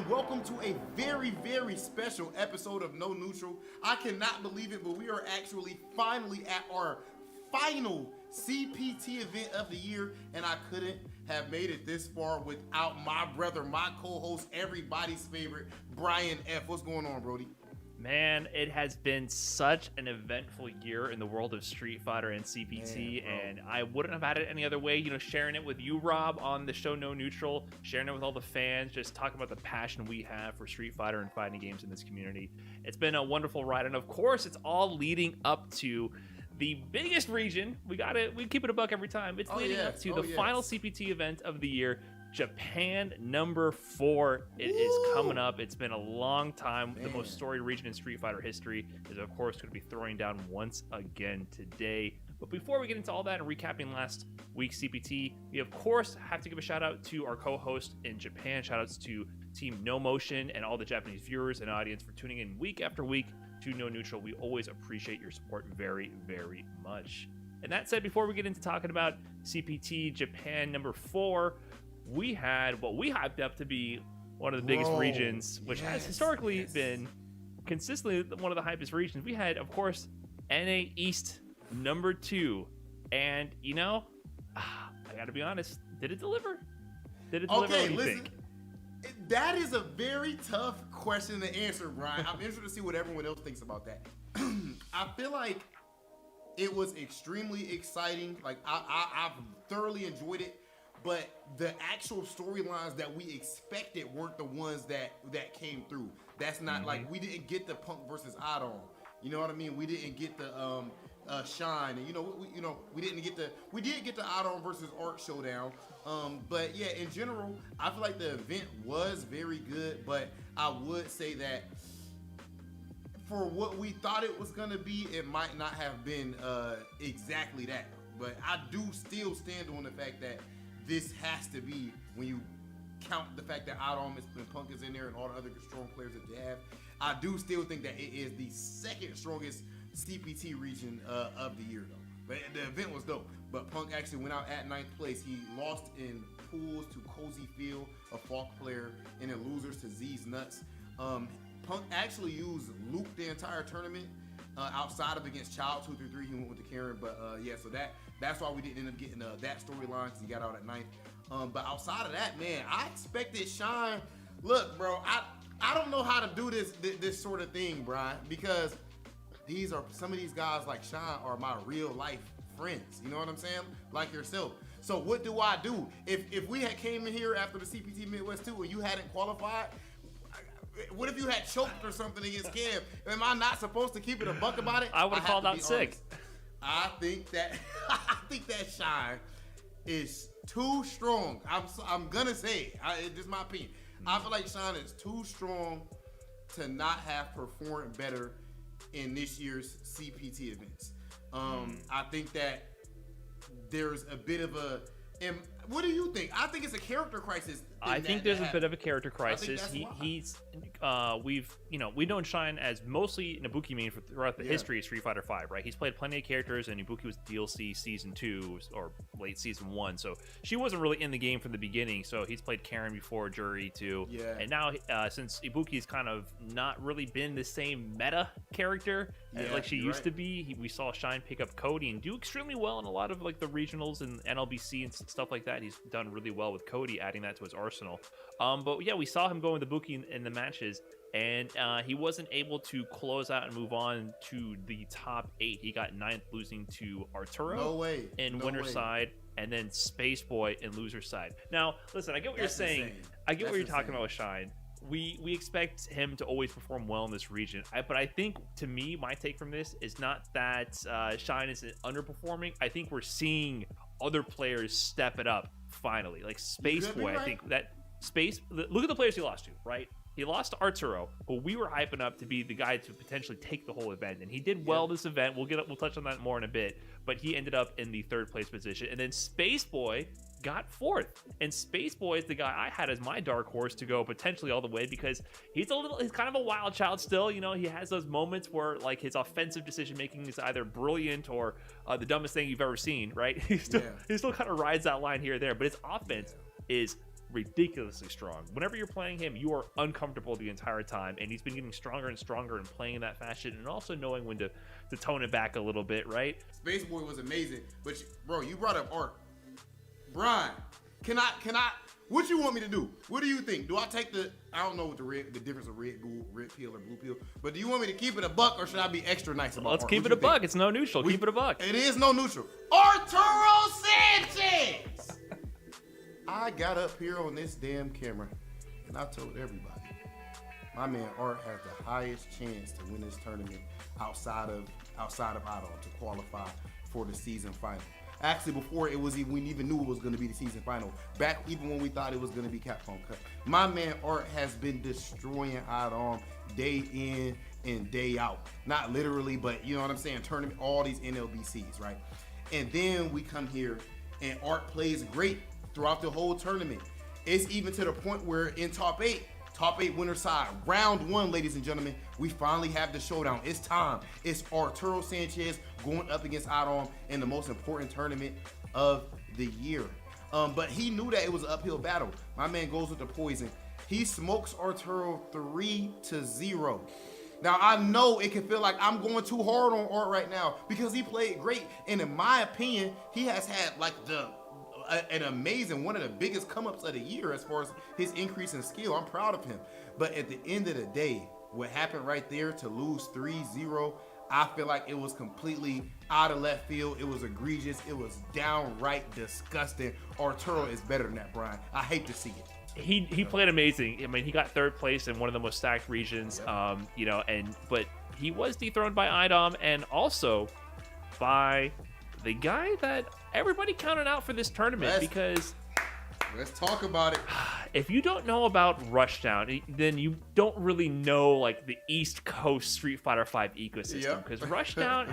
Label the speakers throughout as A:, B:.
A: and welcome to a very, very special episode of No Neutral. I cannot believe it, but we are actually finally at our final CPT event of the year, and I couldn't have made it this far without my brother, my co-host, everybody's favorite, Brian F. What's going on, Brody?
B: Man, it has been such an eventful year in the world of Street Fighter and CPT, and I wouldn't have had it any other way. You know, sharing it with you, Rob, on the show No Neutral, sharing it with all the fans, just talking about the passion we have for Street Fighter and fighting games in this community. It's been a wonderful ride, and of course, it's all leading up to the biggest region. We keep it a buck every time. It's leading up to the final CPT event of the year, Japan number 4. It is coming up. It's been a long time. Man. The most storied region in Street Fighter history is, of course, going to be throwing down once again today. But before we get into all that and recapping last week's CPT, we, of course, have to give a shout out to our co-host in Japan. Shout outs to Team No Motion and all the Japanese viewers and audience for tuning in week after week to No Neutral. We always appreciate your support very, very much. And that said, before we get into talking about CPT Japan number 4, we had what we hyped up to be one of the biggest regions, which has historically been consistently one of the hypest regions. We had, of course, NA East number 2. And, you know, I got to be honest, did it deliver? Did it deliver?
A: Okay, listen, that is a very tough question to answer, Brian. I'm interested to see what everyone else thinks about that. I feel like it was extremely exciting. Like, I've thoroughly enjoyed it. But the actual storylines that we expected weren't the ones that came through. That's not like we didn't get the Punk versus Adon. You know what I mean? We didn't get the Shine, and we did get the Adon versus Art showdown. But yeah, in general, I feel like the event was very good. But I would say that for what we thought it was gonna be, it might not have been exactly that. But I do still stand on the fact that this has to be, when you count the fact that Adam and Punk is in there and all the other strong players that they have, I do still think that it is the second strongest CPT region of the year, though. But the event was dope. But Punk actually went out at 9th place. He lost in pools to Cozy Field, a Falk player, and in losers to Z's Nuts. Punk actually used Luke the entire tournament. Outside of against Child 233, he went with the Karen, but yeah, so that's why we didn't end up getting that storyline, because he got out at 9th. But outside of that, man, I expected Shine. Look, bro, I don't know how to do this sort of thing, Brian, because some of these guys like Shine are my real life friends. You know what I'm saying? Like yourself. So what do I do if we had came in here after the CPT Midwest 2 and you hadn't qualified? What if you had choked or something against Cam? Am I not supposed to keep it a buck about it?
B: I would have called out sick.
A: I think that Shine is too strong. I'm gonna say it. It's just my opinion. I feel like Shine is too strong to not have performed better in this year's CPT events. I think that there's a bit of a. What do you think? I think it's a character crisis.
B: I think there's a bit of a character crisis. We've known Shine as mostly Ibuki main throughout the history of Street Fighter V, right? He's played plenty of characters, and Ibuki was DLC Season 2 or late Season 1, so she wasn't really in the game from the beginning. So he's played Karen before, Jury too, and now since Ibuki's kind of not really been the same meta character like she used to be, we saw Shine pick up Cody and do extremely well in a lot of like the regionals and NLBC and stuff like that. He's done really well with Cody, adding that to his arsenal. But yeah, we saw him go with Ibuki in the matches, and he wasn't able to close out and move on to the top 8. He got 9th, losing to Arturo in winner's side, and then Space Boy in loser's side. Now, listen, I get what you're saying. Insane. I get what you're talking about with Shine. We expect him to always perform well in this region, but I think, to me, my take from this is not that Shine is underperforming. I think we're seeing other players step it up finally, like Space Boy. I think that look at the players he lost to, right? He lost to Arturo, but we were hyping up to be the guy to potentially take the whole event, and he did well this event. We'll touch on that more in a bit, but he ended up in the 3rd place position. And then Space Boy got 4th, and Space Boy is the guy I had as my dark horse to go potentially all the way, because he's kind of a wild child still. You know, he has those moments where like his offensive decision making is either brilliant or the dumbest thing you've ever seen, right? He still kind of rides that line here or there, but his offense is ridiculously strong. Whenever you're playing him, you are uncomfortable the entire time, and he's been getting stronger and stronger and playing in that fashion, and also knowing when to tone it back a little bit, right?
A: Space Boy was amazing, but bro, you brought up art. Brian, can I? What you want me to do? What do you think? Do I take I don't know what the difference of red pill or blue pill, but do you want me to keep it a buck or should I be extra nice about
B: Let's
A: art?
B: keep it a buck. It's no neutral. Keep it a buck.
A: It is no neutral. Arturo Sanchez! I got up here on this damn camera and I told everybody, my man Art has the highest chance to win this tournament outside of Idol to qualify for the season final. Actually, before we even knew it was going to be the season final, back even when we thought it was going to be Capcom Cup, my man Art has been destroying Idom day in and day out. Not literally, but you know what I'm saying, tournament, all these NLBCs, right? And then we come here and Art plays great throughout the whole tournament. It's even to the point where in top eight winner side, round one, ladies and gentlemen, we finally have the showdown. It's time. It's Arturo Sanchez going up against Idom in the most important tournament of the year. But he knew that it was an uphill battle. My man goes with the poison. He smokes Arturo 3-0. Now, I know it can feel like I'm going too hard on Art right now because he played great. And in my opinion, he has had like an amazing, one of the biggest come-ups of the year as far as his increase in skill. I'm proud of him. But at the end of the day, what happened right there to lose 3-0, I feel like it was completely out of left field. It was egregious. It was downright disgusting. Arturo is better than that, Brian. I hate to see it.
B: He played amazing. I mean, he got third place in one of the most stacked regions. Yep. But he was dethroned by Idom and also by the guy that everybody counted out for this tournament because
A: let's talk about it.
B: If you don't know about Rushdown, then you don't really know like the East Coast Street Fighter V ecosystem because Rushdown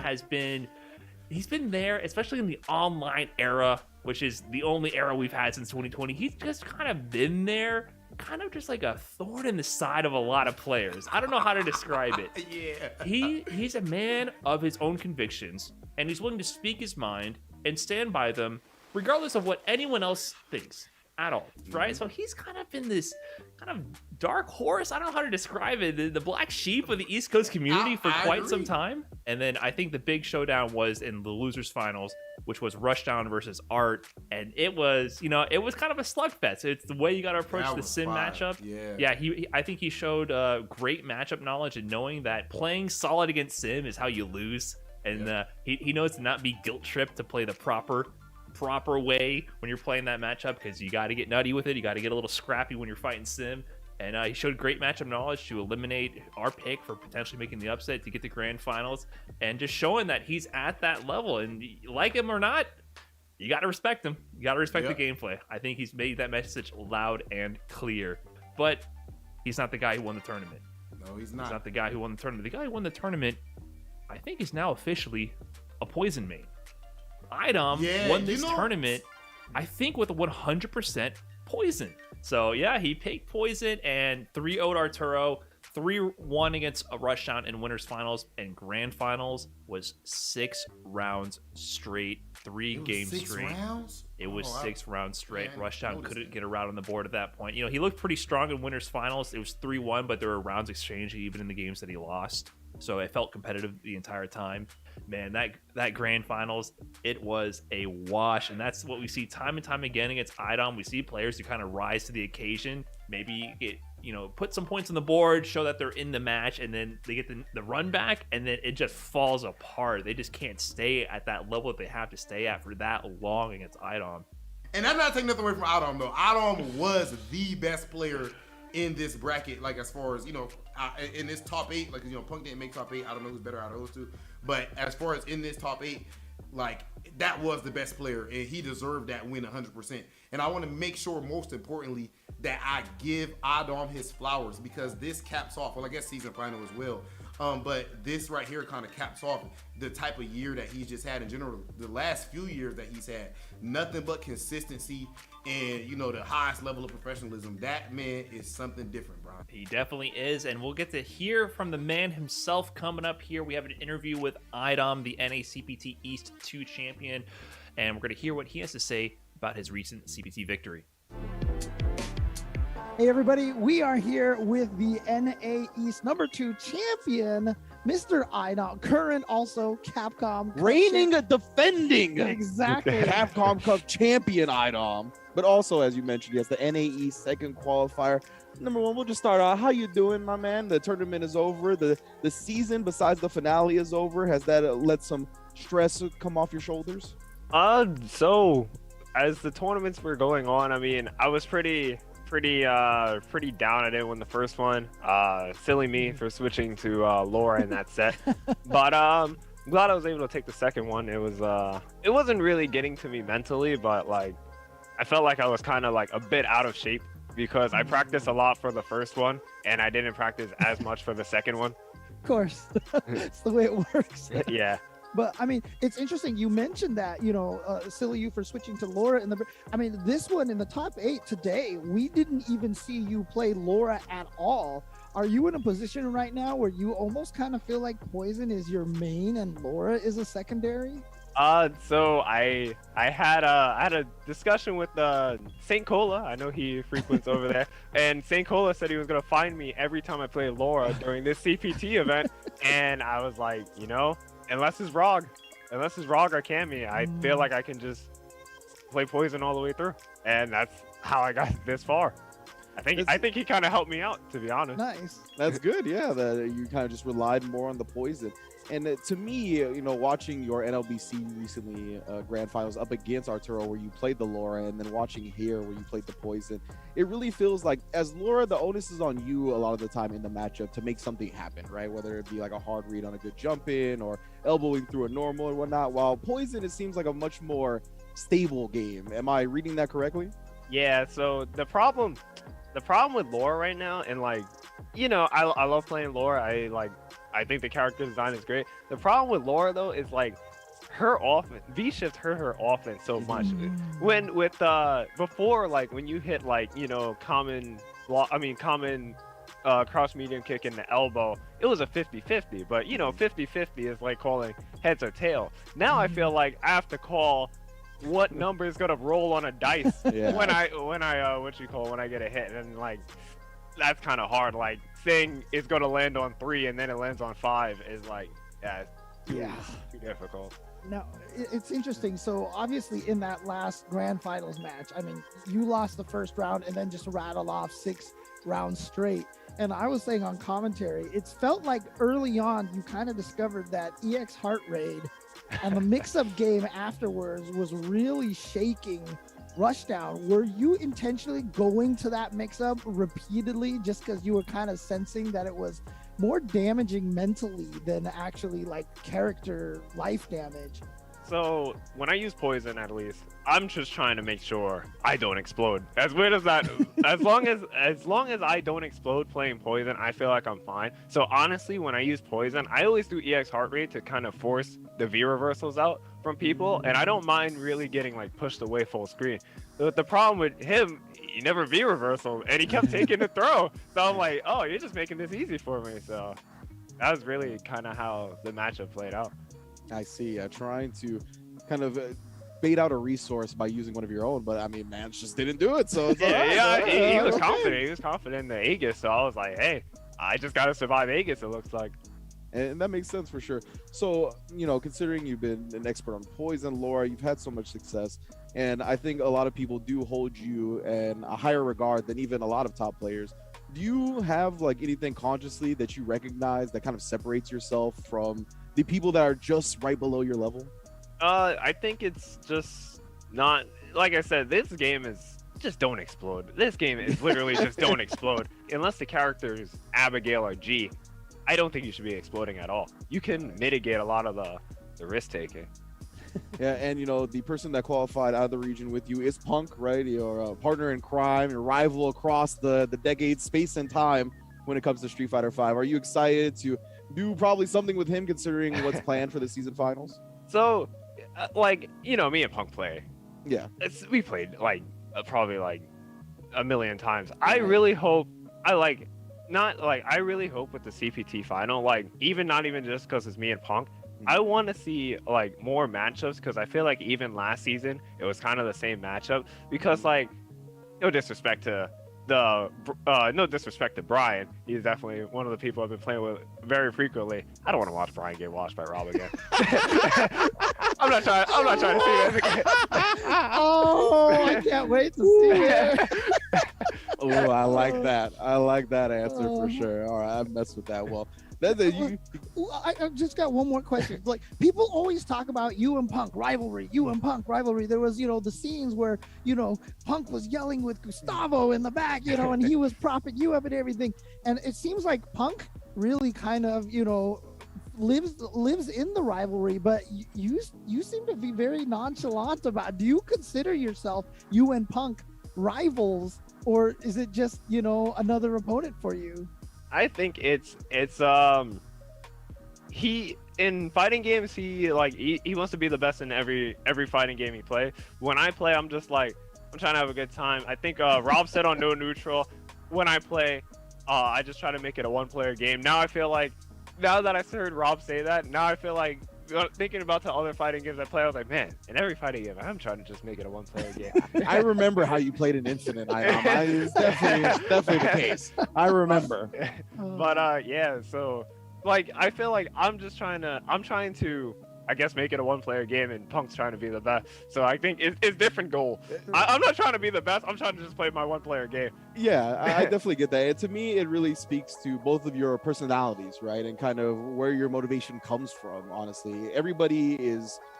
B: he's been there, especially in the online era, which is the only era we've had since 2020. He's just kind of been there, kind of just like a thorn in the side of a lot of players. I don't know how to describe it.
A: Yeah.
B: He's a man of his own convictions, and he's willing to speak his mind and stand by them, regardless of what anyone else thinks at all, right? So he's kind of been this kind of dark horse. I don't know how to describe it. The black sheep of the East Coast community for quite some time. And then I think the big showdown was in the losers finals, which was Rushdown versus Art. And it was, it was kind of a slugfest. It's the way you got to approach the sim matchup. Yeah. I think he showed great matchup knowledge and knowing that playing solid against sim is how you lose. And he knows to not be guilt tripped to play the proper way when you're playing that matchup because you got to get nutty with it. You got to get a little scrappy when you're fighting sim. And he showed great matchup knowledge to eliminate our pick for potentially making the upset to get to grand finals and just showing that he's at that level. And like him or not, you got to respect him. You got to respect the gameplay. I think he's made that message loud and clear. But he's not the guy who won the tournament.
A: No, he's not.
B: He's not the guy who won the tournament. The guy who won the tournament, I think, is now officially a poison main. Idom won this tournament, I think, with 100% poison. So yeah, he picked poison and 3-0'd Arturo, 3-1 against a Rushdown in winners finals, and grand finals was 6 rounds straight, 3 games straight.
A: Rounds?
B: It was 6 rounds straight. Rushdown couldn't get a round on the board at that point. He looked pretty strong in winners finals. It was 3-1, but there were rounds exchanged even in the games that he lost. So it felt competitive the entire time. Man, that grand finals, it was a wash. And that's what we see time and time again against Idom. We see players who kind of rise to the occasion, maybe get, put some points on the board, show that they're in the match, and then they get the run back, and then it just falls apart. They just can't stay at that level that they have to stay at for that long against Idom.
A: And I'm not taking nothing away from Idom, though. Idom was the best player in this bracket, like as far as in this top 8, like Punk didn't make top 8. I don't know who's better out of those two, but as far as in this top 8, like that was the best player, and he deserved that win 100%. And I want to make sure, most importantly, that I give Idom his flowers because this caps off. Well, I guess season final as well. But this right here kind of caps off the type of year that he's just had in general. The last few years that he's had, nothing but consistency and, the highest level of professionalism. That man is something different, Brian.
B: He definitely is, and we'll get to hear from the man himself coming up here. We have an interview with Idom, the NACPT East 2 champion, and we're going to hear what he has to say about his recent CPT victory.
C: Hey everybody, we are here with the NA East #2 champion, Mr. Idol, current also Capcom Cup
D: reigning, defending
C: Exactly.
D: Capcom Cup champion Idom. But also, as you mentioned, yes, the NAE second qualifier. Number one, we'll just start out. How you doing, my man? The tournament is over. The season, besides the finale, is over. Has that let some stress come off your shoulders?
E: So as the tournaments were going on, I mean, I was pretty down. I didn't win the first one. Silly me for switching to Laura in that set. But I'm glad I was able to take the second one. It wasn't really getting to me mentally, but like I felt like I was kind of like a bit out of shape because I practiced a lot for the first one and I didn't practice as much for the second one.
C: Of course. It's the way it works.
E: Yeah.
C: But I mean, it's interesting. You mentioned that, silly you for switching to Laura I mean, this one in the top 8 today, we didn't even see you play Laura at all. Are you in a position right now where you almost kind of feel like Poison is your main and Laura is a secondary?
E: So I had a discussion with Saint Cola. I know he frequents over there, and Saint Cola said he was gonna find me every time I play Laura during this CPT event, and I was like, unless it's ROG or Cammy, I feel like I can just play Poison all the way through, and that's how I got this far. I think he kind of helped me out, to be honest.
C: Nice.
D: That's good, yeah, that you kind of just relied more on the Poison. And to me, watching your NLBC recently grand finals up against Arturo, where you played the Laura, and then watching here where you played the Poison, it really feels like as Laura, the onus is on you a lot of the time in the matchup to make something happen, right? Whether it be like a hard read on a good jump in or elbowing through a normal and whatnot. While Poison, it seems like a much more stable game. Am I reading that correctly?
E: Yeah. So the problem with Laura right now, and like, I love playing Laura. I think the character design is great. The problem with Laura though is like her offense, V-shift hurt her offense so much. Before, like when you hit like, common cross medium kick in the elbow, it was a 50-50, but 50-50 is like calling heads or tail. Now I feel like I have to call what number is gonna roll on a dice when I get a hit, and like that's kind of hard. Like saying it's gonna land on 3 and then it lands on 5 is like too difficult.
C: Now, it's interesting. So obviously in that last grand finals match, I mean, you lost the first round and then just rattled off 6 rounds straight. And I was saying on commentary, it's felt like early on you kind of discovered that EX heart rate and the mix-up game afterwards was really shaking Rushdown. Were you intentionally going to that mix-up repeatedly just because you were kind of sensing that it was more damaging mentally than actually like character life damage?
E: So when I use Poison, at least I'm just trying to make sure I don't explode. As weird as that, as long as I don't explode playing Poison, I feel like I'm fine. So honestly, when I use Poison, I always do EX heart rate to kind of force the V reversals out from people, and I don't mind really getting like pushed away full screen. The problem with him, he never V reversal, and he kept taking the throw. So I'm like, oh, you're just making this easy for me. So that was really kind of how the matchup played out.
D: I see. Trying to kind of bait out a resource by using one of your own, but I mean, Mance just didn't do it. So it's
E: he was confident. He was confident in the Aegis. So I was like, hey, I just got to survive Aegis, it looks like.
D: And that makes sense for sure. So, considering you've been an expert on Poison, Laura, you've had so much success, and I think a lot of people do hold you in a higher regard than even a lot of top players. Do you have like anything consciously that you recognize that kind of separates yourself from the people that are just right below your level?
E: I think it's just not, like I said, this game is just don't explode. This game is literally just don't explode. Unless the characters Abigail or G, I don't think you should be exploding at all. You can mitigate a lot of the risk taking.
D: Yeah, and the person that qualified out of the region with you is Punk, right? Your partner in crime, your rival across the decades, space and time when it comes to Street Fighter V. Are you excited to do probably something with him considering what's planned for the season finals?
E: So, me and Punk play.
D: Yeah.
E: We played probably like a million times. I really hope, I really hope with the CPT final, not even just because it's me and Punk, I want to see like more matchups, because I feel like even last season it was kind of the same matchup, because no disrespect to no disrespect to Brian, he's definitely one of the people I've been playing with very frequently. I don't want to watch Brian get washed by Rob again. I'm not trying to see it again.
C: Oh, I can't wait to see it.
D: Oh, I like that. I like that answer for sure. All right, I messed with that. Well,
C: I've just got one more question. Like, people always talk about you and Punk rivalry. There was, the scenes where, Punk was yelling with Gustavo in the back, and he was propping you up and everything. And it seems like Punk really kind of, lives in the rivalry, but you seem to be very nonchalant about it. Do you consider yourself, you and Punk, rivals, or is it just, another opponent for you?
E: I think it's he in fighting games he wants to be the best in every fighting game he plays. When I play, I'm just like, I'm trying to have a good time. I think Rob said on No Neutral, when I play, I just try to make it a one-player game. Now I feel like, now that I heard Rob say that, now I feel like thinking about the other fighting games I play, I was like, man, in every fighting game, I'm trying to just make it a one-player game.
D: I remember how you played in Infinite. It's definitely the case. I remember.
E: But yeah, so like I feel like I'm trying to I guess make it a one-player game, and Punk's trying to be the best. So I think it's different goal. I'm not trying to be the best. I'm trying to just play my one-player game.
D: Yeah, I definitely get that. And to me, it really speaks to both of your personalities, right? And kind of where your motivation comes from, honestly. Everybody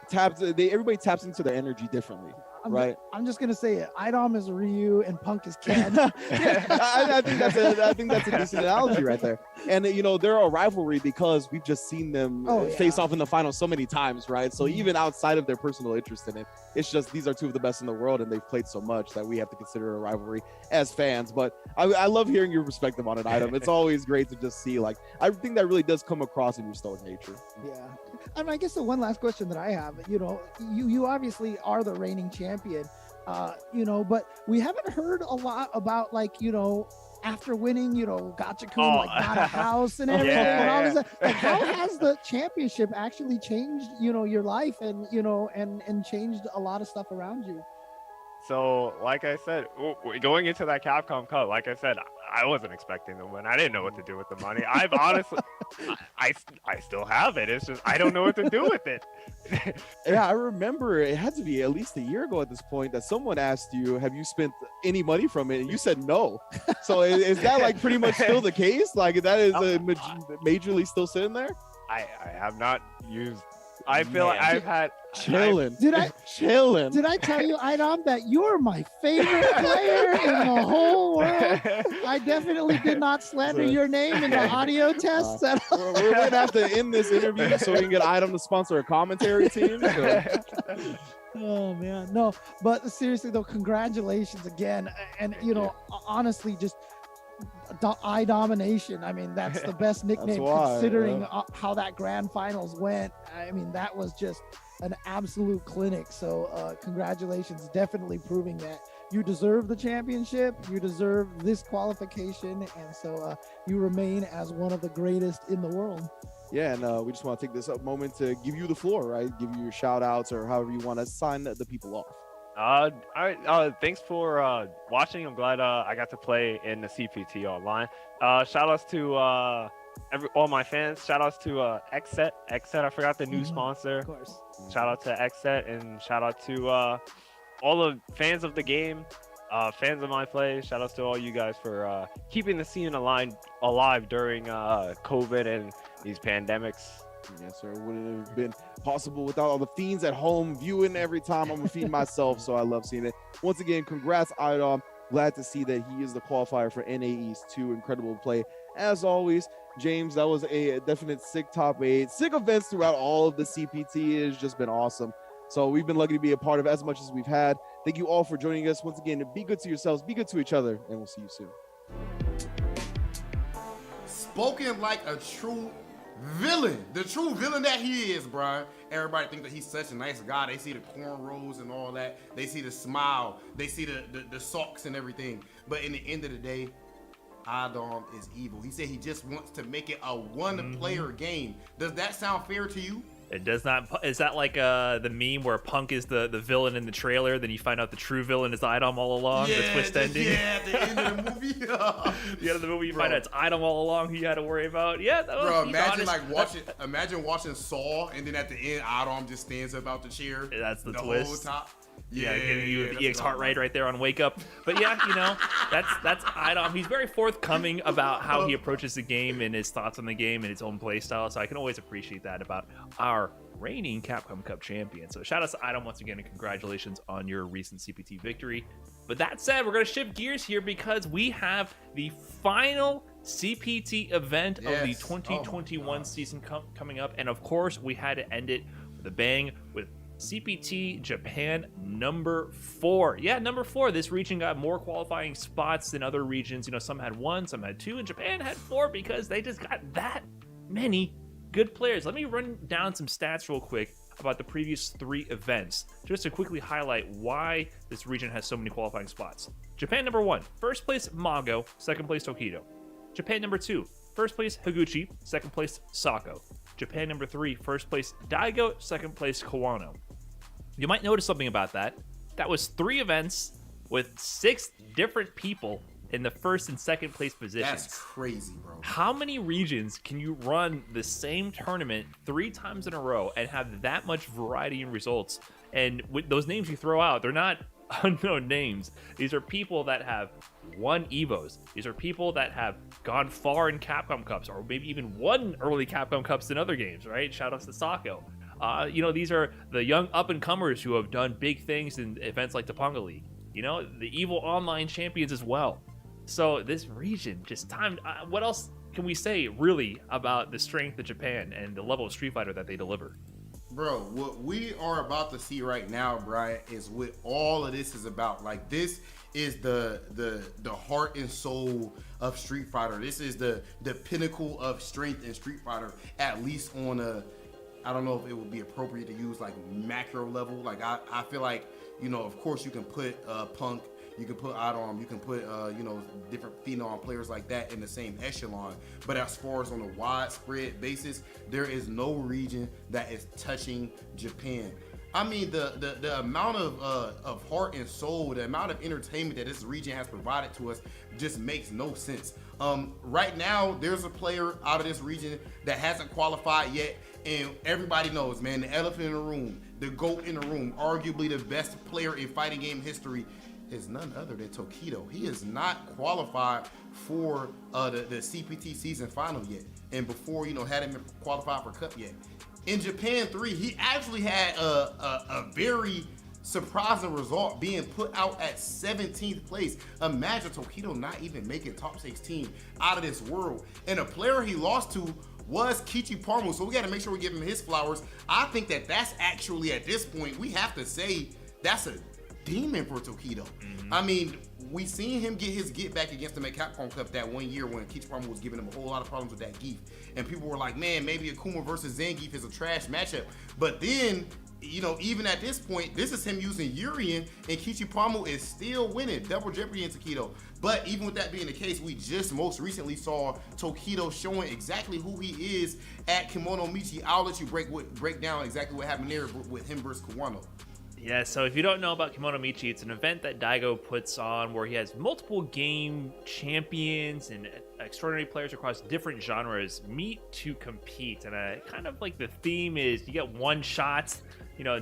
D: taps into their energy differently. Right.
C: I'm just gonna say it. Idom is Ryu and Punk is Ken.
D: Yeah, I think that's a decent analogy right there. And they're a rivalry because we've just seen them face off in the finals so many times, right? So even outside of their personal interest in it, it's just these are two of the best in the world, and they've played so much that we have to consider a rivalry as fans. But I love hearing your perspective on it, Idom. It's always great to just see, like, I think that really does come across in your stoic nature.
C: Yeah. And I guess the one last question that I have, you obviously are the reigning champion, but we haven't heard a lot about, like, after winning, Gotcha-kun, like, got a house and everything. And all this, like, how has the championship actually changed, your life and, and changed a lot of stuff around you?
E: So, like I said, going into that Capcom Cup, like I said, I wasn't expecting to win. I didn't know what to do with the money. I've honestly, I still have it. It's just I don't know what to do with it.
D: Yeah, I remember it had to be at least a year ago at this point that someone asked you, "Have you spent any money from it?" And you said no. So is that like pretty much still the case? Like that is majorly still sitting there?
E: I have not used. I feel like I've had
D: chilling.
C: Did I tell you, Idom, that you're my favorite player in the whole world? I definitely did not slander your name in the audio tests.
D: We're gonna have to end this interview so we can get Idom to sponsor a commentary team. So.
C: Oh man, no, but seriously though, congratulations again, and honestly, just eye domination. I mean, that's the best nickname considering how that grand finals went. I mean, that was just an absolute clinic. So congratulations, definitely proving that you deserve the championship, you deserve this qualification, and so you remain as one of the greatest in the world.
D: Yeah, and we just want to take this moment to give you the floor, right? Give you your shout outs or however you want to sign the people off.
E: All right. Thanks for watching. I'm glad I got to play in the CPT online. Shout outs to all my fans. Shout outs to Xset. Xset, I forgot the new sponsor.
C: Of course.
E: Shout out to Xset, and shout out to all the fans of the game, fans of my play. Shout outs to all you guys for keeping the scene alive during COVID and these pandemics.
D: Yes, sir. It wouldn't have been possible without all the fiends at home viewing every time. I'm a fiend myself, so I love seeing it. Once again, congrats, Idom. Glad to see that he is the qualifier for NA East 2. Incredible play. As always, James, that was a definite sick top 8. Sick events throughout all of the CPT. It has just been awesome. So we've been lucky to be a part of as much as we've had. Thank you all for joining us. Once again, be good to yourselves, be good to each other, and we'll see you soon.
A: Spoken like a true villain, the true villain that he is, Brian. Everybody thinks that he's such a nice guy. They see the cornrows and all that. They see the smile. They see the socks and everything. But in the end of the day, Idom is evil. He said he just wants to make it a one-player game. Does that sound fair to you?
B: It does not. Is that like the meme where Punk is the villain in the trailer, then you find out the true villain is Idom all along? The twist ending.
A: Yeah, at the end of the movie.
B: The end of the movie, you find out it's Idom all along who you had to worry about. Yeah,
A: bro. Imagine watching Saw, and then at the end, Idom just stands up out the chair.
B: That's the
A: twist.
B: Whole
A: top.
B: Giving you the EX heart rate right there on Wake Up. But yeah, that's Idom. He's very forthcoming about how he approaches the game and his thoughts on the game and his own play style. So I can always appreciate that about our reigning Capcom Cup champion. So shout out to Idom once again, and congratulations on your recent CPT victory. But that said, we're going to shift gears here because we have the final CPT event of the 2021 season coming up. And of course, we had to end it with a bang with CPT Japan number 4. Yeah, number 4. This region got more qualifying spots than other regions. Some had 1, some had 2, and Japan had 4 because they just got that many good players. Let me run down some stats real quick about the previous 3 events, just to quickly highlight why this region has so many qualifying spots. Japan number 1, first place Mago, second place Tokido. Japan number 2, first place Higuchi, second place Sako. Japan number 3, first place Daigo, second place Kawano. You might notice something about that. That was 3 events with 6 different people in the first and second place positions.
A: That's crazy, bro.
B: How many regions can you run the same tournament 3 times in a row and have that much variety in results? And with those names you throw out, they're not unknown names. These are people that have won Evos. These are people that have gone far in Capcom Cups, or maybe even won early Capcom Cups in other games, right? Shout outs to Sako. These are the young up-and-comers who have done big things in events like Topanga League. The EVO Online champions as well. So this region just timed. What else can we say really about the strength of Japan and the level of Street Fighter that they deliver?
A: Bro, what we are about to see right now, Brian, is what all of this is about. Like, this is the heart and soul of Street Fighter. This is the pinnacle of strength in Street Fighter, at least on a, I don't know if it would be appropriate to use like macro level. Like I feel like, of course you can put Punk, you can put Idom, you can put different phenom players like that in the same echelon. But as far as on a widespread basis, there is no region that is touching Japan. I mean, the amount of heart and soul, the amount of entertainment that this region has provided to us just makes no sense. Right now, there's a player out of this region that hasn't qualified yet, and everybody knows, man, the elephant in the room, the GOAT in the room, arguably the best player in fighting game history, is none other than Tokido. He is not qualified for the CPT season final yet, and before hadn't been qualified for Cup yet. In Japan 3, he actually had a very surprising result, being put out at 17th place. Imagine Tokido not even making top 16 out of this world. And a player he lost to was Kichi Parmu, so we got to make sure we give him his flowers. I think that's actually, at this point, we have to say that's a demon for Tokido. Mm-hmm. I mean, we seen him get his get back against him at Capcom Cup that one year when Kichi Parmu was giving him a whole lot of problems with that Geef. And people were like, man, maybe Akuma versus Zangief is a trash matchup. But then, even at this point, this is him using Urien, and Kichi Parmu is still winning. Double Jeopardy in Tokido. But even with that being the case, we just most recently saw Tokido showing exactly who he is at Kimono Michi. I'll let you break down exactly what happened there with him versus Kawano.
B: Yeah, so if you don't know about Kimono Michi, it's an event that Daigo puts on where he has multiple game champions and extraordinary players across different genres meet to compete. And kind of like the theme is you get one shot,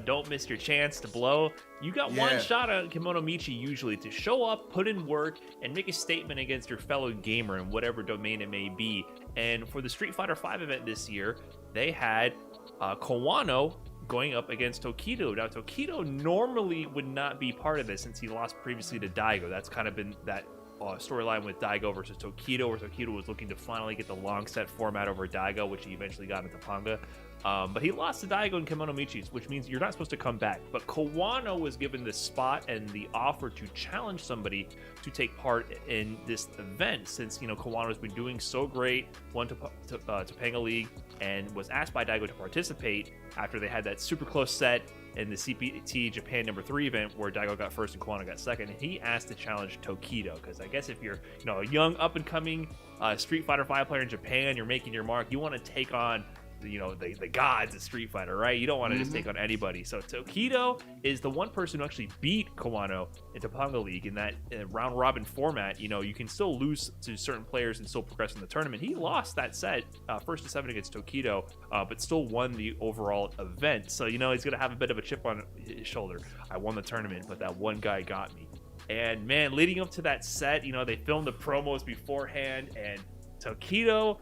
B: don't miss your chance to blow. You got one shot on Kimono Michi usually to show up, put in work, and make a statement against your fellow gamer in whatever domain it may be. And for the Street Fighter V event this year, they had Kawano going up against Tokido. Now, Tokido normally would not be part of this since he lost previously to Daigo. That's kind of been that storyline with Daigo versus Tokido, where Tokido was looking to finally get the long set format over Daigo, which he eventually got into Topanga. But he lost to Daigo and Kimono Michi's, which means you're not supposed to come back. But Kawano was given the spot and the offer to challenge somebody to take part in this event, since Kawano's been doing so great, won to Topanga League, and was asked by Daigo to participate after they had that super close set in the CPT Japan number 3 event where Daigo got first and Kawano got second. And he asked to challenge Tokido, because I guess if you're a young up and coming Street Fighter V player in Japan, you're making your mark, you want to take on the gods of Street Fighter, right? You don't want to just take on anybody. So Tokido is the one person who actually beat Kawano in Topanga League in that round robin format. You can still lose to certain players and still progress in the tournament. He lost that set, 1-7 against Tokido, but still won the overall event. So he's gonna have a bit of a chip on his shoulder. I won the tournament, but that one guy got me. And man, leading up to that set, they filmed the promos beforehand, and Tokido,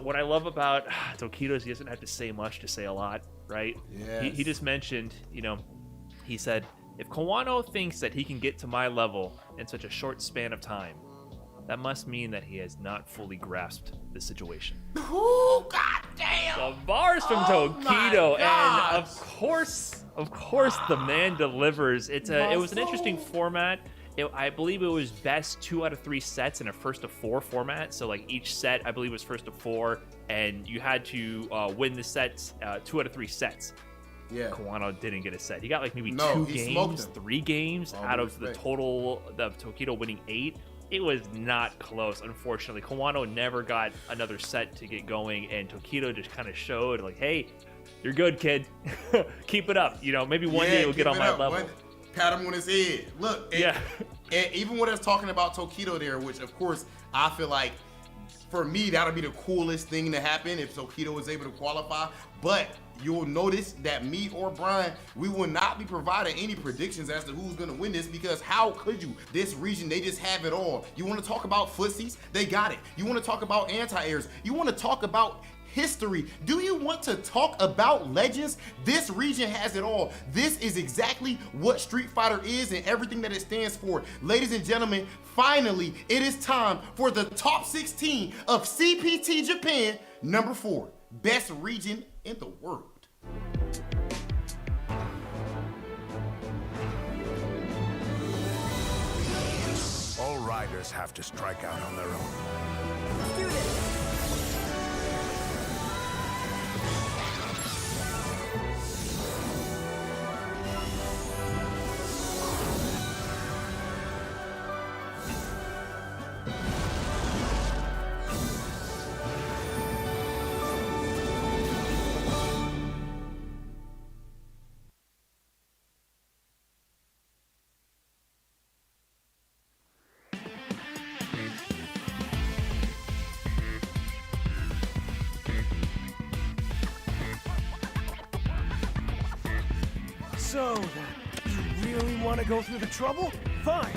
B: what I love about Tokido is he doesn't have to say much to say a lot, right?
A: Yes.
B: He just mentioned, he said, if Kawano thinks that he can get to my level in such a short span of time, that must mean that he has not fully grasped the situation.
A: Oh, goddamn!
B: The bars from Tokido, and of course, the man delivers. It was an interesting format. I believe it was best 2 out of 3 sets in a first to 4 format. So like each set, I believe, was first to 4, and you had to win the sets 2 out of 3 sets.
A: Yeah.
B: Kawano didn't get a set. He got like maybe 2 games, 3 games out of the total of Tokido winning 8. It was not close, unfortunately. Kawano never got another set to get going, and Tokido just kind of showed like, hey, you're good, kid. Keep it up. Maybe one day you'll get on my level.
A: Pat him on his head. Look, and even when it's talking about Tokido there, which of course I feel like for me that'll be the coolest thing to happen if Tokido was able to qualify. But you'll notice that me or Brian, we will not be providing any predictions as to who's gonna win this, because how could you? This region, they just have it all. You want to talk about footsies? They got it. You want to talk about anti-airs? You want to talk about history? Do you want to talk about legends? This region has it all. This is exactly what Street Fighter is and everything that it stands for. Ladies and gentlemen, finally, it is time for the top 16 of CPT Japan, number 4, best region in the world.
F: All riders have to strike out on their own.
G: Let's do this.
H: So, you really want to go through the trouble? Fine.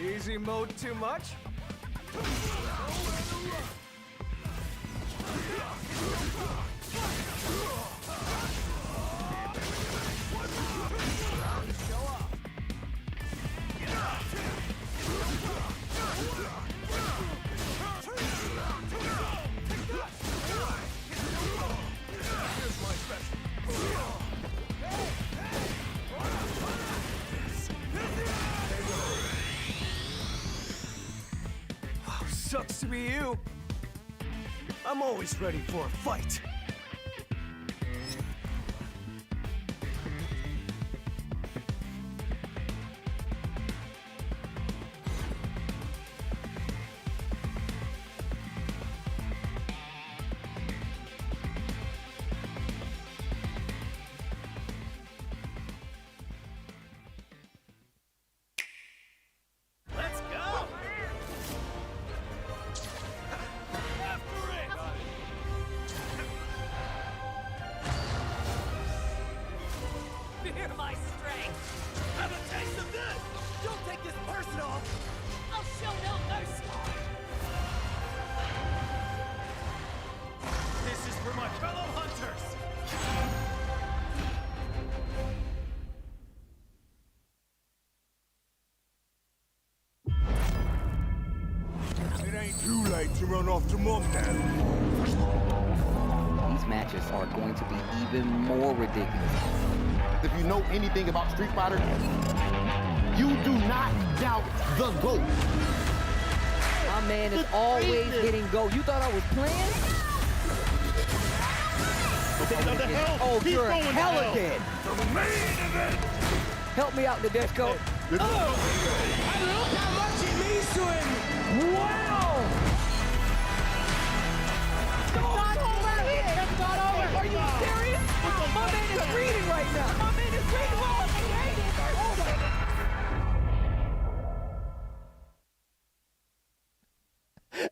H: Easy mode too much? Sucks to be you. I'm always ready for a fight. This is for my fellow hunters.
F: ain't too late to run off to mom now.
G: These matches are going to be even more ridiculous.
I: If you know anything about Street Fighter, you do not doubt the GOAT.
G: My man is always hitting go. You thought I was playing? Oh, you're hella dead.
F: The main event.
G: Help me out, Nadeshko.
H: I love how much it means to him. Wow.
G: Not over here. It's not over. Are you serious? My man is reading right now. My man is reading.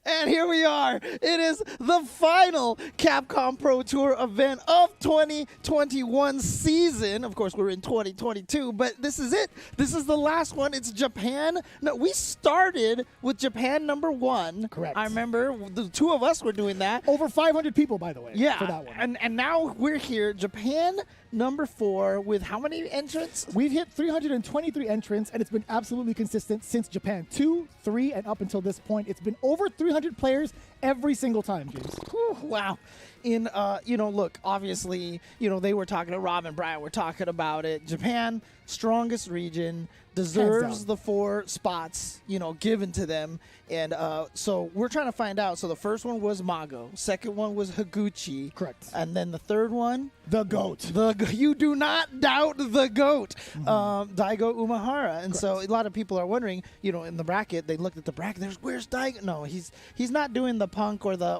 C: And here we are. It is the final Capcom Pro Tour event of 2021 season. Of course, we're in 2022, but this is it. This is the last one. It's Japan. No, we started with Japan #1.
J: Correct.
C: I remember the two of us were doing that.
J: Over 500 people, by the way.
C: Yeah,
J: For that one.
C: and now we're here, Japan #4, with how many entrants?
J: We've hit 323 entrants, and it's been absolutely consistent since Japan 2, 3, and up until this point. It's been over 300 players every single time, James.
C: Whew, wow. In, look, obviously, they were talking to Rob and Brian. We're talking about it. Japan, strongest region, deserves the 4 spots, given to them. And so we're trying to find out. So the first one was Mago. Second one was Higuchi.
J: Correct.
C: And then the third one?
J: The GOAT.
C: You do not doubt the GOAT, Daigo Umehara. And so a lot of people are wondering, in the bracket, they looked at the bracket. Where's Daigo? No, he's not doing the Punk or the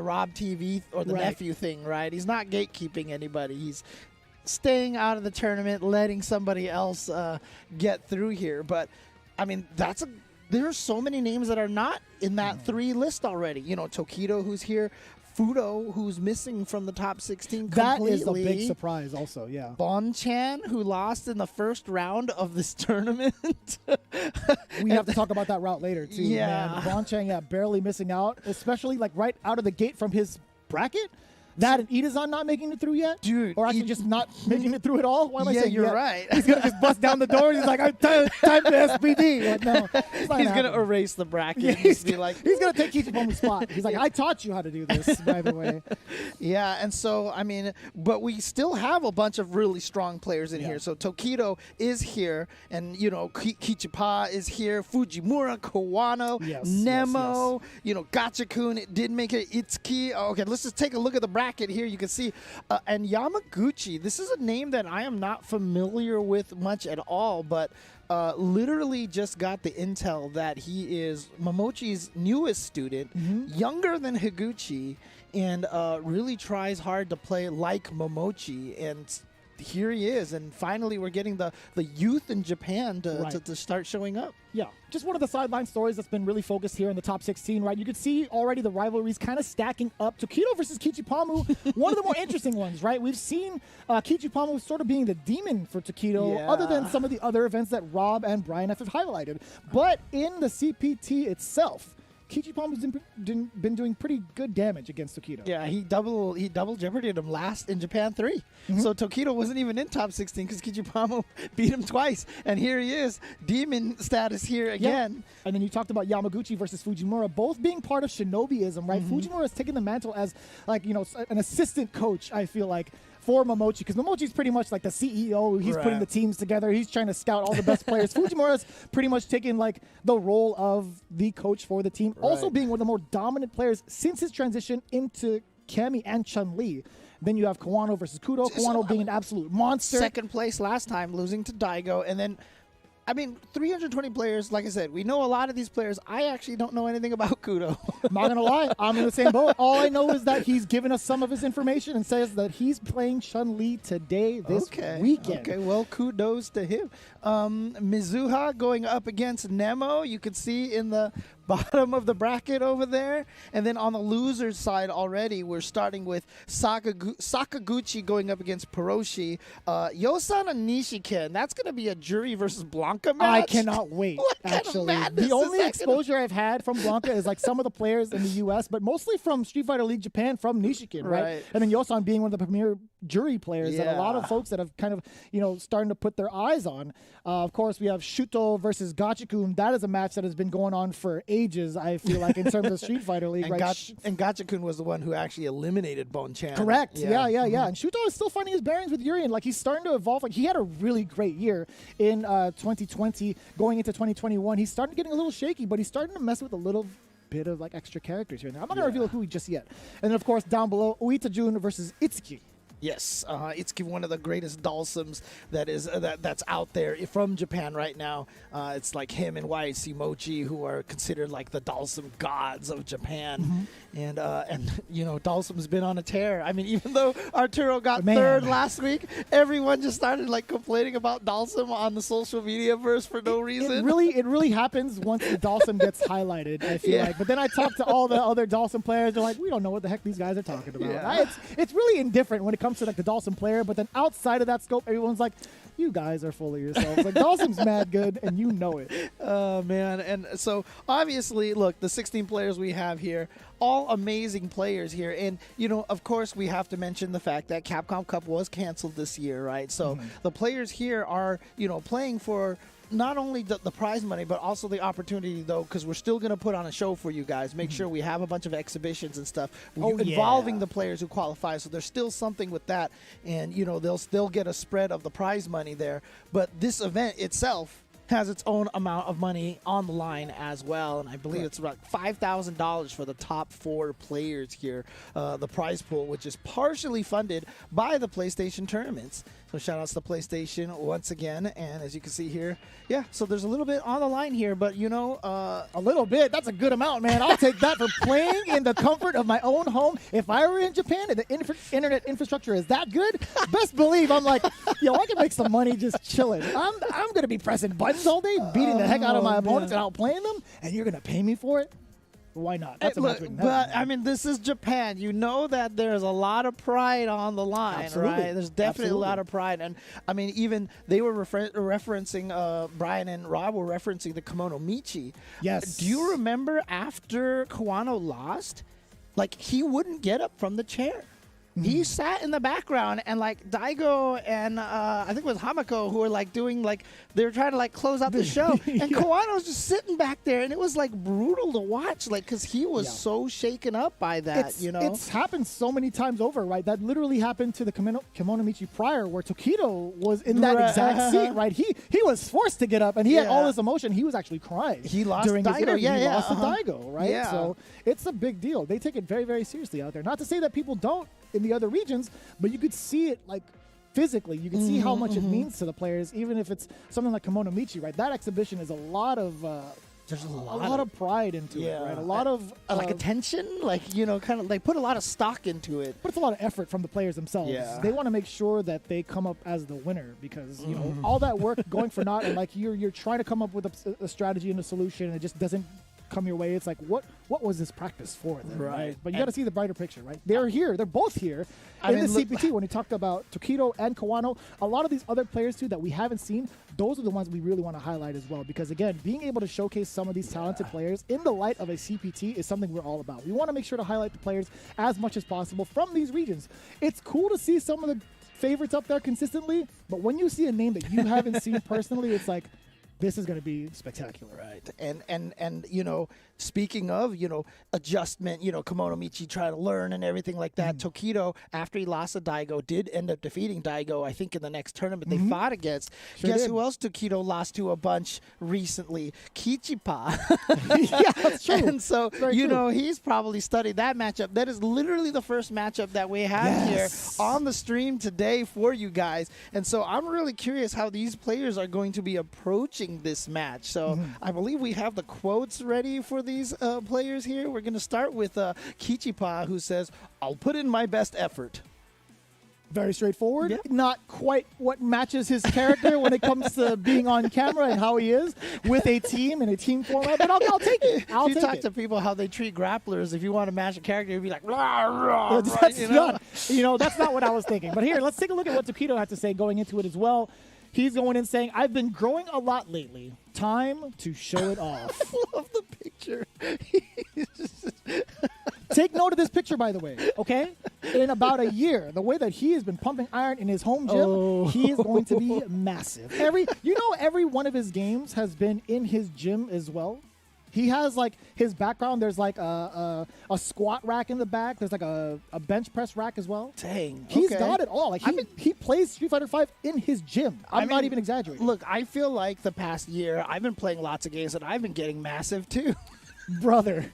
C: Rob TV or the nephew thing, right? He's not gatekeeping anybody. He's staying out of the tournament, letting somebody else get through here. But I mean, there are so many names that are not in that 3 list already. Tokido, who's here. Fudo, who's missing from the top 16 completely.
J: That is a big surprise also, yeah.
C: Bon-Chan, who lost in the first round of this tournament.
J: We have to talk about that route later, too, man. Bon-Chan, barely missing out, especially right out of the gate from his bracket. That and Itazan not making it through yet?
C: Dude.
J: Or actually just not making it through at all? Why am I saying
C: you're
J: yet?
C: right.
J: He's going to just bust down the door and he's like, I'm time for SPD. Like, no,
C: he's going to erase the bracket.
J: Yeah,
C: and
J: he's
C: be like,
J: going to take Kichipomu's spot. He's like, I taught you how to do this, by the way.
C: Yeah, and so, I mean, but we still have a bunch of really strong players in here. So Tokido is here, and, Kichipa is here, Fujimura, Kawano, Nemo, Gachikun did make it, Itsuki. Okay, let's just take a look at the bracket here. You can see, and Yamaguchi, this is a name that I am not familiar with much at all, but literally just got the intel that he is Momochi's newest student, younger than Higuchi, and really tries hard to play like Momochi. And here he is, and finally we're getting the youth in Japan to start showing up.
J: Yeah, just one of the sideline stories that's been really focused here in the top 16, right? You could see already the rivalries kind of stacking up. Tokido versus Kichipamu, one of the more interesting ones, right? We've seen Kichipamu sort of being the demon for Tokido, other than some of the other events that Rob and Brian have highlighted. But in the CPT itself, Kichipamu's been doing pretty good damage against Tokido.
C: Yeah, he double jeopardied him last in Japan 3. So Tokido wasn't even in top 16 because Kichipamu beat him twice. And here he is, demon status here again.
J: Yeah. And then you talked about Yamaguchi versus Fujimura, both being part of Shinobiism, right? Fujimura has taken the mantle as, an assistant coach, I feel like, for Momochi, because Momochi's pretty much like the CEO. He's putting the teams together. He's trying to scout all the best players. Fujimura's pretty much taken the role of the coach for the team, also being one of the more dominant players since his transition into Cammy and Chun-Li. Then you have Kawano versus Kudo. Kawano being an absolute monster.
C: Second place last time, losing to Daigo, and then 320 players, like I said, we know a lot of these players. I actually don't know anything about Kudo.
J: I'm not going to lie. I'm in the same boat. All I know is that he's given us some of his information and says that he's playing Chun-Li today, this weekend.
C: Okay, well, kudos to him. Mizuha going up against Nemo. You can see in the bottom of the bracket over there. And then on the loser's side already, we're starting with Sakaguchi going up against Peroshi. Yosan and Nishiken. That's going to be a Jury versus Blanca match.
J: I cannot wait, actually. The only exposure I've had from Blanca is some of the players in the U.S., but mostly from Street Fighter League Japan from Nishiken, right? And then Yosan being one of the premier jury players that a lot of folks that have kind of, starting to put their eyes on. Of course, we have Shuto versus Gachikun. That is a match that has been going on for ages, I feel like, in terms of Street Fighter League.
K: And,
J: right?
K: and Gachikun was the one who actually eliminated Bonchan.
J: Correct. Yeah. And Shuto is still finding his bearings with Yuri, and like he's starting to evolve. Like he had a really great year in 2020, going into 2021. He's starting getting a little shaky, but he's starting to mess with a little bit of like extra characters here and there. I'm not gonna reveal who just yet. And then of course down below, Uita Jun versus Itsuki.
K: Yes, it's one of the greatest Dalsums that's out there from Japan right now. It's like him and YC Mochi, who are considered like the Dalsum gods of Japan. And Dalsum's been on a tear. I mean, even though Arturo got third last week, everyone just started like complaining about Dalsum on the social media verse for no reason.
J: It really happens once the Dalsum gets highlighted, I feel like. But then I talk to all the other Dalsum players. They're like, we don't know what the heck these guys are talking about. It's really indifferent when it comes to like the Dalsum player, but then outside of that scope, everyone's like, you guys are full of yourselves. Like Dalsum's mad good, and you know it.
K: Oh man! And so obviously, look, the 16 players we have here, all amazing players here, and of course, we have to mention the fact that Capcom Cup was canceled this year, right? So the players here are, playing for not only the prize money, but also the opportunity, though, because we're still going to put on a show for you guys. Make sure we have a bunch of exhibitions and stuff involving the players who qualify. So there's still something with that. And, they'll still get a spread of the prize money there. But this event itself has its own amount of money on the line as well, and I believe it's about $5,000 for the top 4 players here, the prize pool, which is partially funded by the PlayStation tournaments. So shout outs to PlayStation once again, and as you can see here, so there's a little bit on the line here, but a
J: little bit, that's a good amount, man. I'll take that for playing in the comfort of my own home. If I were in Japan and the internet infrastructure is that good, best believe I'm like, I can make some money just chilling. I'm gonna be pressing buttons all day, beating the heck out of my opponents and outplaying them, and you're gonna pay me for it? Why not? That's a match we can have.
K: But I mean, this is Japan. You know that there's a lot of pride on the line, right? There's definitely a lot of pride, and I mean, even they were referencing Brian and Rob were referencing the Kimono Michi.
J: Yes.
K: Do you remember after Kawano lost, like he wouldn't get up from the chair? He sat in the background, and like Daigo and I think it was Hamako who were like doing like they were trying to like close out the show, and Kawano was just sitting back there, and it was like brutal to watch, like because he was so shaken up by that.
J: It's happened so many times over, right? That literally happened to the Kimono Michi prior, where Tokido was in that exact seat, right? He was forced to get up, and he had all this emotion. He was actually crying.
K: He lost
J: during his
K: Daigo.
J: interview. He lost to Daigo, right?
K: Yeah.
J: So it's a big deal. They take it very, very seriously out there. Not to say that people don't in the other regions, but you could see it like physically. You can see how much it means to the players, even if it's something like Kimono Michi, right? That exhibition is a lot of there's a lot of pride into it, right? A lot of
K: like attention, like kind of like put a lot of stock into it.
J: But it's a lot of effort from the players themselves.
K: Yeah.
J: They want to make sure that they come up as the winner, because all that work going for naught, and like you're trying to come up with a strategy and a solution, and it just doesn't come your way. It's like, what was this practice for then, right? But you got to see the brighter picture, right? They're here. They're both here in the CPT. When you talked about Tokido and Kawano, a lot of these other players too that we haven't seen, those are the ones we really want to highlight as well, because again, being able to showcase some of these talented players in the light of a CPT is something we're all about. We want to make sure to highlight the players as much as possible from these regions. It's cool to see some of the favorites up there consistently, but when you see a name that you haven't seen personally, it's like, this is going to be spectacular.
K: Right. And speaking of, adjustment, Kimono Michi trying to learn and everything like that. Tokido, after he lost to Daigo, did end up defeating Daigo, I think, in the next tournament they fought against. Guess who else Tokido lost to a bunch recently? Kichipa.
J: Yeah, that's true.
K: And so, he's probably studied that matchup. That is literally the first matchup that we have here on the stream today for you guys. And so I'm really curious how these players are going to be approaching this match. So I believe we have the quotes ready for these players here. We're going to start with Kichipa, who says, "I'll put in my best effort."
J: Very straightforward. Not quite what matches his character when it comes to being on camera and how he is with a team and a team format, but I'll take it.
K: You talk to people how they treat grapplers. If you want to match a character, you'd be like, rah, rah,
J: that's not what I was thinking. But here, let's take a look at what Tokido had to say going into it as well. He's going in saying, "I've been growing a lot lately. Time to show it off."
K: I love the picture.
J: Take note of this picture, by the way, okay? In about a year, the way that he has been pumping iron in his home gym, he is going to be massive. Every one of his games has been in his gym as well. He has, like, his background, there's, like, a squat rack in the back. There's, like, a bench press rack as well.
K: Dang.
J: He's got it all. Like, he plays Street Fighter V in his gym. I'm not even exaggerating.
K: Look, I feel like the past year, I've been playing lots of games, and I've been getting massive, too.
J: Brother.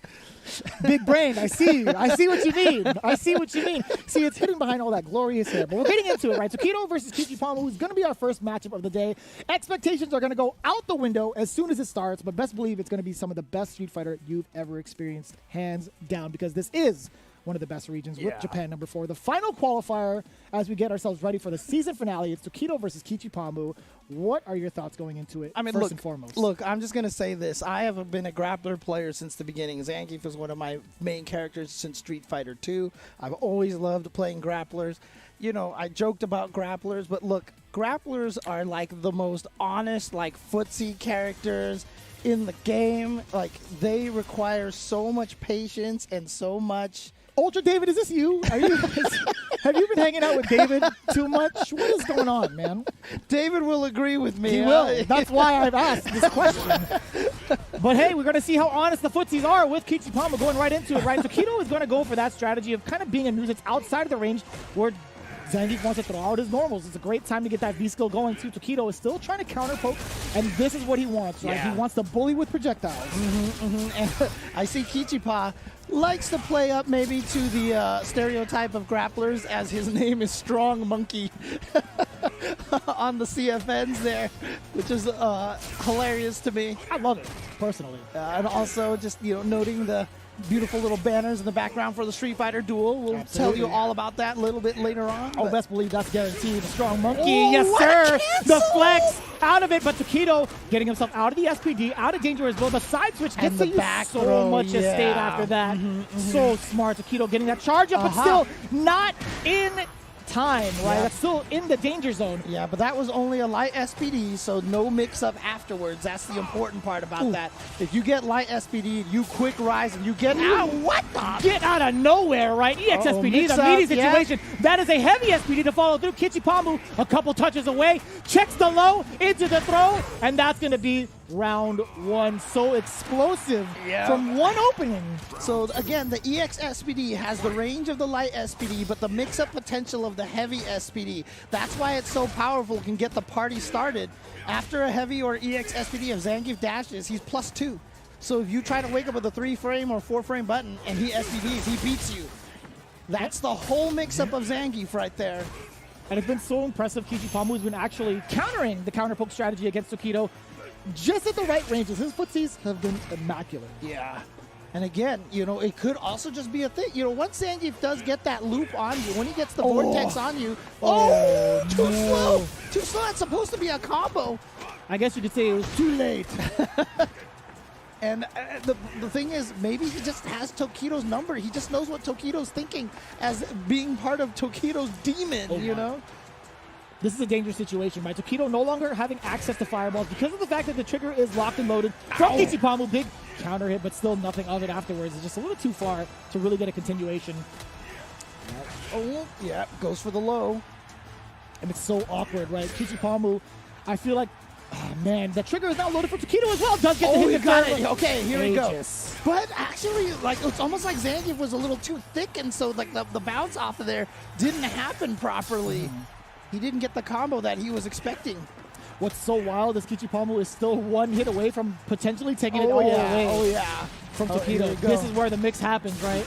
J: Big brain. I see you. I see what you mean. I see what you mean. See, it's hidden behind all that glorious hair. But we're getting into it, right? Tokido versus Kichipamu is going to be our first matchup of the day. Expectations are going to go out the window as soon as it starts, but best believe it's going to be some of the best Street Fighter you've ever experienced, hands down, because this is one of the best regions with Japan number 4. The final qualifier as we get ourselves ready for the season finale. It's Tokido versus Kichipamu. What are your thoughts going into it, first and foremost?
K: Look, I'm just going to say this. I have been a grappler player since the beginning. Zangief is one of my main characters since Street Fighter 2. I've always loved playing grapplers. You know, I joked about grapplers, but look, grapplers are like the most honest, like, footsie characters in the game. Like, they require so much patience and so much...
J: Ultra David, is this you? Have you been hanging out with David too much? What is going on, man?
K: David will agree with me.
J: He will. That's why I've asked this question. But hey, we're going to see how honest the footsies are with Kichipamu going right into it, right? Tokido is going to go for that strategy of kind of being a nuisance outside of the range where Zangief wants to throw out his normals. It's a great time to get that V-skill going too. Tokido is still trying to counter-poke, and this is what he wants, right? He wants to bully with projectiles.
K: And I see Kichipa likes to play up maybe to the stereotype of grapplers, as his name is Strong Monkey on the CFNs there, which is hilarious to me.
J: I love it, personally.
K: And also just, noting the beautiful little banners in the background for the Street Fighter duel. We'll tell you all about that a little bit later on.
J: Oh, best believe that's guaranteed. The Strong Monkey, yes sir. The flex out of it, but Tokido getting himself out of the SPD, out of danger as well. The side switch gets to use so much estate after that. So smart. Tokido getting that charge up, but still not in time, right? That's still in the danger zone.
K: Yeah, but that was only a light SPD, so no mix-up afterwards. That's the important part about that. If you get light SPD, you quick rise, and you get out.
J: What the? Get out of nowhere, right? EX SPD, the meaty situation. That is a heavy SPD to follow through. Kichipamu, a couple touches away, checks the low into the throw, and that's going to be round 1. So explosive from one opening.
K: So again, the EX SPD has the range of the light SPD, but the mix-up potential of the heavy SPD. That's why it's so powerful, can get the party started. After a heavy or EX SPD, if Zangief dashes, he's +2. So if you try to wake up with a 3-frame or 4-frame button and he SPDs, he beats you. That's the whole mix-up of Zangief right there.
J: And it's been so impressive. Kichipamu has been actually countering the counter-poke strategy against Tokido just at the right ranges. His footsies have been immaculate.
K: Yeah. And again, it could also just be a thing. Once Zangief does get that loop on you, when he gets the vortex on you, too slow. Too slow. That's supposed to be a combo.
J: I guess you could say it was too late.
K: And the thing is, maybe he just has Tokido's number. He just knows what Tokido's thinking as being part of Tokido's demon, you know?
J: This is a dangerous situation, right? Tokido no longer having access to fireballs because of the fact that the trigger is locked and loaded from Kichipamu. Big counter hit, but still nothing of it afterwards. It's just a little too far to really get a continuation.
K: Goes for the low.
J: And it's so awkward, right? Kichipamu, I feel like, man, the trigger is now loaded for Tokido as well. Does get the hit.
K: Got it. Okay, here we go. But actually, it's almost like Zangief was a little too thick, and so the bounce off of there didn't happen properly. He didn't get the combo that he was expecting.
J: What's so wild is Kichipamu is still one hit away from potentially taking it all away. From Tokido. This is where the mix happens, right?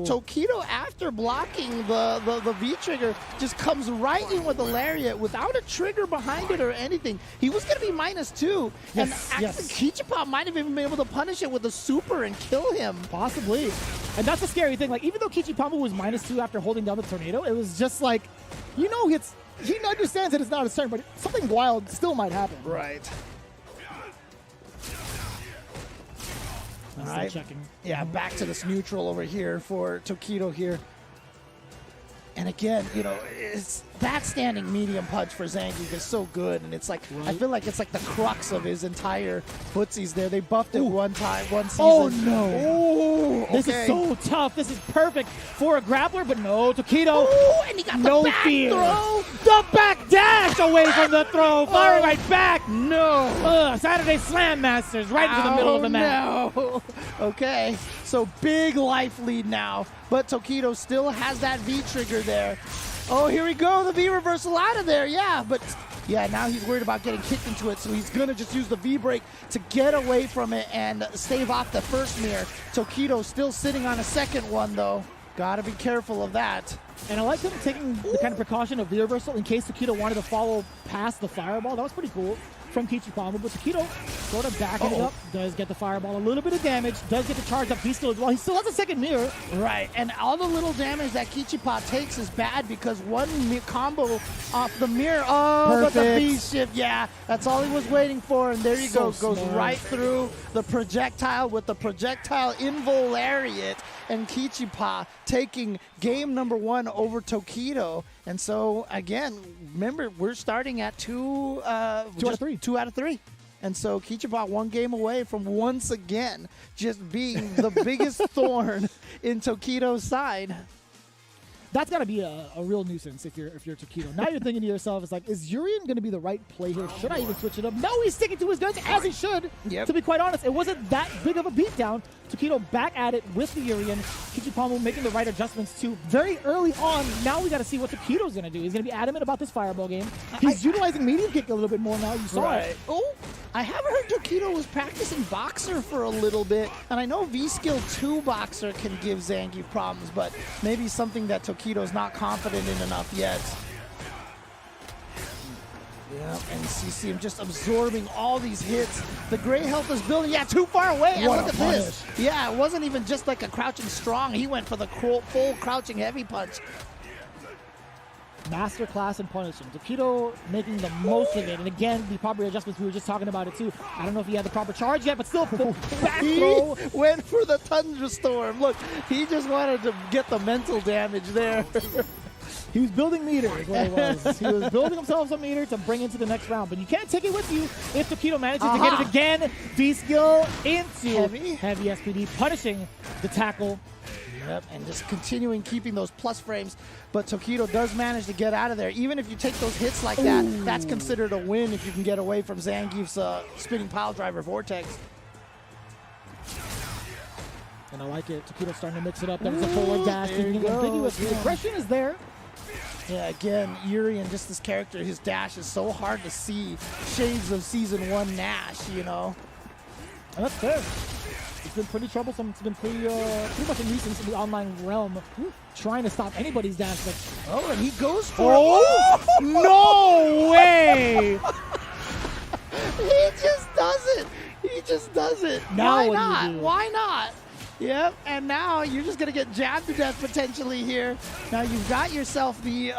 K: Tokido, after blocking the V-trigger, just comes right in with the lariat without a trigger behind it or anything. He was going to be -2. And Kichipamu might have even been able to punish it with a super and kill him.
J: Possibly. And that's the scary thing. Like, even though Kichipamu was -2 after holding down the tornado, it was just like, he understands that it's not a turn, but something wild still might happen.
K: Right. All right.
J: Checking.
K: Yeah, back to this neutral over here for Tokido here. And again, you know, it's that standing medium punch for Zangief is so good, and it's like I feel like it's like the crux of his entire footsies there. They buffed it one season.
J: Oh no!
K: Oh, okay.
J: This is so tough. This is perfect for a grappler, but no, Tokido.
K: Oh, and he got
J: no
K: the back
J: fear.
K: throw.
J: The back dash away from the throw, firing right back. No. Saturday Slam Masters right into the middle of the map.
K: No. Okay, so big life lead now, but Tokido still has that V trigger there. Oh, here we go, the V reversal out of there, yeah, but yeah, now he's worried about getting kicked into it, so he's gonna just use the V break to get away from it and stave off the first mirror. Tokido still sitting on a second one though. Gotta be careful of that.
J: And I like him taking the kind of precaution of V reversal in case Tokido wanted to follow past the fireball. That was pretty cool from Kichipama, but Tokido sort of backing it up, does get the fireball, a little bit of damage, does get the charge up V-skill as well. He still has a second mirror.
K: Right, and all the little damage that Kichipa takes is bad because one combo off the mirror. Oh, but the V-shift, yeah, that's all he was waiting for, and there you go. Goes right through the projectile with the projectile invo lariat, and Kichipa taking game number 1 over Tokido. And so, again, remember, we're starting at 2 out of 3. And so Kichipa 1 game away from once again just being the biggest thorn in Tokido's side.
J: That's got to be a real nuisance if you're Tokido. Now you're thinking to yourself, it's like, is Urien going to be the right play here? Should I even switch it up? No, he's sticking to his guns as he should.
K: Yep.
J: To be quite honest, it wasn't that big of a beatdown. Tokido back at it with the Urien. Kichipama making the right adjustments too. Very early on, now we got to see what Tokido's going to do. He's going to be adamant about this fireball game. He's utilizing medium kick a little bit more now. You saw it.
K: Oh, I haven't heard Tokido was practicing Boxer for a little bit. And I know V-Skill 2 Boxer can give Zangief problems, but maybe something that Tokido's not confident in enough yet. Yep, and you see him just absorbing all these hits. The gray health is building. Yeah, too far away. And look at this. Yeah, it wasn't even just like a crouching strong. He went for the full crouching heavy punch.
J: Masterclass in punishing. Tokido making the most of it. And again, the proper adjustments, we were just talking about it too. I don't know if he had the proper charge yet, but still, back throw.
K: He went for the thunderstorm. Look, he just wanted to get the mental damage there.
J: He was building meter is what it was. He was building himself some meter to bring into the next round. But you can't take it with you if Tokido manages to get it again. V-skill into heavy SPD, punishing the tackle.
K: Yep, and just continuing keeping those plus frames. But Tokido does manage to get out of there. Even if you take those hits like that, that's considered a win if you can get away from Zangief's spinning pile driver vortex.
J: And I like it. Tokido's starting to mix it up. There's a forward dash. Ambiguous. The aggression is there.
K: Yeah, again, Urien, just this character, his dash is so hard to see. Shades of Season 1 Nash, you know.
J: And that's fair. It's been pretty troublesome. It's been pretty much a nuisance in the online realm, trying to stop anybody's dash. But
K: and he goes for it.
J: No way!
K: He just does it. He just does it.
J: Now
K: why not? Why not? Yep, and now you're just going to get jabbed to death potentially here. Now you've got yourself the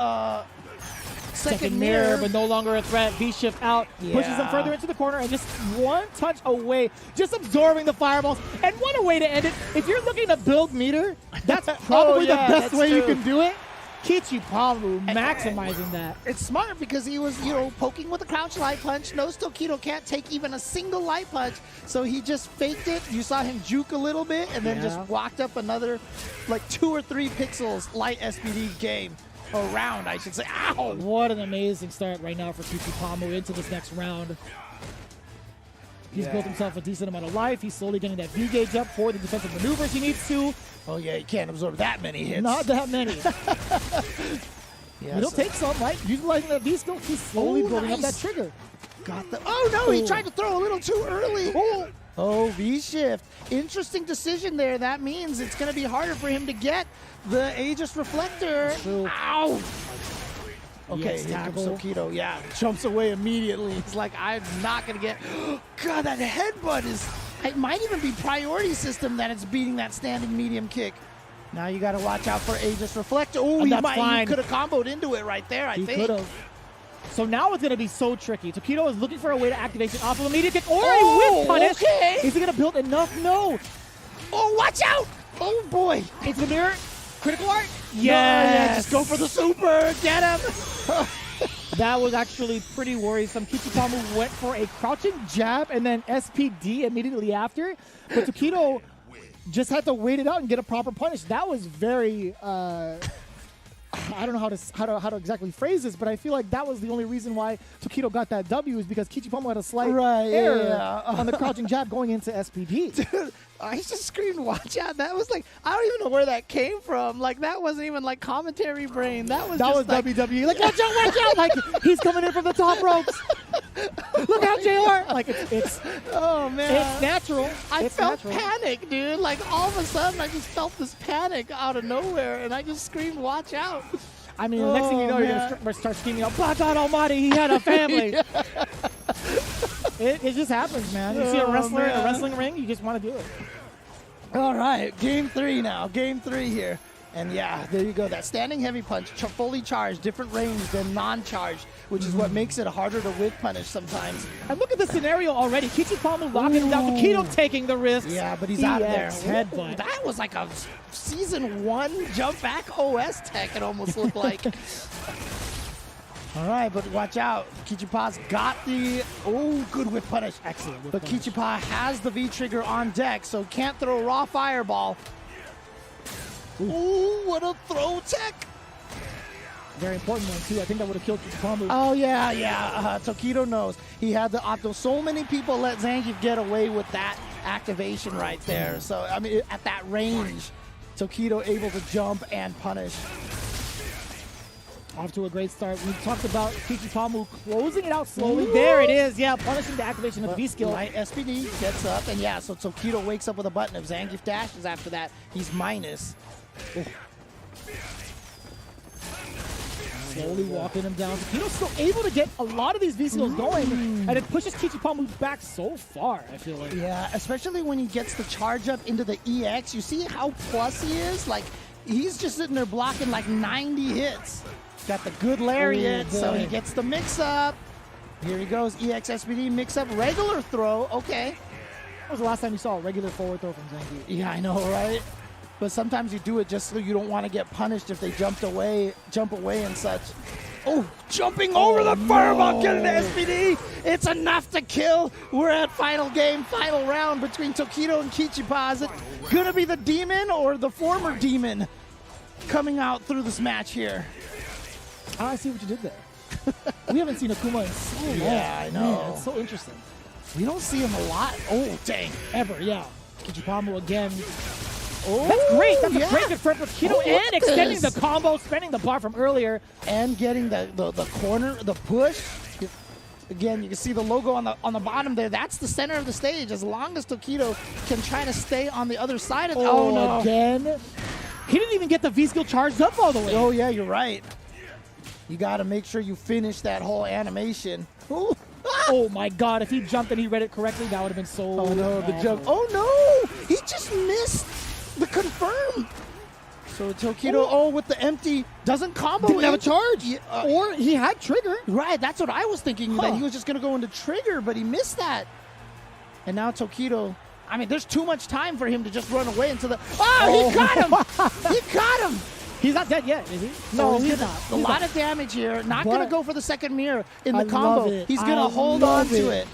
K: second mirror.
J: But no longer a threat. V-shift out, pushes him further into the corner, and just one touch away, just absorbing the fireballs. And what a way to end it. If you're looking to build meter, that's probably the best way you can do it. Kichipama maximizing that.
K: It's smart because he was, poking with a crouch light punch. Knows Tokido can't take even a single light punch, so he just faked it. You saw him juke a little bit and then just walked up another, like 2 or 3 pixels light SPD game. Or round, I should say. Ow!
J: What an amazing start right now for Kichipama into this next round. He's built himself a decent amount of life. He's slowly getting that V-gauge up for the defensive maneuvers he needs to.
K: Oh, yeah, he can't absorb that many hits.
J: Not that many. It'll take some, right? Utilizing that V-skill, he's slowly building up that trigger.
K: Got the... Oh, no, he tried to throw a little too early. Oh, V-shift. Interesting decision there. That means it's going to be harder for him to get the Aegis Reflector. Ow! Okay, here comes Tokido. Yeah, jumps away immediately. He's like, I'm not going to get... God, that headbutt is... It might even be priority system that it's beating that standing medium kick. Now you got to watch out for Aegis Reflector. Oh, he could have comboed into it right there, I think.
J: He could have. So now it's going to be so tricky. Tokido is looking for a way to activate it off of a medium kick or a whip punish.
K: Okay.
J: Is he going to build enough? No.
K: Oh, watch out! Oh, boy.
J: It's the mirror. Critical art. Yes.
K: Just go for the super. Get him.
J: That was actually pretty worrisome. Kichipamu went for a crouching jab and then SPD immediately after. But Tokido just had to wait it out and get a proper punish. That was very... I don't know how to exactly phrase this, but I feel like that was the only reason why Tokido got that W is because Kichipamu had a slight error on the crouching jab going into SPD.
K: Dude, I just screamed, watch out. That was like, I don't even know where that came from. Like, that wasn't even like commentary brain. That was like,
J: WWE. Like, watch out. Like, he's coming in from the top ropes. Look out, JR. Like, it's
K: oh, man.
J: It's natural.
K: I felt panic, dude. Like, all of a sudden, I just felt this panic out of nowhere, and I just screamed, watch out.
J: I mean, the next thing you know, you're going to start screaming out, by God Almighty, he had a family. It just happens, man. You see a wrestler in a wrestling ring, you just want to do it.
K: All right, game 3 now. Game 3 here. And yeah, there you go. That standing heavy punch, fully charged, different range than non-charged, which is what makes it harder to whip punish sometimes.
J: And look at the scenario already. Kichipamu locking him down. Tokido taking the risks.
K: Yeah, but he's out of there.
J: Headbutt.
K: That was like a Season 1 jump back OS tech, it almost looked like. All right, but watch out. Kichipa's got the... Oh, good whip punish.
J: Excellent whip
K: but
J: punish.
K: Kichipa has the V-trigger on deck, so can't throw raw fireball. Ooh, what a throw tech.
J: Very important one, too. I think that would have killed Kichipamu.
K: Oh, yeah. Tokido knows. He had the opto. So many people let Zangief get away with that activation right there. So, I mean, at that range, Tokido able to jump and punish.
J: Off to a great start. We talked about Kichipamu closing it out slowly. Ooh. There it is. Yeah, punishing the activation of the V-skill.
K: Right, SPD gets up, and yeah, so Tokido wakes up with a button. If Zangief dashes after that, he's minus. Ooh.
J: Slowly walking him down. Tokido's still able to get a lot of these V-skills going, and it pushes Kichipamu back so far, I feel like.
K: Yeah, especially when he gets the charge up into the EX. You see how plus he is? Like, he's just sitting there blocking like 90 hits. Got the good lariat, so he gets the mix-up. Here he goes, EX SPD mix-up, regular throw. Okay.
J: When was the last time you saw a regular forward throw from Zangief?
K: Yeah, I know, right? But sometimes you do it just so you don't want to get punished if they jump away and such. Oh, jumping over the fireball, killing the SPD. It's enough to kill. We're at final game, final round between Tokido and Kichipa. Is it going to be the demon or the former demon coming out through this match here?
J: I see what you did there. We haven't seen Akuma in so long.
K: Yeah, I know.
J: Man, it's so interesting.
K: We don't see him a lot. Oh, dang.
J: Ever, yeah. Kichipamu again. Oh, that's great. That's a great confirm for Tokido and extending the combo, spending the bar from earlier.
K: And getting the corner, the push. Again, you can see the logo on the bottom there. That's the center of the stage. As long as Tokido can try to stay on the other side of the...
J: Oh, no. Again. He didn't even get the V-skill charged up all the way.
K: Oh, yeah, you're right. You got to make sure you finish that whole animation. Ooh.
J: Oh, my God. If he jumped and he read it correctly, that would have been so...
K: Oh, no, the jump. Oh, no. He just missed the confirm. So Tokido, with the empty, doesn't combo.
J: Didn't have a charge. Or he had trigger.
K: Right, that's what I was thinking, that he was just going to go into trigger, but he missed that. And now Tokido, I mean, there's too much time for him to just run away into the... Oh, he got him! He got him!
J: He's not dead yet, is he?
K: No, he's not. A lot of damage here. Not going to go for the second mirror in the combo. He's going to hold on to it.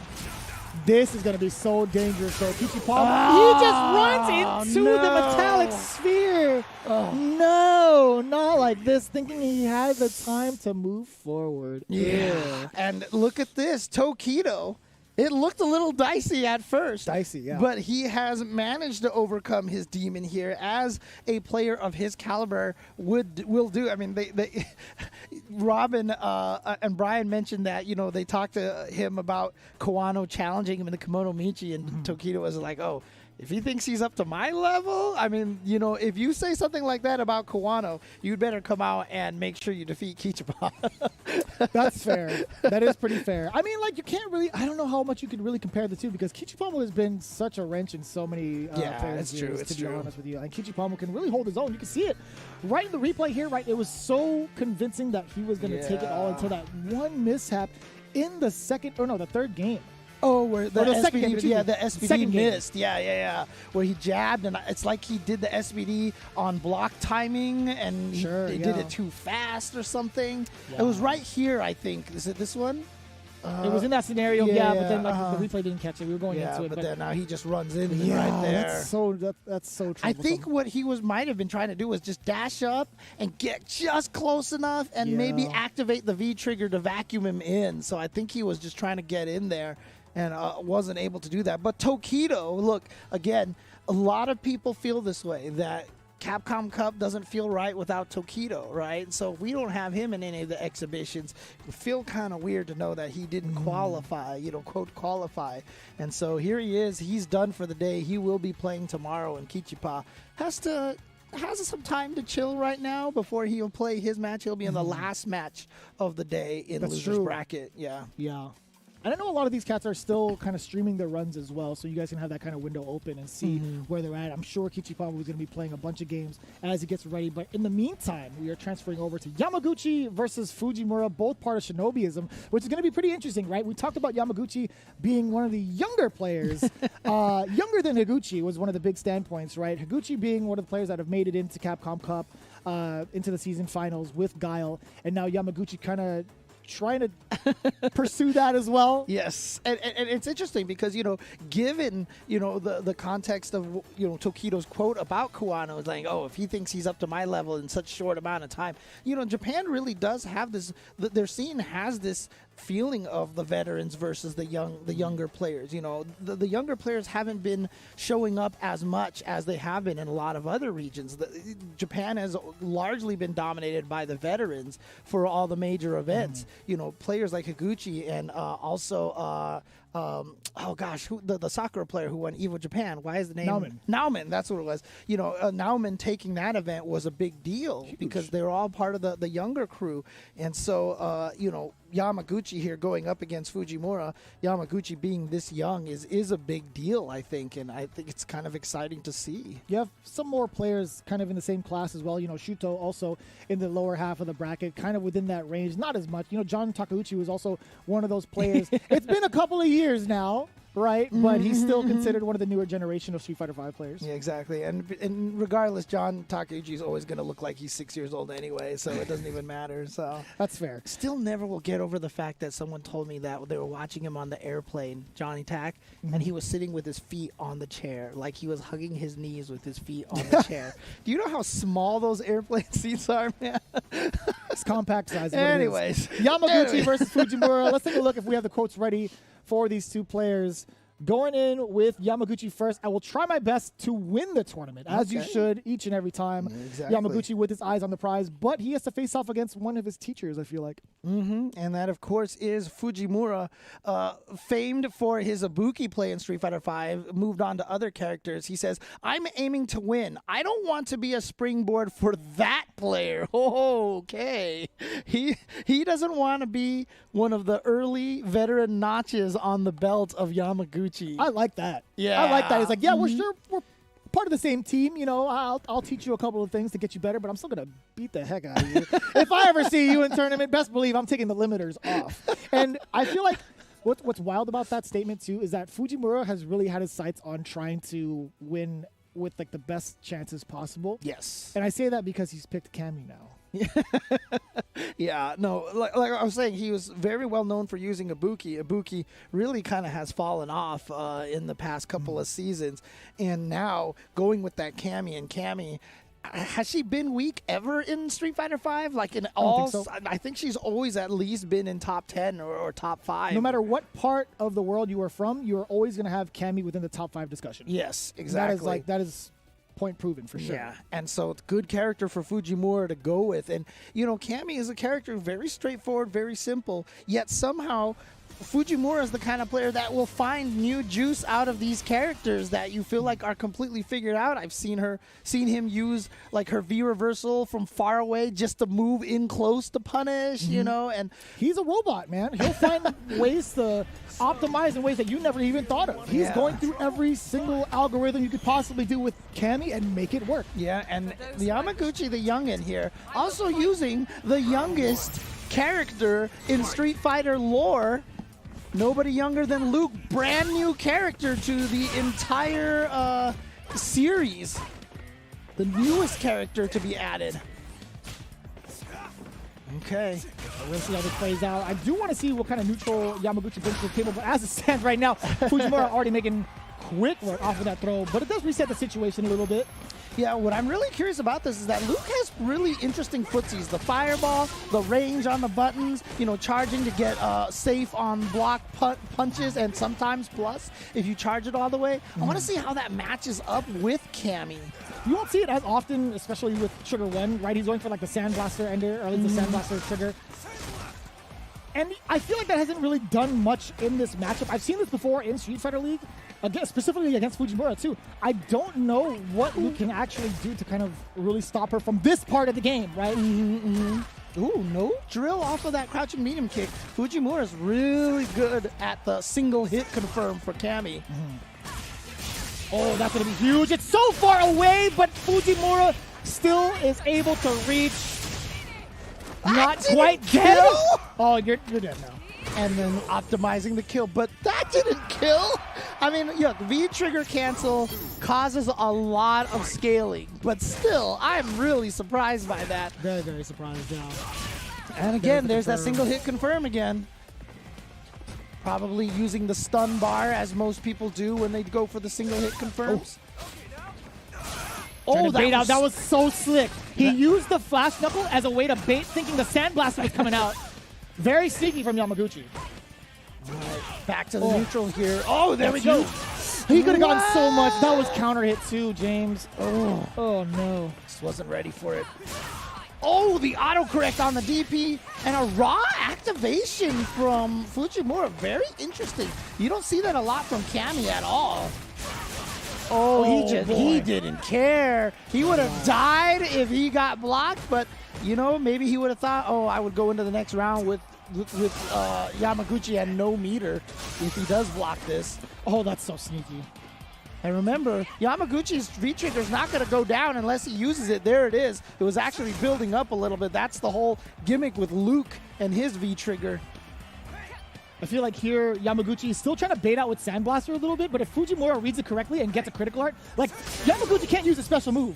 J: This is going to be so dangerous, though. Kichipamu, he just runs into the metallic sphere. No, not like this, thinking he had the time to move forward.
K: Yeah. And look at this, Tokido. It looked a little dicey at first.
J: Dicey, yeah.
K: But he has managed to overcome his demon here, as a player of his caliber will do. I mean, they Robin and Brian mentioned that, you know, they talked to him about Kawano challenging him in the Kimono Michi, and Tokido was like, oh, if he thinks he's up to my level, I mean, you know, if you say something like that about Kawano, you'd better come out and make sure you defeat Kichipa.
J: That's fair. That is pretty fair. I mean, like, you can't really, I don't know how much you could really compare the two, because Kichipamu has been such a wrench in so many players' games, to be honest with you. And Kichipamu can really hold his own. You can see it right in the replay here, right? It was so convincing that he was going to take it all until that one mishap in the third game.
K: Oh, where the
J: second game,
K: SPD,
J: excuse
K: yeah,
J: me.
K: the SPD
J: Second game.
K: missed. Yeah. Where he jabbed, and it's like he did the SPD on block timing, and he did it too fast or something.
J: Yeah.
K: It was right here, I think. Is it this one?
J: It was in that scenario, but then like the replay didn't catch it. We were going into it,
K: but then now he just runs in
J: yeah,
K: right there.
J: That's so troublesome.
K: I think what he might have been trying to do was just dash up and get just close enough and maybe activate the V trigger to vacuum him in. So I think he was just trying to get in there and wasn't able to do that. But Tokido, look, again, a lot of people feel this way, that Capcom Cup doesn't feel right without Tokido, right? So if we don't have him in any of the exhibitions, it would feel kind of weird to know that he didn't qualify, quote, qualify. And so here he is. He's done for the day. He will be playing tomorrow, and Kichipa has some time to chill right now before he'll play his match. He'll be in the last match of the day in the loser's bracket. Yeah.
J: And I know a lot of these cats are still kind of streaming their runs as well, so you guys can have that kind of window open and see where they're at. I'm sure Kichipa was going to be playing a bunch of games as he gets ready. But in the meantime, we are transferring over to Yamaguchi versus Fujimura, both part of Shinobiism, which is going to be pretty interesting, right? We talked about Yamaguchi being one of the younger players. Younger than Higuchi was one of the big standpoints, right? Higuchi being one of the players that have made it into Capcom Cup, into the season finals with Guile, and now Yamaguchi kind of trying to pursue that as well.
K: Yes, and it's interesting because given the context of Tokido's quote about Kuwano, is like, oh, if he thinks he's up to my level in such short amount of time, Japan really does have this. Their scene has this feeling of the veterans versus the younger players. The younger players haven't been showing up as much as they have been in a lot of other regions. Japan has largely been dominated by the veterans for all the major events. Players like Higuchi and also the Sakura player who won Evo Japan. Why is the name Nauman? That's what it was. Nauman taking that event was a big deal because they were all part of the younger crew, and so Yamaguchi here going up against Fujimura. Yamaguchi being this young is a big deal, I think, and I think it's kind of exciting to see.
J: You have some more players kind of in the same class as well. Shuto also in the lower half of the bracket, kind of within that range, not as much. John Takeuchi was also one of those players. It's been a couple of years now, right? But he's still considered one of the newer generation of Street Fighter V players.
K: Yeah, exactly. And regardless, John Takeuchi is always going to look like he's 6 years old anyway, so it doesn't even matter. So
J: that's fair.
K: Still never will get over the fact that someone told me that they were watching him on the airplane, Johnny Tak, and he was sitting with his feet on the chair, like he was hugging his knees with his feet on the chair. Do you know how small those airplane seats are, man?
J: It's compact size.
K: Anyways.
J: Yamaguchi versus Fujimura. Let's take a look if we have the quotes ready for these two players. Going in with Yamaguchi first, I will try my best to win the tournament, as you should each and every time.
K: Exactly.
J: Yamaguchi with his eyes on the prize, but he has to face off against one of his teachers, I feel like.
K: And that, of course, is Fujimura, famed for his Ibuki play in Street Fighter V, moved on to other characters. He says, I'm aiming to win. I don't want to be a springboard for that player. Oh, okay. He doesn't want to be one of the early veteran notches on the belt of Yamaguchi.
J: I like that.
K: Yeah.
J: I like that. He's like, yeah, we're part of the same team. I'll teach you a couple of things to get you better, but I'm still going to beat the heck out of you. If I ever see you in tournament, best believe I'm taking the limiters off. And I feel like what's wild about that statement, too, is that Fujimura has really had his sights on trying to win with like the best chances possible.
K: Yes.
J: And I say that because he's picked Cammy now.
K: Yeah, no, like I was saying, he was very well known for using Ibuki. Ibuki really kind of has fallen off in the past couple of seasons, and now going with that Cammy, and Cammy, has she been weak ever in Street Fighter V? Like in all,
J: think so.
K: I think she's always at least been in top 10 or top 5.
J: No matter what part of the world you are from, you are always going to have Cammy within the top 5 discussion.
K: Yes, exactly.
J: That is point proven for sure.
K: Yeah, and so it's good character for Fujimura to go with. And, Cammy is a character very straightforward, very simple, yet somehow Fujimura is the kind of player that will find new juice out of these characters that you feel like are completely figured out. I've seen him use like her V reversal from far away just to move in close to punish, and
J: he's a robot, man. He'll find ways to optimize in ways that you never even thought of. He's going through every single algorithm you could possibly do with Cammy and make it work.
K: Yeah, and the Yamaguchi, the youngin here, also using the youngest character in Street Fighter lore, Nobody younger than Luke, brand new character to the entire series. The newest character to be added. Okay.
J: We'll see how this plays out. I do want to see what kind of neutral Yamaguchi brings to the table, but as it stands right now, Fujimura already making quick work off of that throw, but it does reset the situation a little bit.
K: Yeah, what I'm really curious about this is that Luke has really interesting footsies. The fireball, the range on the buttons, you know, charging to get safe on block punches and sometimes plus if you charge it all the way. I want to see how that matches up with Cammy.
J: You won't see it as often, especially with Trigger 1, right? He's going for like the Sandblaster ender, or at least the Sandblaster trigger. And I feel like that hasn't really done much in this matchup. I've seen this before in Street Fighter League, specifically against Fujimura too. I don't know what Luke can actually do to kind of really stop her from this part of the game, right?
K: Ooh, no drill off of that crouching medium kick. Fujimura is really good at the single hit confirm for Cammy.
J: Oh, that's going to be huge. It's so far away, but Fujimura still is able to reach. Not quite get it. Oh, you're dead now.
K: And then optimizing the kill, but that didn't kill. I mean, yeah, V-trigger cancel causes a lot of scaling, but still, I'm really surprised by that.
J: Very, very surprised, yeah.
K: And again, there's that single hit confirm again. Probably using the stun bar as most people do when they go for the single hit confirms.
J: Oh, that was so slick. He used the flash knuckle as a way to bait, thinking the Sandblaster was coming out. Very sneaky from Yamaguchi.
K: All right, back to the neutral here. Oh, there we go.
J: He could have gotten so much. That was counter hit too, James. Oh no.
K: Just wasn't ready for it. Oh, the autocorrect on the DP and a raw activation from Fujimura. Very interesting. You don't see that a lot from Cammy at all. Oh, he didn't care. He would have died if he got blocked, but you know, maybe he would have thought, oh, I would go into the next round with Yamaguchi and no meter if he does block this.
J: Oh, that's so sneaky.
K: And remember, Yamaguchi's V-trigger is not going to go down unless he uses it. There it is. It was actually building up a little bit. That's the whole gimmick with Luke and his V-trigger.
J: I feel like here Yamaguchi is still trying to bait out with Sandblaster a little bit, but if Fujimura reads it correctly and gets a critical art, like Yamaguchi can't use a special move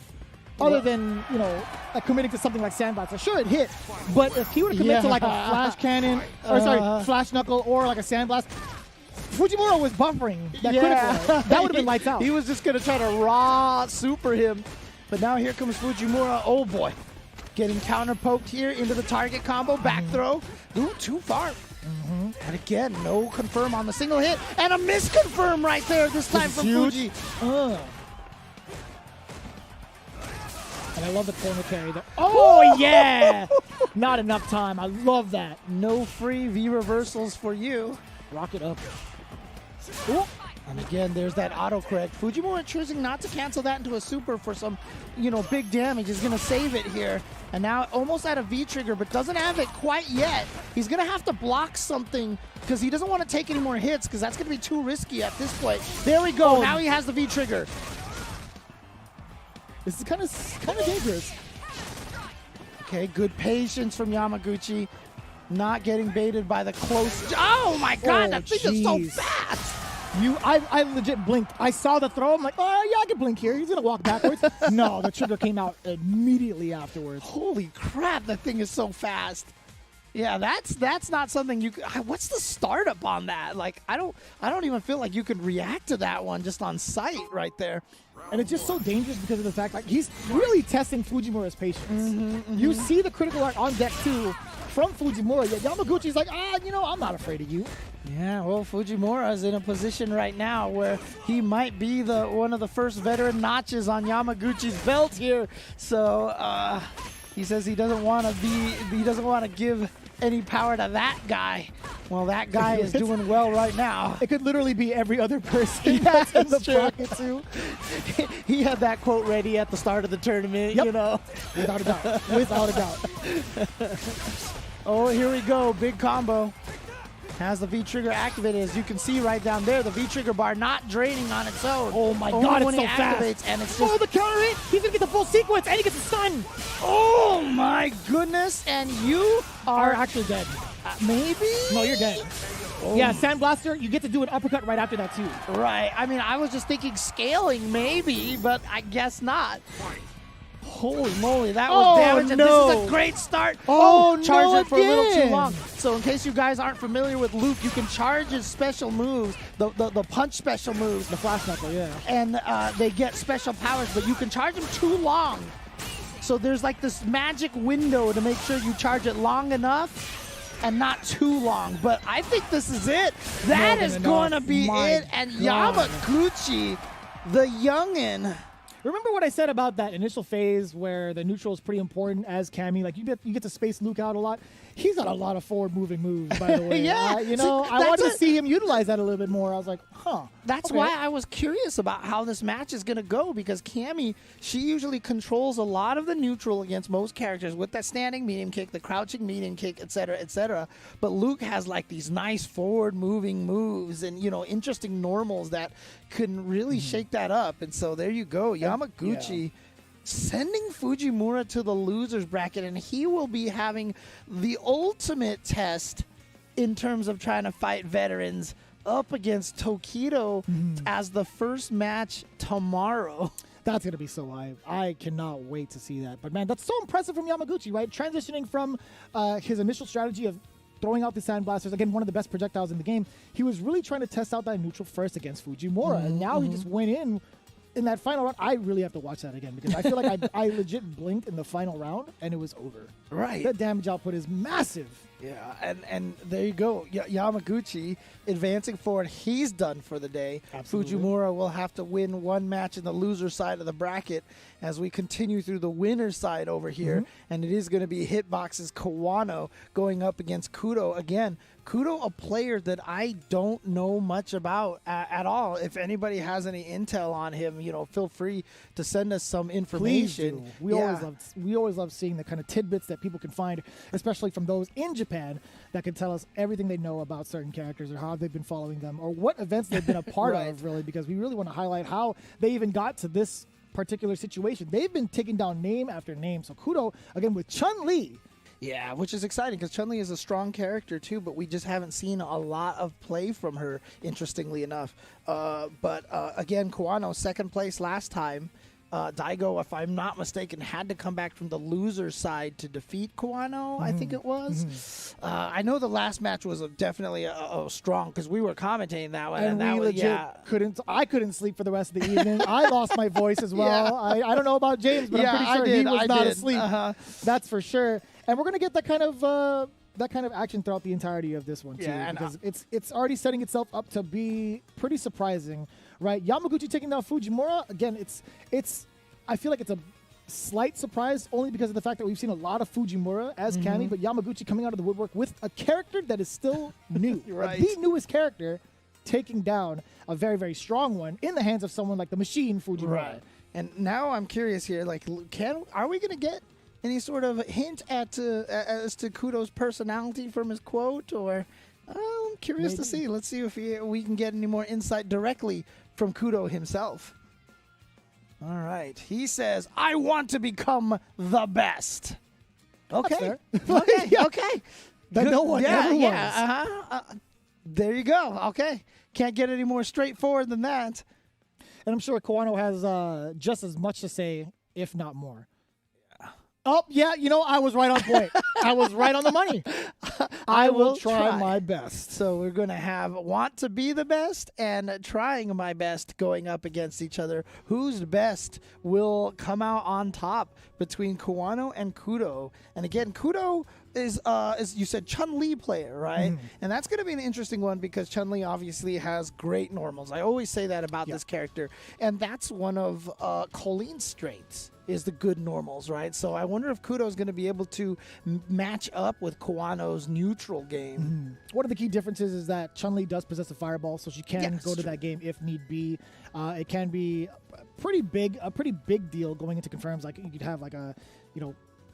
J: other than, you know, like committing to something like Sandblaster. Sure, it hit, but if he were to commit to like a flash cannon, or sorry, flash knuckle or like a Sandblast, Fujimura was buffering that critical art. That would have been lights out.
K: He was just going to try to raw super him, but now here comes Fujimura. Oh boy, getting counter poked here into the target combo, back throw. Ooh, too far. And again, no confirm on the single hit, and a misconfirm right there this time from Fuji.
J: And I love the corner carry there. Oh, yeah! Not enough time. I love that.
K: No free V reversals for you.
J: Rock it up.
K: Ooh. And again, there's that autocorrect. Fujimura choosing not to cancel that into a super for some, you know, big damage. He's going to save it here. And now almost out of V-trigger, but doesn't have it quite yet. He's going to have to block something because he doesn't want to take any more hits because that's going to be too risky at this point. There we go. Now he has the V-trigger.
J: This is kind of dangerous.
K: Okay, good patience from Yamaguchi. Not getting baited by the close. Oh my God, that thing is so fast.
J: I legit blinked. I saw the throw. I'm like, oh yeah, I can blink here. He's gonna walk backwards. No, the trigger came out immediately afterwards.
K: Holy crap, that thing is so fast. Yeah, that's not something you. What's the startup on that? Like, I don't even feel like you could react to that one just on sight right there.
J: And it's just so dangerous because of the fact, like, he's really testing Fujimura's patience. You see the critical art on deck too from Fujimura. Yet Yamaguchi's like, you know, I'm not afraid of you.
K: Yeah, well, Fujimura is in a position right now where he might be one of the first veteran notches on Yamaguchi's belt here. So he says he doesn't want to give any power to that guy. Well, that guy is doing well right now.
J: It could literally be every other person that's in the pocket too.
K: He had that quote ready at the start of the tournament, you know.
J: Without a doubt. Without a doubt.
K: Oh, here we go. Big combo. Has the V-trigger activated. As you can see right down there, the V-trigger bar not draining on its own.
J: Oh my God, it's so fast.
K: And it's just...
J: Oh, the counter hit. He's going to get the full sequence, and he gets a stun.
K: Oh my goodness, and you
J: are actually dead.
K: Maybe?
J: No, you're dead. Yeah, Sandblaster, you get to do an uppercut right after that, too.
K: Right. I mean, I was just thinking scaling maybe, but I guess not. Holy moly, that was damage. And
J: no.
K: this is a great start.
J: Oh,
K: charged
J: no,
K: it for a little too
J: again.
K: long. So in case you guys aren't familiar with Luke, you can charge his special moves, the punch special moves.
J: The flash knuckle, yeah.
K: And they get special powers, but you can charge them too long. So there's like this magic window to make sure you charge it long enough and not too long. But I think this is it. That is going to be it. And Yamaguchi, the youngin'.
J: Remember what I said about that initial phase where the neutral is pretty important as Cammy? Like, you get to space Luke out a lot. He's got a lot of forward-moving moves, by the way.
K: Yeah.
J: I wanted to see him utilize that a little bit more. I was like, huh.
K: That's why I was curious about how this match is going to go, because Cammy, she usually controls a lot of the neutral against most characters with that standing medium kick, the crouching medium kick, etc., etc. But Luke has like these nice forward-moving moves and, interesting normals that can really shake that up. And so there you go. Yamaguchi sending Fujimura to the losers bracket, and he will be having the ultimate test in terms of trying to fight veterans up against Tokido as the first match tomorrow.
J: That's going to be so live. I cannot wait to see that. But, man, that's so impressive from Yamaguchi, right? Transitioning from his initial strategy of throwing out the Sandblasters, again, one of the best projectiles in the game, he was really trying to test out that neutral first against Fujimura, and now he just went in that final round. I really have to watch that again because I feel like I legit blinked in the final round and it was over.
K: Right.
J: That damage output is massive.
K: Yeah, and there you go. Yamaguchi advancing forward. He's done for the day.
J: Absolutely.
K: Fujimura will have to win one match in the loser side of the bracket as we continue through the winner side over here. And it is going to be Hitbox's Kawano going up against Kudo. Again, Kudo, a player that I don't know much about at all. If anybody has any intel on him, feel free to send us some information.
J: Please do. We always love seeing the kind of tidbits that people can find, especially from those in Japan, that can tell us everything they know about certain characters or how they've been following them or what events they've been a part of, really, because we really want to highlight how they even got to this particular situation. They've been taking down name after name. So Kudo, again, with Chun-Li.
K: Yeah, which is exciting because Chun-Li is a strong character too, but we just haven't seen a lot of play from her, interestingly enough. But again, Kawano, second place last time. Daigo, if I'm not mistaken, had to come back from the loser side to defeat Kawano, I think it was. I know the last match was definitely a strong because we were commentating that one.
J: And
K: that
J: we
K: was,
J: legit couldn't sleep for the rest of the evening. I lost my voice as well. I don't know about James, but I'm pretty sure he was not asleep. That's for sure. And we're going to get that kind of action throughout the entirety of this one, too, because it's already setting itself up to be pretty surprising, right? Yamaguchi taking down Fujimura, again, I feel like it's a slight surprise only because of the fact that we've seen a lot of Fujimura as Cammy, but Yamaguchi coming out of the woodwork with a character that is still new.
K: Right.
J: The newest character taking down a very, very strong one in the hands of someone like the machine Fujimura.
K: Right. And now I'm curious here, like, are we going to get any sort of hint as to Kudo's personality from his quote? Or I'm curious to see. Let's see if we can get any more insight directly from Kudo himself. All right. He says, I want to become the best. Okay. Okay.
J: That no one ever was.
K: There you go. Okay. Can't get any more straightforward than that.
J: And I'm sure Kawano has just as much to say, if not more. Oh, yeah, I was right on point. I was right on the money. I will try my best.
K: So we're going to have want to be the best and trying my best going up against each other. Whose best will come out on top between Kawano and Kudo? And again, Kudo is you said Chun-Li player, right? And that's going to be an interesting one because Chun-Li obviously has great normals. I always say that about this character. And that's one of Colleen's strengths. Is the good normals, right? So I wonder if Kudo is going to be able to match up with Kawano's neutral game.
J: One of the key differences is that Chun-Li does possess a fireball, so she can go to that game if need be. It can be a pretty big deal going into confirms. Like you could have like a,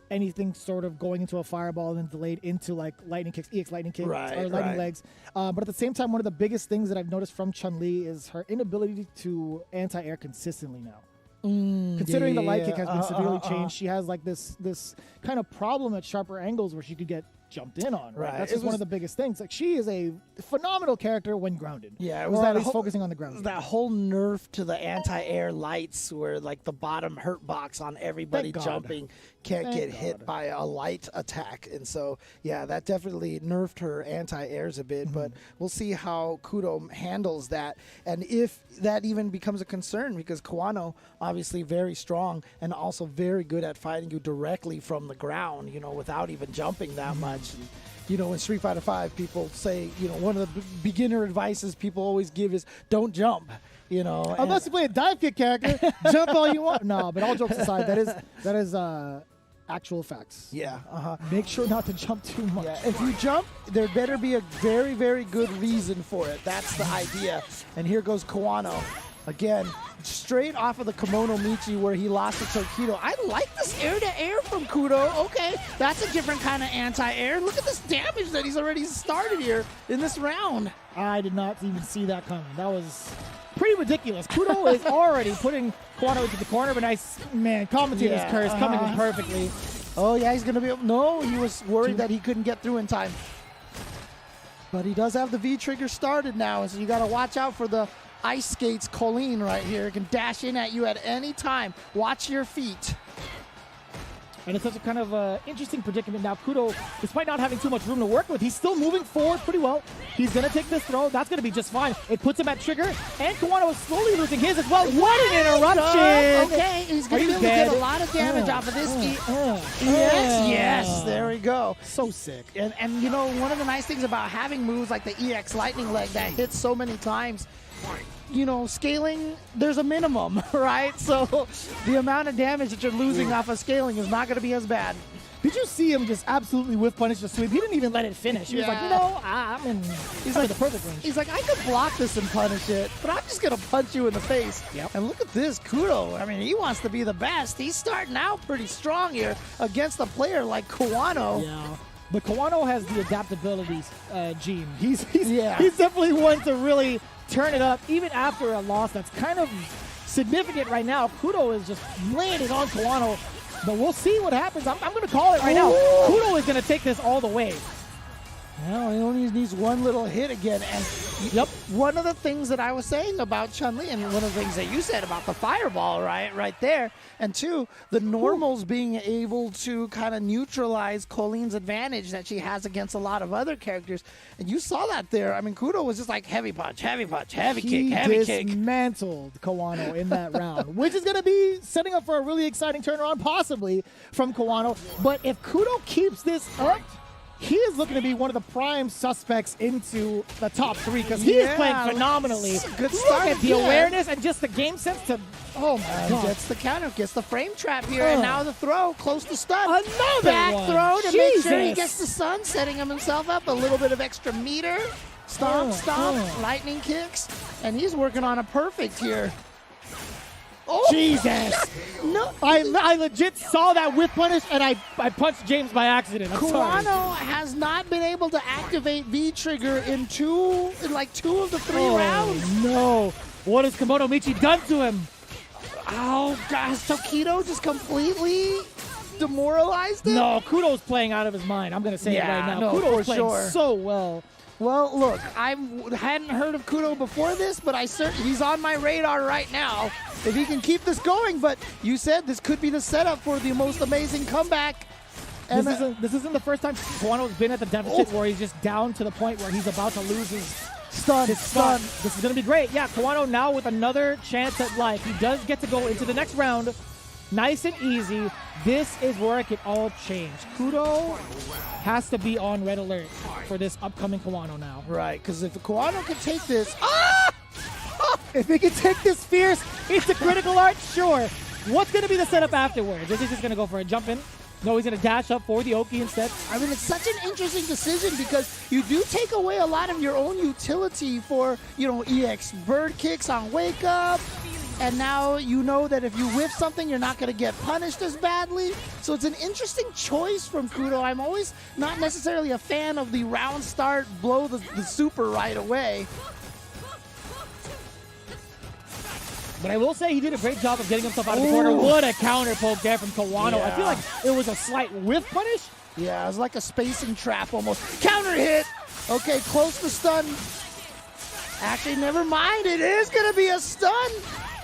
J: anything sort of going into a fireball and then delayed into like lightning kicks, EX lightning kicks, or lightning legs. But at the same time, one of the biggest things that I've noticed from Chun-Li is her inability to anti-air consistently now. Considering the light kick has been severely changed, she has like this kind of problem at sharper angles where she could get jumped in on. Right,
K: Right.
J: that's
K: It
J: just one
K: was-
J: of the biggest things. Like she is a phenomenal character when grounded.
K: Yeah, it was
J: or
K: that
J: at least
K: whole-
J: focusing on the ground.
K: That whole nerf to the anti-air lights where like the bottom hurt box on everybody
J: Thank God.
K: jumping can't
J: Thank
K: get hit
J: God.
K: by a light attack. And so, yeah, that definitely nerfed her anti-airs a bit, but we'll see how Kudo handles that and if that even becomes a concern because Kawano obviously very strong and also very good at fighting you directly from the ground, you know, without even jumping that much. And, you know, in Street Fighter V, people say, you know, one of the beginner advices people always give is don't jump. You know,
J: Unless you play a dive kick character, jump all you want. No, but all jokes aside, that is actual facts.
K: yeah,
J: Make sure not to jump too much.
K: yeah. If you jump, there better be a very, very good reason for it. That's the idea. And here goes Kawano. Again, straight off of the Kimono Michi where he lost to Tokido. I like this air-to-air from Kudo. Okay, that's a different kind of anti-air. Look at this damage that he's already started here in this round.
J: I did not even see that coming. That was pretty ridiculous. Kudo is already putting Kawano into the corner, but commentator's
K: Yeah,
J: curse coming in perfectly.
K: Oh, yeah, he's going to be able... No, he was worried that he couldn't get through in time. But he does have the V-trigger started now, and so you got to watch out for the ice skates Colleen right here. It can dash in at you at any time. Watch your feet.
J: And it's such a kind of interesting predicament now. Kudo, despite not having too much room to work with, he's still moving forward pretty well. He's going to take this throw. That's going to be just fine. It puts him at trigger, and Kawano is slowly losing his as well. What an interruption!
K: Okay, he's going to be able to get a lot of damage off of this. Yes, there we go.
J: So sick.
K: And you know, one of the nice things about having moves like the EX Lightning Leg that hits so many times, you know, scaling, there's a minimum, right? So the amount of damage that you're losing off of scaling is not going to be as bad.
J: Did you see him just absolutely whiff punish the sweep? He didn't even let it finish. He was like,
K: Yeah.
J: you know, I'm in the perfect range.
K: He's like, I could block this and punish it, but I'm just going to punch you in the face.
J: Yep.
K: And look at this, Kudo. I mean, he wants to be the best. He's starting out pretty strong here against a player like Kawano.
J: Yeah. But Kawano has the adaptabilities gene. He's
K: Yeah.
J: he's definitely one to really turn it up, even after a loss that's kind of significant right now. Kudo is just laying it on Kawano, but we'll see what happens. I'm going to call it right now. Kudo is going to take this all the way.
K: Well, he only needs one little hit again. And
J: Yep.
K: one of the things that I was saying about Chun-Li, and one of the things that you said about the fireball, right there, and two, the normals being able to kind of neutralize Colleen's advantage that she has against a lot of other characters. And you saw that there. I mean, Kudo was just like heavy punch, heavy kick, heavy kick.
J: Dismantled Kawano in that round, which is going to be setting up for a really exciting turnaround, possibly from Kawano. But if Kudo keeps this up, he is looking to be one of the prime suspects into the top three because he is playing phenomenally.
K: It's a good
J: Look
K: start
J: at the
K: again.
J: awareness and just the game sense to. Oh my God!
K: Gets the counter, gets the frame trap here, and now the throw, close to stun.
J: Another
K: back
J: one.
K: throw to make sure he
J: Jesus.
K: gets the stun, setting himself up a little bit of extra meter. Stomp, lightning kicks, and he's working on a perfect here. Oh,
J: Jesus!
K: No,
J: I legit saw that whip punish and I punched James by accident. I'm sorry.
K: Kawano has not been able to activate V-Trigger in like two of the three rounds.
J: No! What has Kimono Michi done to him?
K: Oh, gosh, Tokido just completely demoralized him?
J: No, Kudo's playing out of his mind. I'm going to say it right now.
K: No,
J: Kudo's
K: for
J: playing
K: sure.
J: so well.
K: Well, look, I hadn't heard of Kudo before this, but he's on my radar right now. If he can keep this going, but you said this could be the setup for the most amazing comeback. And
J: This isn't the first time Kawano's been at the deficit where he's just down to the point where he's about to lose his stun. This is going to be great. Yeah, Kawano now with another chance at life. He does get to go into the next round. Nice and easy. This is where it can all change. Kudo has to be on red alert for this upcoming Kawano now.
K: right, because if Kawano can take this,
J: If he can take this fierce into critical art, sure. What's going to be the setup afterwards? Is he just going to go for a jump in? No, he's going to dash up for the Oki instead.
K: I mean, it's such an interesting decision because you do take away a lot of your own utility for, EX bird kicks on wake up. And now you know that if you whiff something, you're not going to get punished as badly. So it's an interesting choice from Kudo. I'm always not necessarily a fan of the round start, blow the super right away.
J: But I will say he did a great job of getting himself out of the corner. What a counter poke there from Kawano. I feel like it was a slight whiff punish,
K: Yeah, it was like a spacing trap almost. Counter hit. Okay, close to stun. Actually, never mind. It is going to be a stun.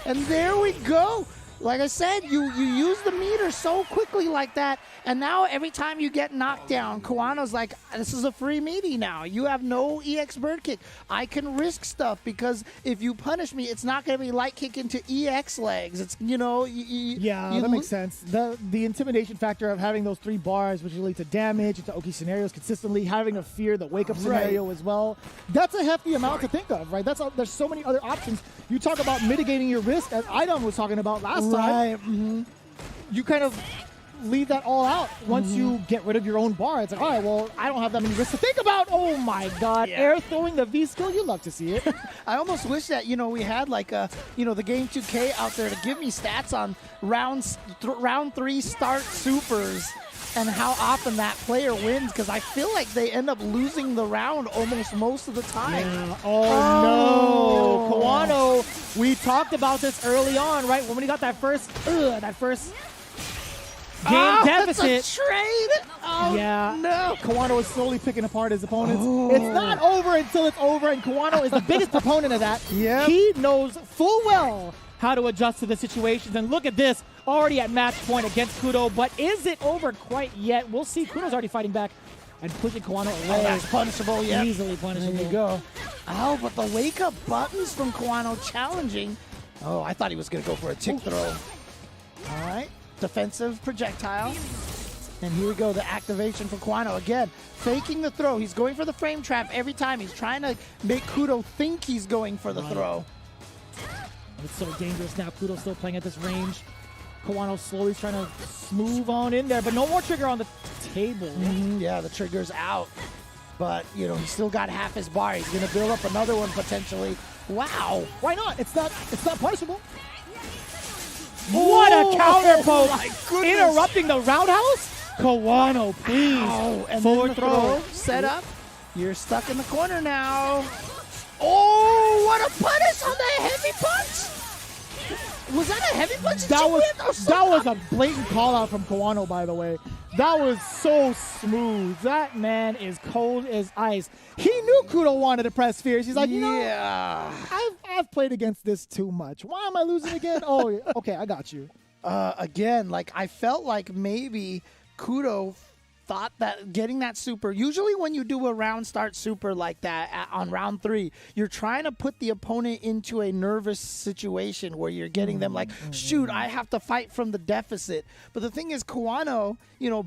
K: And there we go. Like I said, you use the meter so quickly like that, and now every time you get knocked down, Kawano's like, this is a free meaty now. You have no EX bird kick. I can risk stuff because if you punish me, it's not going to be light kick into EX legs. It's,
J: that makes sense. The intimidation factor of having those 3 bars, which lead to damage, into Oki scenarios consistently, having a fear, the wake-up scenario as well. That's a hefty amount to think of, right? There's so many other options. You talk about mitigating your risk, as Idom was talking about last time.
K: Mm-hmm.
J: You kind of leave that all out once you get rid of your own bar. It's like, all right, well, I don't have that many risks to think about. Oh my God, air throwing the V skill, you love to see it.
K: I almost wish that, we had like the Game 2K out there to give me stats on round 3 start supers and how often that player wins, because I feel like they end up losing the round almost most of the time.
J: Yeah. Oh no, Kawano, we talked about this early on, right? When he got that first game deficit.
K: It's a trade. Oh,
J: yeah.
K: No.
J: Kawano is slowly picking apart his opponents. It's not over until it's over, and Kawano is the biggest proponent of that.
K: Yep.
J: He knows full well how to adjust to the situations. And look at this, already at match point against Kudo, but is it over quite yet? We'll see. Kudo's already fighting back and pushing Kawano away.
K: That's punishable, yeah.
J: Easily punishable.
K: There you go. Oh, but the wake-up buttons from Kawano challenging. Oh, I thought he was going to go for a tick throw. All right. Defensive projectile. And here we go, the activation for Kawano. Again, faking the throw. He's going for the frame trap every time. He's trying to make Kudo think he's going for the throw.
J: It's so dangerous now. Kudo's still playing at this range. Kawano slowly trying to move on in there, but no more trigger on the table.
K: Yeah, the trigger's out. But, he's still got half his bar. He's going to build up another one potentially. Wow.
J: Why not? It's not punishable. What a counter post.
K: My goodness.
J: Interrupting the roundhouse? Kawano, please.
K: Wow. And
J: forward
K: then the
J: throw.
K: Set up. You're stuck in the corner now. Oh, what a punish on the heavy punch. Was that a heavy punch?
J: That was a blatant call out from Kawano, by the way. That was so smooth. That man is cold as ice. He knew Kudo wanted to press fierce. He's like, I've played against this too much. Why am I losing again? Oh, okay, I got you.
K: Again, I felt like maybe Kudo thought that getting that super, usually when you do a round start super like that on round 3, you're trying to put the opponent into a nervous situation where you're getting them like, shoot, I have to fight from the deficit. But the thing is, Kawano,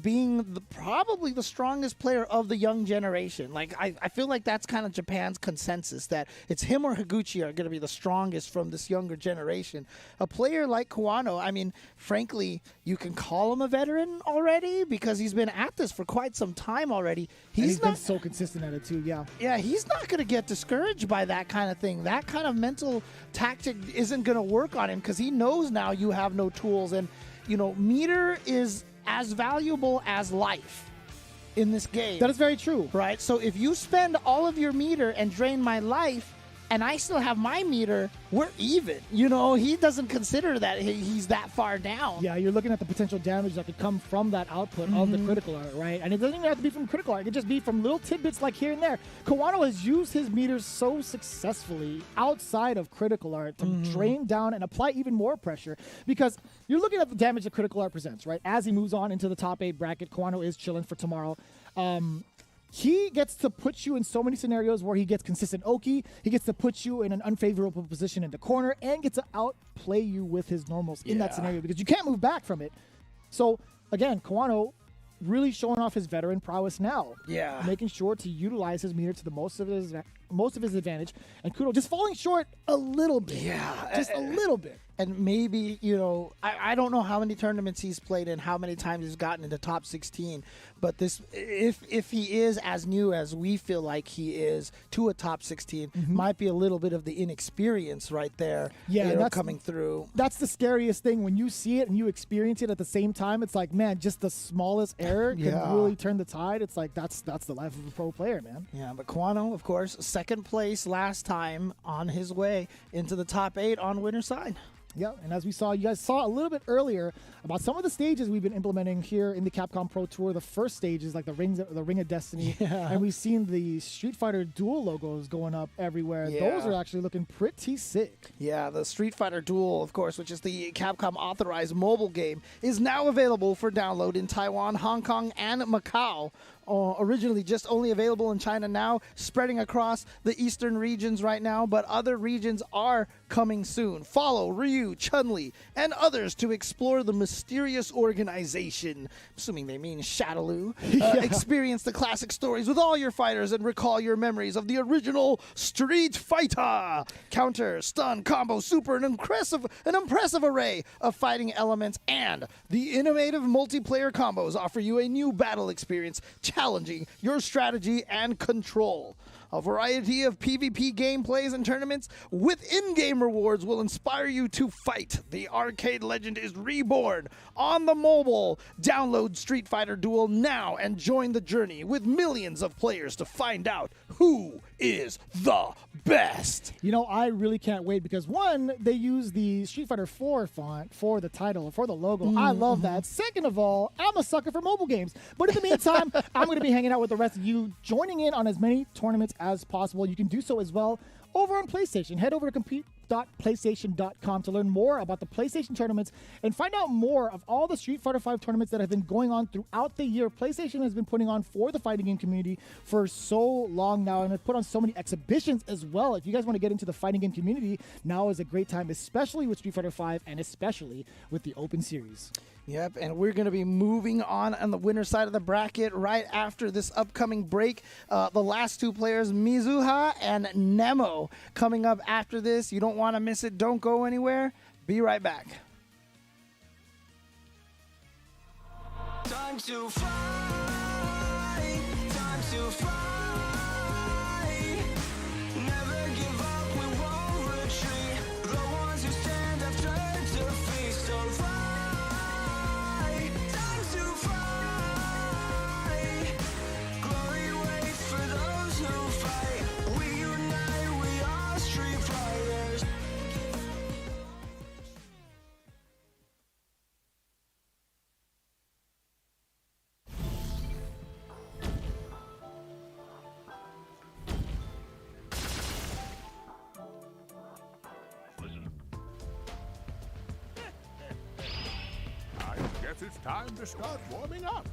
K: being probably the strongest player of the young generation, I feel like that's kind of Japan's consensus, that it's him or Higuchi are going to be the strongest from this younger generation. A player like Kawano, frankly, you can call him a veteran already because he's been at this for quite some time already.
J: He's been so consistent at it too, yeah.
K: Yeah, he's not going to get discouraged by that kind of thing. That kind of mental tactic isn't going to work on him because he knows now you have no tools. And, meter is as valuable as life in this game.
J: That is very true.
K: Right? So if you spend all of your meter and drain my life, and I still have my meter, we're even. He doesn't consider that he's that far down.
J: Yeah, you're looking at the potential damage that could come from that output of the critical art, right? And it doesn't even have to be from critical art. It could just be from little tidbits like here and there. Kawano has used his meters so successfully outside of critical art to drain down and apply even more pressure, because you're looking at the damage that critical art presents, right? As he moves on into the top 8 bracket, Kawano is chilling for tomorrow. He gets to put you in so many scenarios where he gets consistent Oki. He gets to put you in an unfavorable position in the corner and gets to outplay you with his normals in that scenario because you can't move back from it. So, again, Kawano really showing off his veteran prowess now.
K: Yeah.
J: Making sure to utilize his meter to the most of his advantage. And Kudo just falling short a little bit.
K: Yeah.
J: Just a little bit.
K: And maybe, I don't know how many tournaments he's played and how many times he's gotten into top 16. But this, if he is as new as we feel like he is to a top 16, might be a little bit of the inexperience right there.
J: Yeah, that's
K: coming through.
J: That's the scariest thing when you see it and you experience it at the same time. It's like, man, just the smallest error can really turn the tide. It's like that's the life of a pro player, man.
K: Yeah, but Kawano, of course, second place last time on his way into the top 8 on winner's side.
J: Yep, and as we saw, you guys saw a little bit earlier about some of the stages we've been implementing here in the Capcom Pro Tour. The first stage is like the Ring of Destiny, and we've seen the Street Fighter Duel logos going up everywhere.
K: Yeah.
J: Those are actually looking pretty sick.
K: Yeah, the Street Fighter Duel, of course, which is the Capcom authorized mobile game, is now available for download in Taiwan, Hong Kong, and Macau. Originally just only available in China, now spreading across the eastern regions right now, but other regions are coming soon. Follow Ryu, Chun-Li, and others to explore the mysterious organization, assuming they mean Shadaloo. Experience the classic stories with all your fighters and recall your memories of the original Street Fighter. Counter, stun, combo, super, an impressive array of fighting elements, and the innovative multiplayer combos offer you a new battle experience challenging your strategy and control. A variety of PvP gameplays and tournaments with in-game rewards will inspire you to fight. The arcade legend is reborn on the mobile. Download Street Fighter Duel now and join the journey with millions of players to find out who is the best.
J: You know, I really can't wait because one, they use the Street Fighter 4 font for the title, for the logo. I love that. Second of all, I'm a sucker for mobile games. But in the meantime, I'm going to be hanging out with the rest of you, joining in on as many tournaments as possible. You can do so as well over on PlayStation. Head over to compete.playstation.com to learn more about the PlayStation tournaments and find out more of all the Street Fighter V tournaments that have been going on throughout the year. PlayStation has been putting on for the fighting game community for so long now, and have put on so many exhibitions as well. If you guys want to get into the fighting game community, now is a great time, especially with Street Fighter V and especially with the Open Series.
K: Yep, and we're going to be moving on the winner side of the bracket right after this upcoming break. The last two players, Mizuha and Nemo, coming up after this. You don't want to miss it. Don't go anywhere. Be right back.
H: Time to fly. Time to fly. Never give up, we won't retreat. The ones who stand have turned to feast. So fly. Time to fly. Glory waits for those who fight. We unite, we are Street Fighters.
F: I guess it's time to start warming up.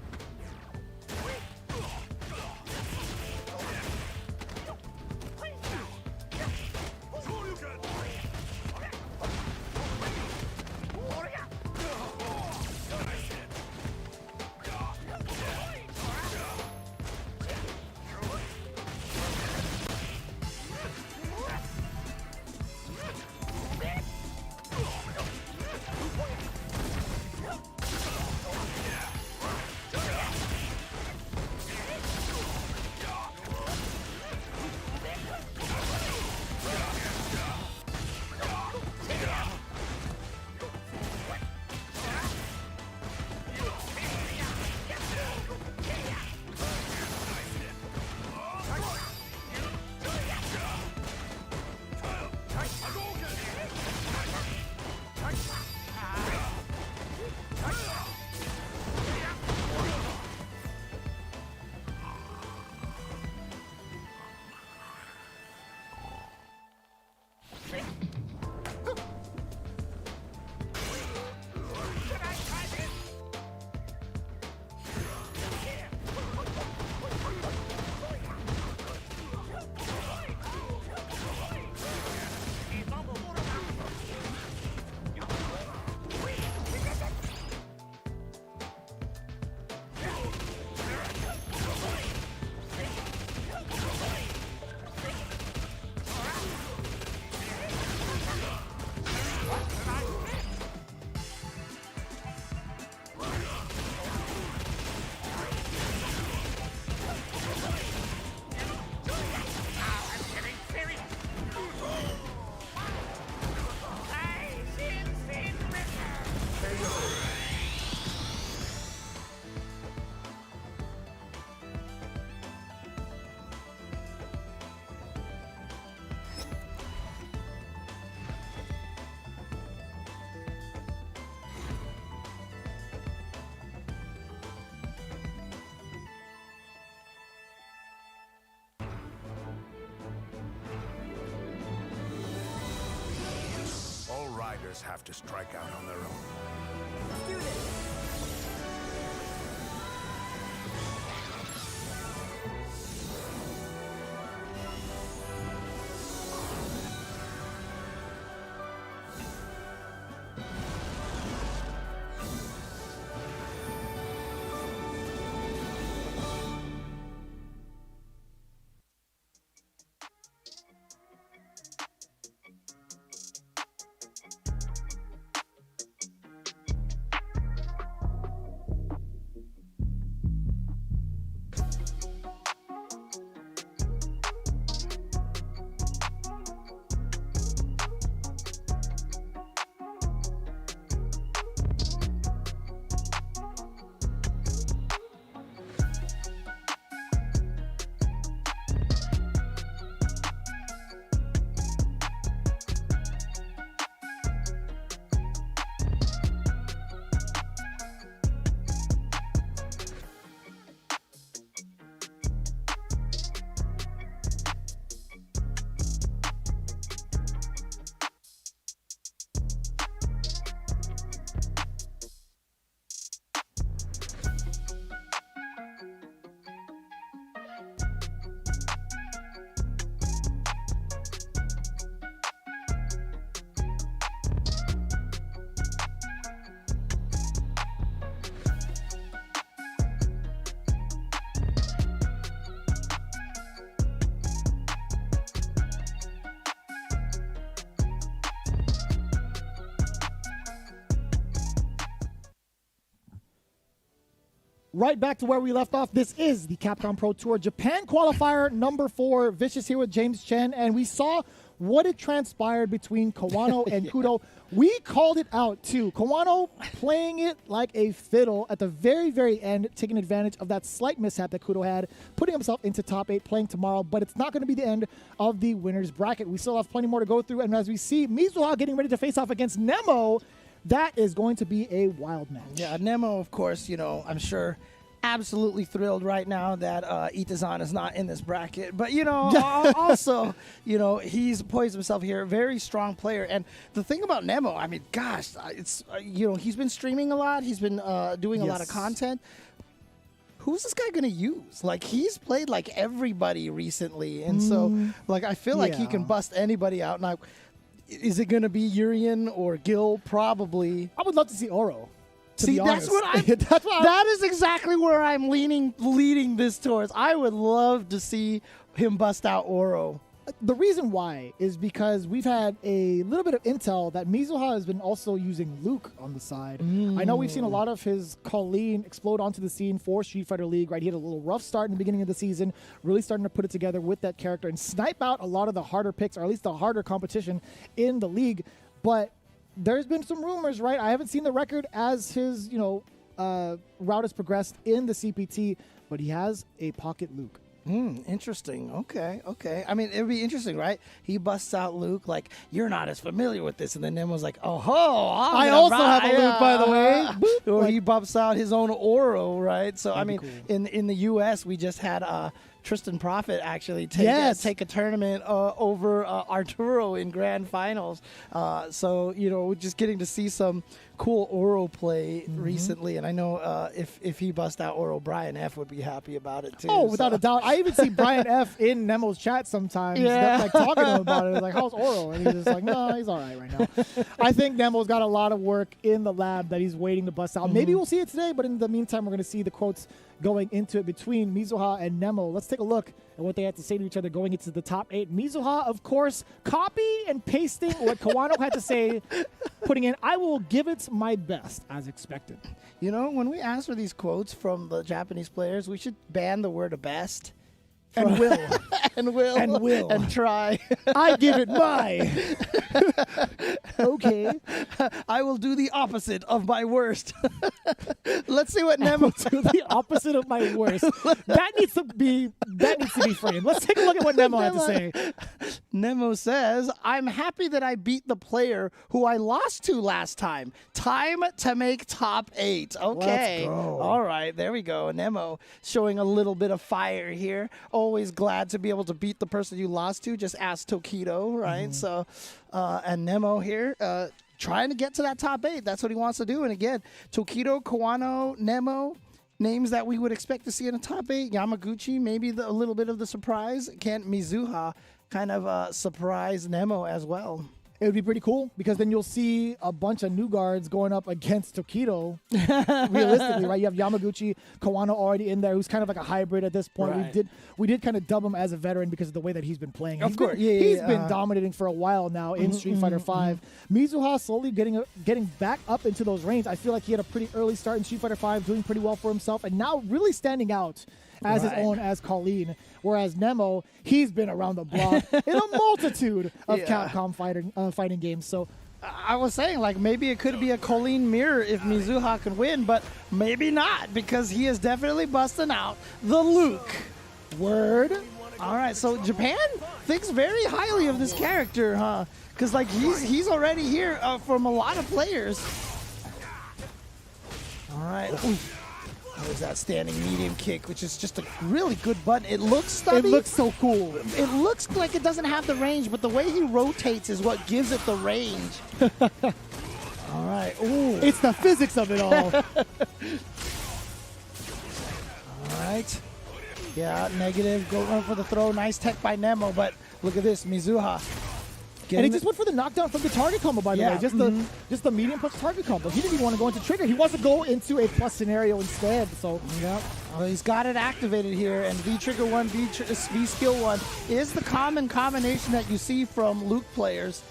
F: riders have to strike out on their own.
G: Let's do this.
J: Right back to where we left off. This is the Capcom Pro Tour Japan qualifier number 4. Vicious here with James Chen, and we saw what had transpired between Kawano and Kudo. We called it out too. Kawano playing it like a fiddle at the very, very end, taking advantage of that slight mishap that Kudo had, putting himself into top 8, playing tomorrow, but it's not going to be the end of the winner's bracket. We still have plenty more to go through, and as we see Mizuha getting ready to face off against Nemo, that is going to be a wild match.
K: Yeah, Nemo, of course, I'm sure absolutely thrilled right now that Itazan is not in this bracket. But, also, he's poised himself here. Very strong player. And the thing about Nemo, I mean, gosh, it's, he's been streaming a lot. He's been doing a lot of content. Who's this guy going to use? Like, he's played like everybody recently. And so, I feel like he can bust anybody out. Now, is it going to be Urian or Gil? Probably.
J: I would love to see Oro.
K: See, that's what that is exactly where I'm leading this towards. I would love to see him bust out Oro.
J: The reason why is because we've had a little bit of intel that Mizuha has been also using Luke on the side. I know we've seen a lot of his Colleen explode onto the scene for Street Fighter League, right? He had a little rough start in the beginning of the season, really starting to put it together with that character and snipe out a lot of the harder picks, or at least the harder competition in the league. But there's been some rumors, right? I haven't seen the record as his, route has progressed in the CPT, but he has a pocket Luke.
K: Interesting. Okay. I mean, it would be interesting, right? He busts out Luke like, you're not as familiar with this. And then Nemo's like, oh,
J: I also have a Luke, by the way.
K: Or he busts out his own Oro, right? So, I mean,
J: cool.
K: in the U.S., we just had Tristan Prophet actually take a tournament over Arturo in grand finals. So, we're just getting to see some cool Oro play recently. And I know if he bust out Oro, Brian F. would be happy about it, too.
J: Oh, without a doubt. I even see Brian F. in Nemo's chat sometimes, talking to him about it. It's like, how's Oro? And he's just like, no, he's all right now. I think Nemo's got a lot of work in the lab that he's waiting to bust out. Maybe we'll see it today, but in the meantime, we're going to see the quotes going into it between Mizuha and Nemo. Let's take a look at what they had to say to each other going into the top 8. Mizuha, of course, copy and pasting what Kawano had to say, putting in, I will give it my best, as expected.
K: When we ask for these quotes from the Japanese players, we should ban the word best.
J: And will.
K: And will. And try.
J: I give it my. Okay.
K: I will do the opposite of my worst. Let's see what Nemo
J: do the opposite of my worst. That needs to be framed. Let's take a look at what Nemo had to say.
K: Nemo says, I'm happy that I beat the player who I lost to last time. Time to make top 8. Okay.
J: Let's go.
K: All right. There we go. Nemo showing a little bit of fire here. Always glad to be able to beat the person you lost to. Just ask Tokido, right? So, and Nemo here, trying to get to that top 8. That's what he wants to do. And again, Tokido, Kawano, Nemo, names that we would expect to see in a top 8. Yamaguchi, maybe a little bit of the surprise. Can Mizuha kind of surprise Nemo as well?
J: It would be pretty cool because then you'll see a bunch of new guards going up against Tokido. Realistically, right? You have Yamaguchi, Kawano already in there, who's kind of like a hybrid at this point.
K: Right.
J: We did kind of dub him as a veteran because of the way that he's been playing.
K: Of course,
J: He's been dominating for a while now in Street Fighter V. Mizuha slowly getting back up into those range. I feel like he had a pretty early start in Street Fighter V, doing pretty well for himself, and now really standing out as his own as Colleen. Whereas Nemo, he's been around the block in a multitude of Capcom fighting games. So
K: I was saying, like, maybe it could be a Colleen mirror if Mizuha can win, but maybe not because he is definitely busting out the Luke.
J: Word.
K: All right, so Japan thinks very highly of this character, huh? Because, like, he's already here from a lot of players. All right. There's that standing medium kick, which is just a really good button. It looks stubby.
J: It looks so cool.
K: It looks like it doesn't have the range, but the way he rotates is what gives it the range. All right. Ooh.
J: It's the physics of it all.
K: All right. Yeah, negative. Go run for the throw. Nice tech by Nemo, but look at this. Mizuha.
J: And he just went for the knockdown from the target combo, by the way. Just the medium plus target combo. He didn't even want to go into trigger. He wants to go into a plus scenario instead. So,
K: yeah. Well, he's got it activated here, and V trigger 1, V skill 1 is the common combination that you see from Luke players.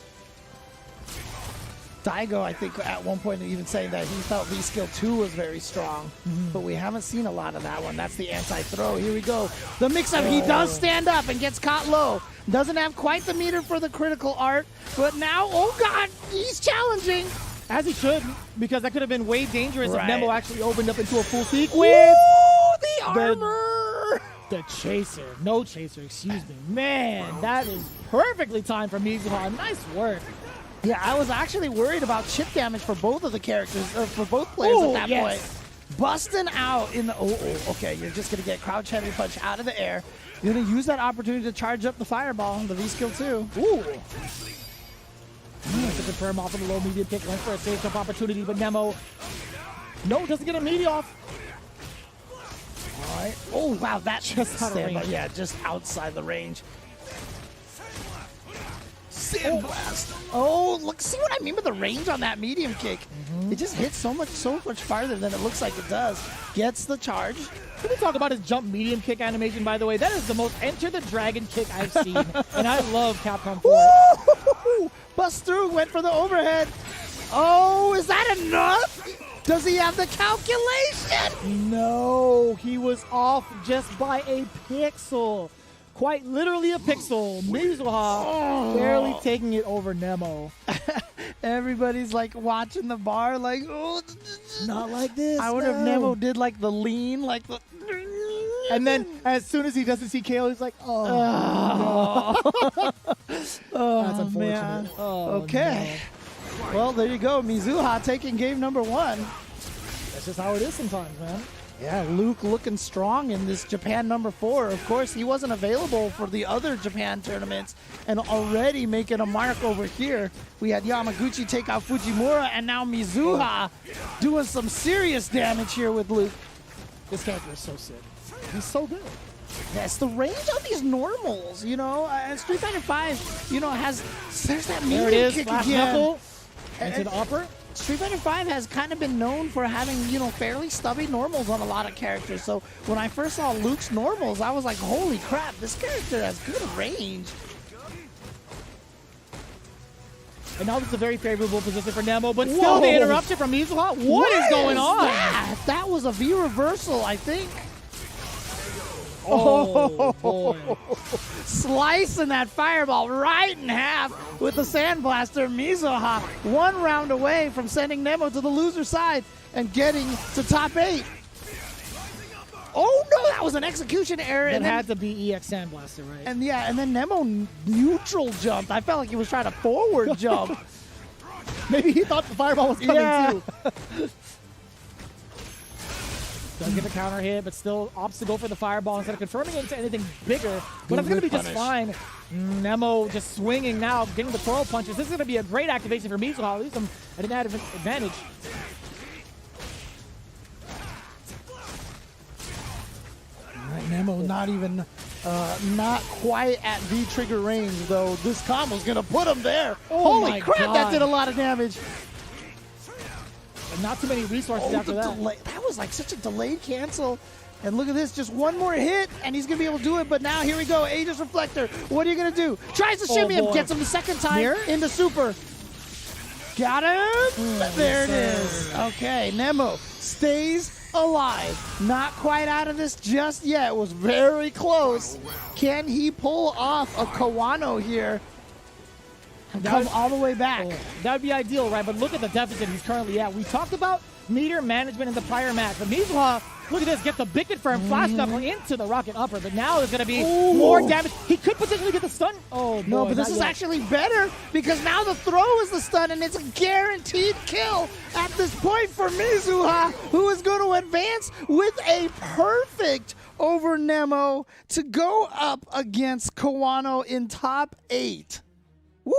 K: Daigo, I think, at one point even saying that he felt V skill 2 was very strong, but we haven't seen a lot of that one. That's the anti-throw. Here we go. The mix-up. He does stand up and gets caught low. Doesn't have quite the meter for the critical art, but now, oh God, he's challenging.
J: As he should, because that could have been way dangerous
K: Right.
J: if Nemo actually opened up into a full sequence.
K: Ooh, the armor!
J: The chaser. No chaser, excuse me. Man, that is perfectly timed for Mizuha. Nice work.
K: Yeah, I was actually worried about chip damage for both of the characters, for both players at that point. Busting out in the... okay, you're just going to get crouch heavy punch out of the air. You're going to use that opportunity to charge up the fireball, the V skill 2.
J: Ooh. To confirm off of the low medium kick, went for a safe jump opportunity, but Nemo, no, doesn't get a meaty off.
K: All right. Oh, wow, that
J: Just out of range.
K: Yeah, just outside the range. Sandblast. Oh, look, see what I mean with the range on that medium kick? It just hits so much farther than it looks like it does. Gets the charge.
J: Can we talk about his jump medium kick animation, by the way? That is the most Enter the Dragon kick I've seen, and I love Capcom for it.
K: Bust through, went for the overhead. Oh, is that enough? Does he have the calculation?
J: No, he was off just by a pixel. Quite literally a pixel. Mizuha barely taking it over Nemo.
K: Everybody's like watching the bar like, oh,
J: not like this.
K: I wonder if Nemo did like the lean, like the...
J: And then as soon as he doesn't see KO, he's like, oh, no. That's unfortunate.
K: Man.
J: Oh,
K: okay. No. Well, there you go. Mizuha taking game number 1.
J: That's just how it is sometimes, man.
K: Yeah, Luke looking strong in this Japan number 4. Of course, he wasn't available for the other Japan tournaments and already making a mark over here. We had Yamaguchi take out Fujimura, and now Mizuha doing some serious damage here with Luke.
J: This character is so sick. He's so good.
K: Yes, the range on these normals, you know, Street Fighter 5, you know, there's that medium
J: There it is,
K: kick
J: last
K: again.
J: knuckle, into the upper.
K: Street Fighter 5 has kind of been known for having, you know, fairly stubby normals on a lot of characters. So when I first saw Luke's normals, I was like, holy crap, this character has good range.
J: And now this is a very favorable position for Nemo, but still the interruption from Mizuha. What is going on?
K: That was a V reversal, I think.
J: Oh, boy.
K: Slicing that fireball right in half with the Sandblaster. Mizuha 1 round away from sending Nemo to the loser side and getting to top 8. Oh no, that was an execution error.
J: It
K: and
J: had to be EX Sandblaster, right?
K: And yeah, and then Nemo neutral jumped. I felt like he was trying to forward jump.
J: Maybe he thought the fireball was coming too. Does get the counter hit, but still opts to go for the fireball instead of confirming it into anything bigger. But it's going to be just fine. Nemo just swinging now, getting the throw punches. This is going to be a great activation for Mizuha. At least him at an added advantage.
K: All right, Nemo not quite at V-trigger range, though. This combo's going to put him there.
J: Oh
K: Holy
J: my
K: crap,
J: God.
K: that did a lot of damage.
J: And not too many resources after that.
K: That was like such a delayed cancel. And look at this, just one more hit, and he's going to be able to do it. But now, here we go, Aegis Reflector. What are you going to do? Tries to shimmy him, gets him the second time into super. Got him. There it is. Okay, Nemo stays alive. Not quite out of this just yet. It was very close. Can he pull off a Kawano here and come all the way back?
J: That would be ideal, right? But look at the deficit he's currently at. We talked about meter management in the prior match, but Mizuha, look at this, get the big confirm flash knuckle into the rocket upper, but now there's going to be more damage. He could potentially get the stun. Oh,
K: no,
J: boy,
K: but this is actually better because now the throw is the stun, and it's a guaranteed kill at this point for Mizuha, who is going to advance with a perfect over Nemo to go up against Kawano in top 8. Woo!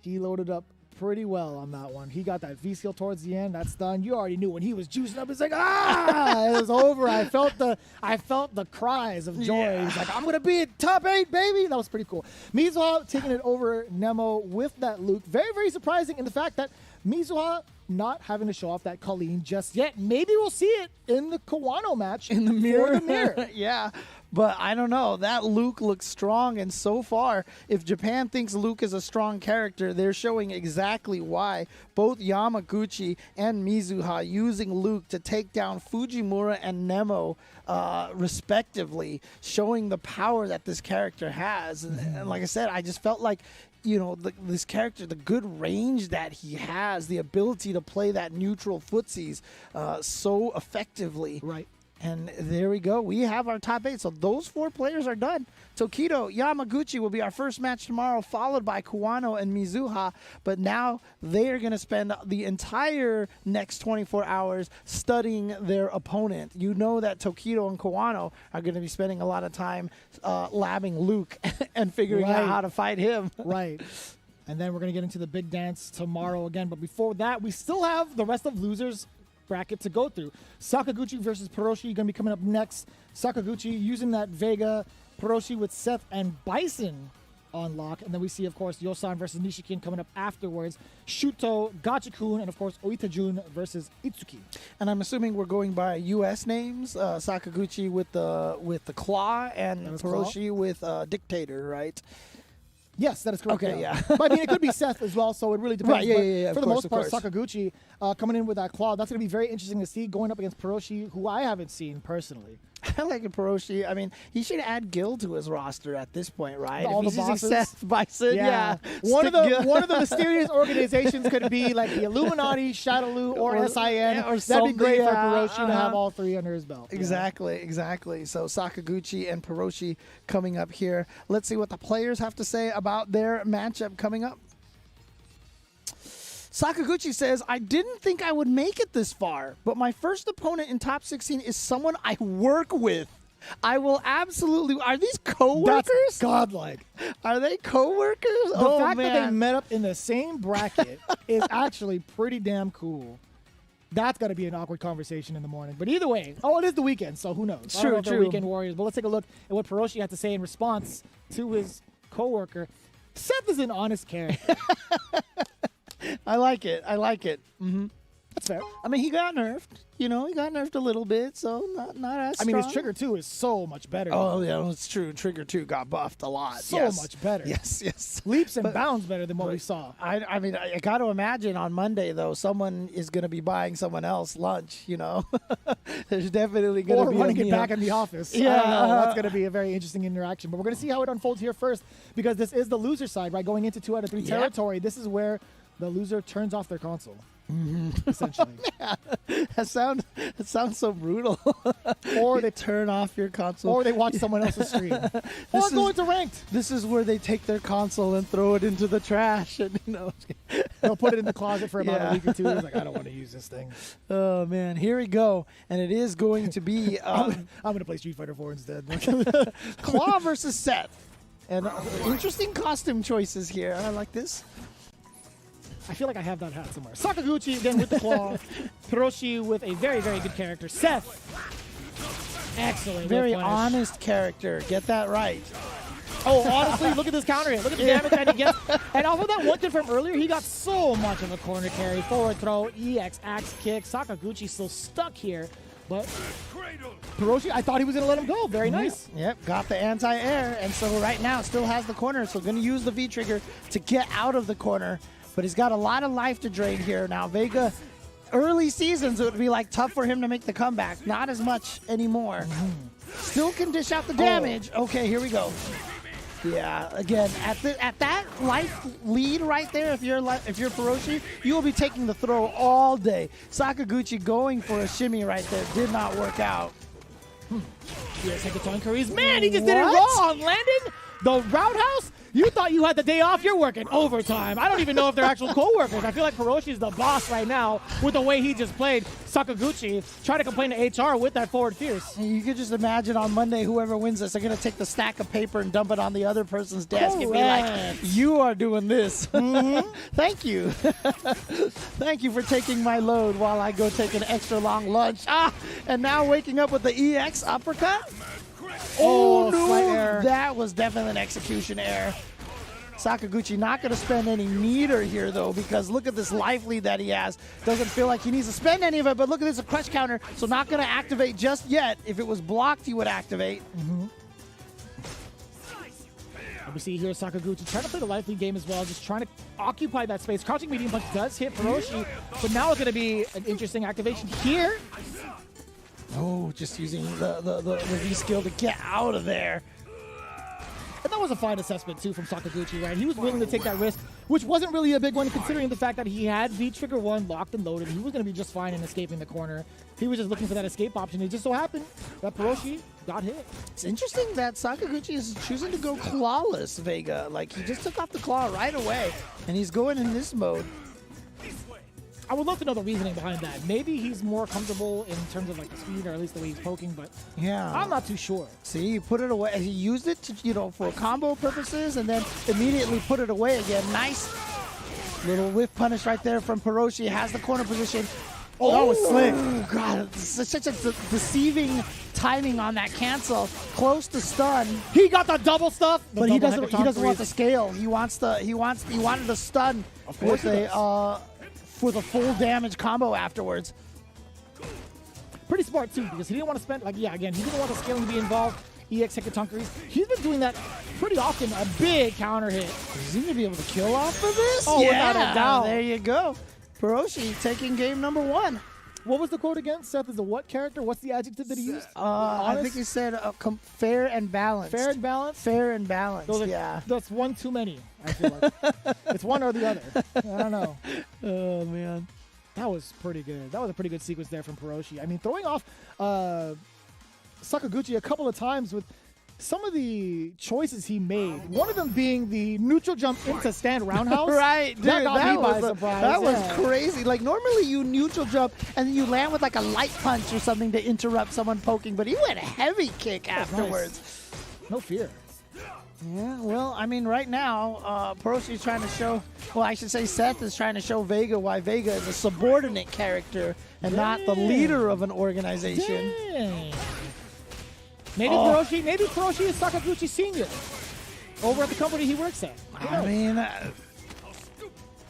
J: He loaded up pretty well on that one. He got that V-skill towards the end. That's done. You already knew when he was juicing up. It's like, it was over. I felt the cries of joy.
K: Yeah.
J: He's like, I'm gonna be in top 8, baby. That was pretty cool. Mizuha taking it over Nemo with that Luke. Very, very surprising in the fact that Mizuha not having to show off that Colleen just yet. Maybe we'll see it in the Kawano match
K: in the mirror.
J: mirror.
K: Yeah. But I don't know. That Luke looks strong, and so far, if Japan thinks Luke is a strong character, they're showing exactly why. Both Yamaguchi and Mizuha using Luke to take down Fujimura and Nemo, respectively, showing the power that this character has. And like I said, I just felt like, you know, this character, the good range that he has, the ability to play that neutral footsies so effectively.
J: Right.
K: And there we go. We have our top 8. So those 4 players are done. Tokido, Yamaguchi will be our first match tomorrow, followed by Kawano and Mizuha. But now they are going to spend the entire next 24 hours studying their opponent. You know that Tokido and Kawano are going to be spending a lot of time labbing Luke and figuring out how to fight him.
J: Right. And then we're going to get into the big dance tomorrow again. But before that, we still have the rest of losers bracket to go through. Sakaguchi versus Peroshi going to be coming up next. Sakaguchi using that Vega, Peroshi with Seth and Bison on lock. And then we see, of course, Yosan versus Nishikin coming up afterwards. Shuto, Gachikun, and of course, Oitajun versus Itsuki.
K: And I'm assuming we're going by U.S. names. Sakaguchi with the claw and Peroshi with Dictator, right?
J: Yes, that is correct.
K: Okay, yeah.
J: But I mean, it could be Seth as well, so it really depends.
K: Right, yeah.
J: For the most part, Sakaguchi coming in with that claw, that's going to be very interesting to see going up against Peroshi, who I haven't seen personally.
K: I like Peroshi. I mean, he should add Gil to his roster at this point, right?
J: All
K: if
J: the
K: he's using
J: bosses.
K: Seth Bison, yeah.
J: One of the mysterious organizations could be like the Illuminati, Shadowloo, or SIN.
K: or
J: That'd be great for
K: something,
J: Peroshi to have all 3 under his belt.
K: Exactly. So Sakaguchi and Peroshi coming up here. Let's see what the players have to say about their matchup coming up. Sakaguchi says, I didn't think I would make it this far, but my first opponent in top 16 is someone I work with. I will absolutely... Are these co-workers?
J: That's godlike.
K: Are they co-workers?
J: The fact that they met up in the same bracket is actually pretty damn cool. That's got to be an awkward conversation in the morning. But either way, it is the weekend, so who knows? I don't know if they're weekend warriors. But let's take a look at what Peroshi had to say in response to his co-worker. Seth is an honest character.
K: I like it. Mm-hmm.
J: That's fair.
K: I mean, he got nerfed. You know, he got nerfed a little bit, so not as strong.
J: I mean, his Trigger 2 is so much better.
K: Oh, yeah, it's true. Trigger 2 got buffed a lot.
J: So much better.
K: Yes.
J: Leaps and bounds better than what we saw.
K: I mean, I got to imagine on Monday, though, someone is going to be buying someone else lunch, you know? There's definitely going to be
J: running it back in the office.
K: Yeah.
J: I don't know. That's going to be a very interesting interaction. But we're going to see how it unfolds here first, because this is the loser side, right? Going into 2 out of 3 territory. This is where the loser turns off their console. essentially.
K: That sounds so brutal.
J: Or
K: You
J: they
K: turn off your console.
J: or they watch someone else's stream. Or go into ranked.
K: This is where they take their console and throw it into the trash, and
J: They'll put it in the closet for about
K: Yeah.
J: a week or two. It's like, I don't want to use this thing.
K: Oh man, here we go, and it is going to be
J: I'm going to play Street Fighter 4 instead.
K: Claw versus Seth, and interesting costume choices here. I like this.
J: I feel like I have that hat somewhere. Sakaguchi again with the claw. Hiroshi with a very, very good character. Seth. Excellent.
K: Very
J: whip punish.
K: honest character. Get that right.
J: Oh, honestly, look at this counter hit. Look at the damage that he gets. And off of that one hit from earlier, he got so much of a corner carry. Forward throw, EX, axe kick. Sakaguchi still stuck here. But Hiroshi, I thought he was going to let him go. Very nice.
K: Yep, got the anti-air, and so right now still has the corner, so going to use the V-trigger to get out of the corner. But he's got a lot of life to drain here. Now, Vega, early seasons, it would be like tough for him to make the comeback. Not as much anymore. Still can dish out the damage. Okay, here we go. Yeah, again, at that life lead right there, if you're Hiroshi, you will be taking the throw all day. Sakaguchi going for a shimmy right there did not work out.
J: Here's Hekaton Curry's. Man, he just did it
K: What?
J: wrong. Landon, the roundhouse. You thought you had the day off. You're working overtime. I don't even know if they're actual co-workers. I feel like Hiroshi's the boss right now with the way he just played. Sakaguchi trying to complain to HR with that forward fierce.
K: You could just imagine on Monday, whoever wins this, they're going to take the stack of paper and dump it on the other person's desk and be like,
J: Correct.
K: you are doing this. Thank you. Thank you for taking my load while I go take an extra long lunch. And now waking up with the EX uppercut. Oh,
J: slight
K: no.
J: error.
K: That was definitely an execution error. Sakaguchi not going to spend any meter here, though, because look at this life lead that he has. Doesn't feel like he needs to spend any of it, but look at this, a crush counter, so not going to activate just yet. If it was blocked, he would activate.
J: We see here Sakaguchi trying to play the life lead game as well, just trying to occupy that space. Crouching medium punch does hit Hiroshi, but now it's going to be an interesting activation here.
K: Oh, just using the V skill to get out of there.
J: And that was a fine assessment, too, from Sakaguchi, right? He was willing to take that risk, which wasn't really a big one, considering the fact that he had V-Trigger 1 locked and loaded. He was going to be just fine in escaping the corner. He was just looking for that escape option. It just so happened that Hiroshi got hit.
K: It's interesting that Sakaguchi is choosing to go clawless, Vega. Like, he just took off the claw right away, and he's going in this mode.
J: I would love to know the reasoning behind that. Maybe he's more comfortable in terms of like the speed, or at least the way he's poking, but
K: yeah,
J: I'm not too sure.
K: See, you put it away. He used it to, for combo purposes, and then immediately put it away again. Nice little whiff punish right there from Hiroshi. Has the corner position.
J: Oh, that was slick.
K: Oh, God, it's such a deceiving timing on that cancel. Close to stun.
J: He got the double stuff,
K: But he doesn't want the scale. He wanted the stun with a full damage combo afterwards.
J: Pretty smart too, because he didn't want to spend, he didn't want the scaling to be involved. EX Hekatonkeries. He's been doing that pretty often. A big counter hit.
K: Is he gonna be able to kill off of this?
J: Oh, without a doubt.
K: There you go. Hiroshi taking game number 1.
J: What was the quote again? Seth is a what character? What's the adjective that he used?
K: I think he said fair and balanced.
J: Fair and balanced?
K: Fair and balanced,
J: yeah. That's one too many, I feel like. It's one or the other. I don't know.
K: Oh, man.
J: That was pretty good. That was a pretty good sequence there from Hiroshi. I mean, throwing off Sakaguchi a couple of times with some of the choices he made. One of them being the neutral jump into stand roundhouse.
K: Right, dude.
J: That got me by surprise.
K: That was
J: yeah.
K: crazy. Like, normally you neutral jump and then you land with like a light punch or something to interrupt someone poking, but he went a heavy kick afterwards.
J: Nice. No fear.
K: Yeah, well, I mean, right now, Hiroshi's trying to show, I should say Seth is trying to show Vega why Vega is a subordinate character and not the leader of an organization.
J: Dang. Maybe Hiroshi is Sakaguchi Sr. over at the company he works at.
K: I mean,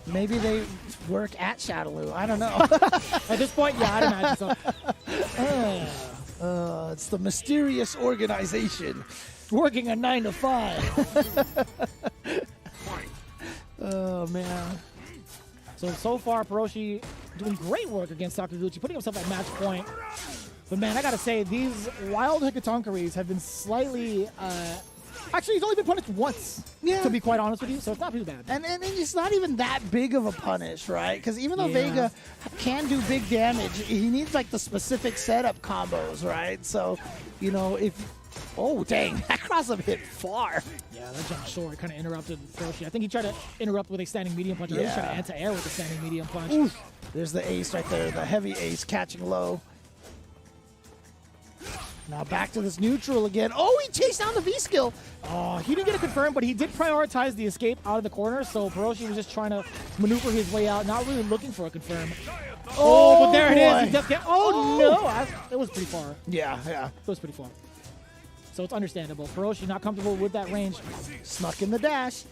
K: maybe they work at Shadaloo. I don't know.
J: At this point, yeah, I'd imagine so.
K: It's the mysterious organization working a 9 to 5. Oh, man.
J: So far, Hiroshi doing great work against Sakaguchi, putting himself at match point. But man, I gotta say, these wild Hekatonkeries have been slightly Actually, he's only been punished once.
K: Yeah.
J: To be quite honest with you, so it's not too bad.
K: And it's not even that big of a punish, right? Because even though
J: Yeah.
K: Vega can do big damage, he needs like the specific setup combos, right? So, if oh dang, that cross up hit far.
J: Yeah, that jump short kind of interrupted Hiroshi. I think he tried to interrupt with a standing medium punch. Or he tried to anti-air with a standing medium punch.
K: Oof. There's the ace right there, the heavy ace catching low. Now back to this neutral again. Oh, he chased down the V-skill.
J: Oh, he didn't get it confirmed, but he did prioritize the escape out of the corner, so Hiroshi was just trying to maneuver his way out, not really looking for a confirm. Oh, but there it is. He does get, no. It was pretty far.
K: Yeah.
J: It was pretty far. So it's understandable. Hiroshi not comfortable with that range.
K: Snuck in the dash.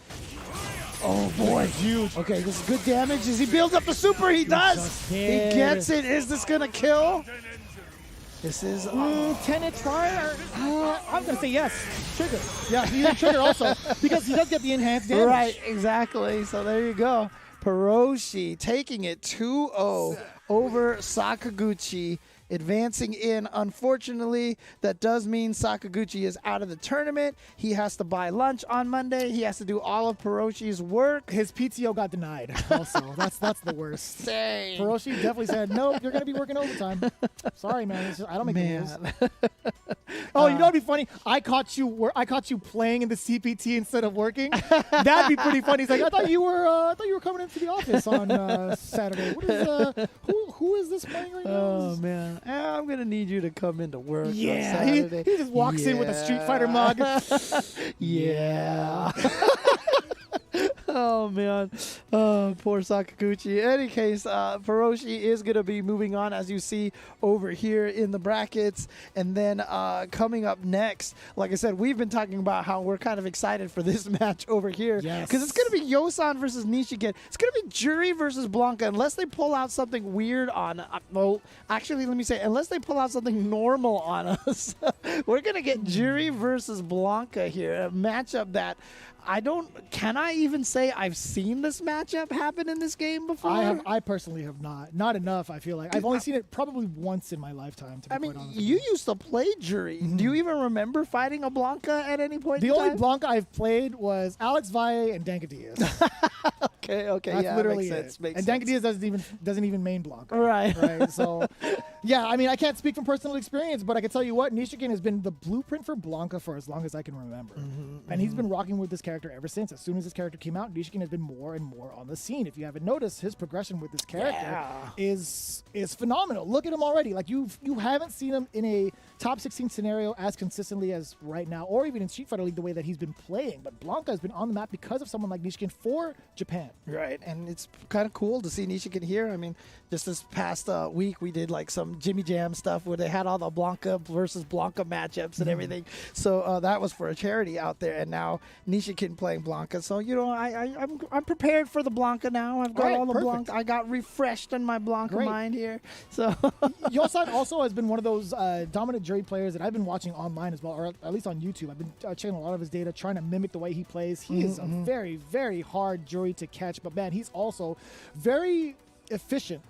K: Oh, boy. Huge. Okay, this is good damage. As he builds up the super, he does. He gets it. Is this going to kill? This is...
J: can it try? I'm going to say yes. Trigger. Yeah, he's a trigger also, because he does get the enhanced damage.
K: Right, exactly. So there you go. Hiroshi taking it 2-0 over Sakaguchi. Advancing in. Unfortunately, that does mean Sakaguchi is out of the tournament. He has to buy lunch on Monday. He has to do all of Hiroshi's work.
J: His PTO got denied also. that's the worst.
K: Dang.
J: Hiroshi definitely said, nope, you're going to be working overtime. Sorry, man. It's just, I don't make the rules. Oh, you know what'd be funny? I caught you playing in the CPT instead of working. That'd be pretty funny. He's like, I thought you were coming into the office on Saturday. What is who is this playing right now?
K: Oh man. I'm gonna need you to come into work.
J: Yeah,
K: on
J: he
K: Saturday.
J: just walks in with a Street Fighter mug.
K: Yeah. Oh man, oh poor Sakaguchi. In any case, Hiroshi is gonna be moving on, as you see over here in the brackets, and then coming up next, like I said, we've been talking about how we're kind of excited for this match over here because it's gonna be Yosan versus Nishikin. It's gonna be Juri versus Blanca, unless they pull out something weird on. Well, actually, let me say, unless they pull out something normal on us, we're gonna get Juri versus Blanca here, a matchup that. Can I even say I've seen this matchup happen in this game before?
J: I personally have not. Not enough, I feel like. I've only seen it probably once in my lifetime, to be quite honest.
K: You used to play Juri. Do you even remember fighting a Blanca at any point
J: The
K: in
J: only
K: time?
J: Blanca I've played was Alex Valle and Danka Diaz.
K: Okay,
J: That's
K: yeah,
J: literally
K: makes sense.
J: it. And Danka Diaz doesn't even main Blanca.
K: Right.
J: So, yeah, I mean, I can't speak from personal experience, but I can tell you what, Nishikin has been the blueprint for Blanca for as long as I can remember. And he's been rocking with this character ever since. As soon as this character came out, Nishikin has been more and more on the scene. If you haven't noticed, his progression with this character is phenomenal. Look at him already. Like, you haven't seen him in a top 16 scenario as consistently as right now, or even in Street Fighter League the way that he's been playing. But Blanca has been on the map because of someone like Nishikin for Japan.
K: Right, and it's kind of cool to see Nishikin here. I mean, just this past week, we did like some Jimmy Jam stuff where they had all the Blanca versus Blanca matchups and everything. So that was for a charity out there, and now Nishikin playing Blanca. So I'm prepared for the Blanca now. I've got all the Blanca. I got refreshed in my Blanca mind here. So
J: Yosan also has been one of those dominant Juri players that I've been watching online as well, or at least on YouTube. I've been checking a lot of his data, trying to mimic the way he plays. He is a very, very hard Juri to catch, but man, he's also very efficient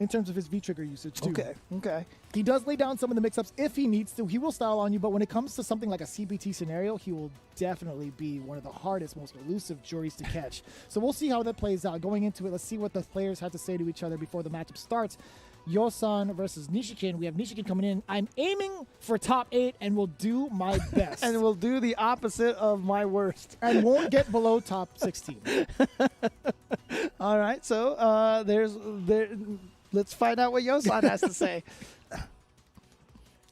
J: in terms of his V-trigger usage too.
K: Okay.
J: He does lay down some of the mix-ups if he needs to. He will style on you, but when it comes to something like a CPT scenario, he will definitely be one of the hardest, most elusive Juris to catch. So we'll see how that plays out. Going into it, let's see what the players have to say to each other before the matchup starts. Yosan versus Nishikin. We have Nishikin coming in. I'm aiming for top 8 and will do my best.
K: And will do the opposite of my worst.
J: And won't get below top 16.
K: All right, so let's find out what Yosan has to say.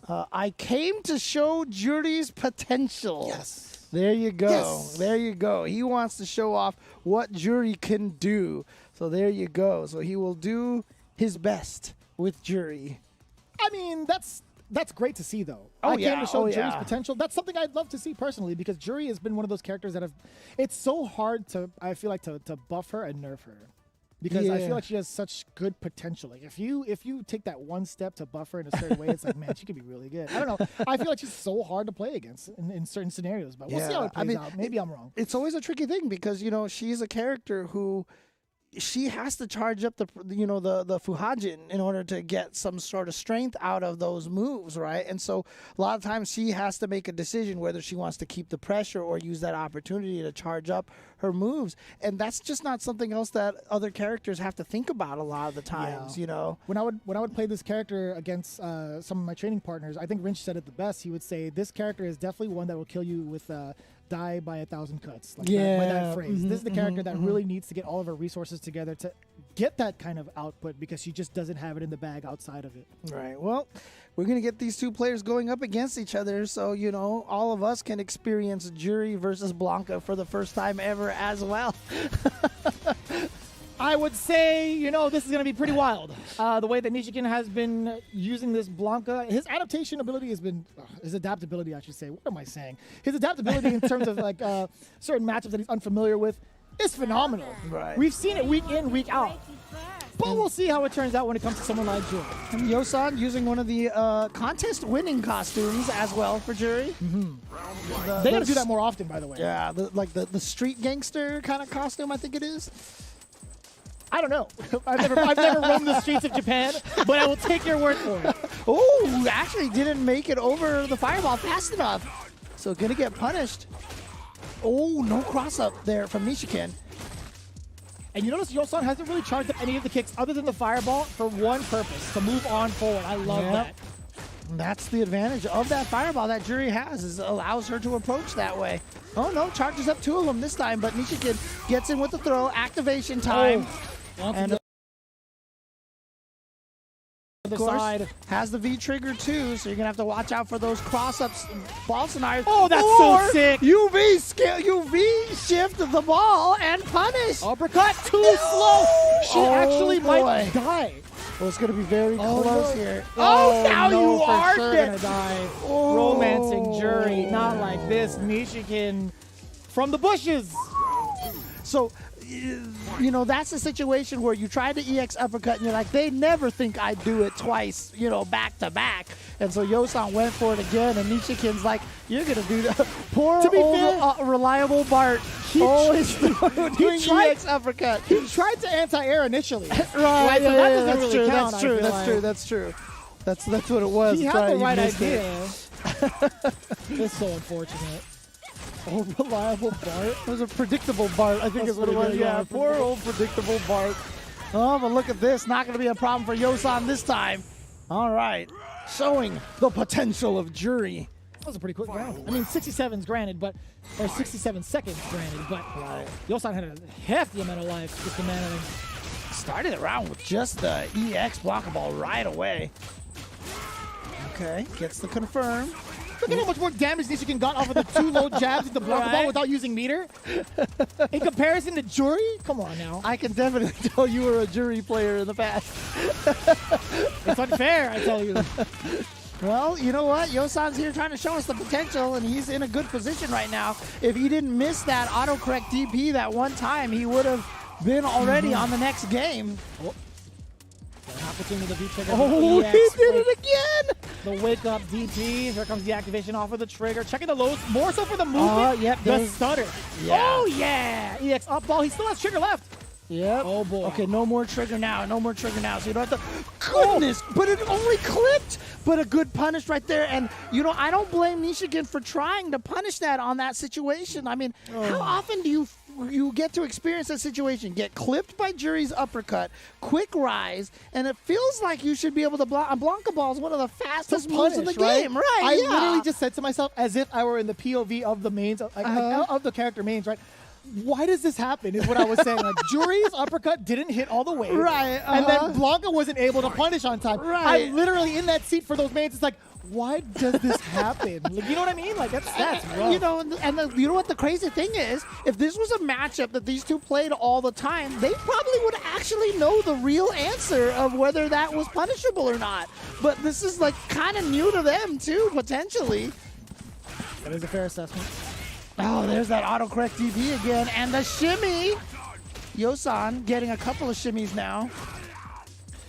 K: I came to show Juri's potential.
J: Yes.
K: There you go.
J: Yes.
K: There you go. He wants to show off what Juri can do. So there you go. So he will do his best with Juri.
J: I mean, that's great to see, though.
K: Oh,
J: I came to show Juri's
K: yeah.
J: potential. That's something I'd love to see personally, because Juri has been one of those characters that it's so hard to, I feel like, to buff her and nerf her. Because I feel like she has such good potential. Like if you take that one step to buff her in a certain way, it's like, man, she could be really good. I don't know. I feel like she's so hard to play against in certain scenarios, but we'll see how it plays out. Maybe I'm wrong.
K: It's always a tricky thing because, she's a character who she has to charge up the Fuhajin in order to get some sort of strength out of those moves, right? And so a lot of times she has to make a decision whether she wants to keep the pressure or use that opportunity to charge up her moves. And that's just not something else that other characters have to think about a lot of the times, you know.
J: When I would play this character against some of my training partners, I think Rinch said it the best. He would say, this character is definitely one that will kill you with die by 1,000 cuts. Like by that phrase. This is the character that really needs to get all of her resources together to get that kind of output because she just doesn't have it in the bag outside of it.
K: Right. Well, we're going to get these two players going up against each other. So, you know, all of us can experience Jury versus Blanca for the first time ever as well.
J: I would say, you know, this is going to be pretty wild. The way that Nishikin has been using this Blanca, his adaptation ability has been, his adaptability, I should say. What am I saying? His adaptability in terms of like certain matchups that he's unfamiliar with is phenomenal.
K: Right.
J: We've seen it week in, week out. But we'll see how it turns out when it comes to someone like Jury.
K: And Yosan using one of the contest-winning costumes as well for Jury.
J: They got to do that more often, by the way.
K: Yeah, the street gangster kind of costume, I think it is.
J: I don't know. I've never roamed the streets of Japan, but I will take your word for it.
K: Oh, actually didn't make it over the fireball fast enough. So gonna get punished. Oh, no cross up there from Nishikin.
J: And you notice Yosan hasn't really charged up any of the kicks other than the fireball for one purpose, to move on forward. I love that.
K: That's the advantage of that fireball that Jury has, is it allows her to approach that way. Oh no, charges up two of them this time, but Nishikin gets in with the throw, activation time. And of course, has the V trigger too, so you're gonna have to watch out for those cross-ups, ball scenarios.
J: Oh, that's so sick!
K: UV shift the ball and punish.
J: Uppercut too slow. She actually might die.
K: Well, it's gonna be very close here.
J: Oh, now
K: no,
J: you are
K: sure
J: gonna die. Romancing Jury, not like this. Nishikin from the bushes.
K: So, you know, that's a situation where you try to EX uppercut and you're like, they never think I'd do it twice, you know, back to back. And so Yosan went for it again, and Nishikin's like, you're going to do that. Poor old reliable Bart. Always doing EX uppercut.
J: He tried to anti-air initially.
K: Right,
J: so that doesn't
K: that's
J: really
K: true.
J: count,
K: That's true. That's what it was.
J: He had the right idea. It's so unfortunate. Oh, reliable Bart.
K: It was a predictable Bart, I think is what it was. Yeah, poor old predictable Bart. Oh, but look at this. Not going to be a problem for Yosan this time. All right. Showing the potential of Jury.
J: That was a pretty quick round. I mean, 67s granted, or 67 seconds granted, but Yosan had a hefty amount of life just a minute.
K: Started the round with just the EX Blanca ball right away. Okay, gets the confirm.
J: Look at how much more damage Nishikin got off of the two low jabs with the Blanca ball without using meter. In comparison to Jury, come on now.
K: I can definitely tell you were a Jury player in the past.
J: It's unfair, I tell you.
K: Well, you know what? Yosan's here trying to show us the potential, and he's in a good position right now. If he didn't miss that autocorrect DP that one time, he would have been already on the next game.
J: Opportunity to V-trigger.
K: Oh, he did it again!
J: The wake-up DP. Here comes the activation off of the trigger. Checking the lows, more so for the movement.
K: Yep,
J: the stutter.
K: Yeah.
J: Oh, yeah! EX up ball. He still has trigger left.
K: Yep.
J: Oh, boy.
K: Okay, no more trigger now. No more trigger now. So you don't have to... Goodness! But it only clipped! But a good punish right there. And, you know, I don't blame Nishikin for trying to punish that on that situation. I mean, how often do you get to experience that situation? Get clipped by Jury's uppercut, quick rise, and it feels like you should be able to block. Blanca ball is one of the fastest moves in the game, right?
J: I literally just said to myself, as if I were in the POV of the mains, of the character mains, right? Why does this happen is what I was saying. Like, Jury's uppercut didn't hit all the way.
K: Right.
J: And then Blanca wasn't able to punish on time.
K: Right.
J: I'm literally in that seat for those mains. It's like, why does this happen? Like, you know what I mean? Like, that's rough.
K: You know, you know what the crazy thing is? If this was a matchup that these two played all the time, they probably would actually know the real answer of whether that was punishable or not. But this is like kind of new to them too, potentially.
J: That is a fair assessment.
K: Oh, there's that autocorrect DP again, and the shimmy. Yosan getting a couple of shimmies now.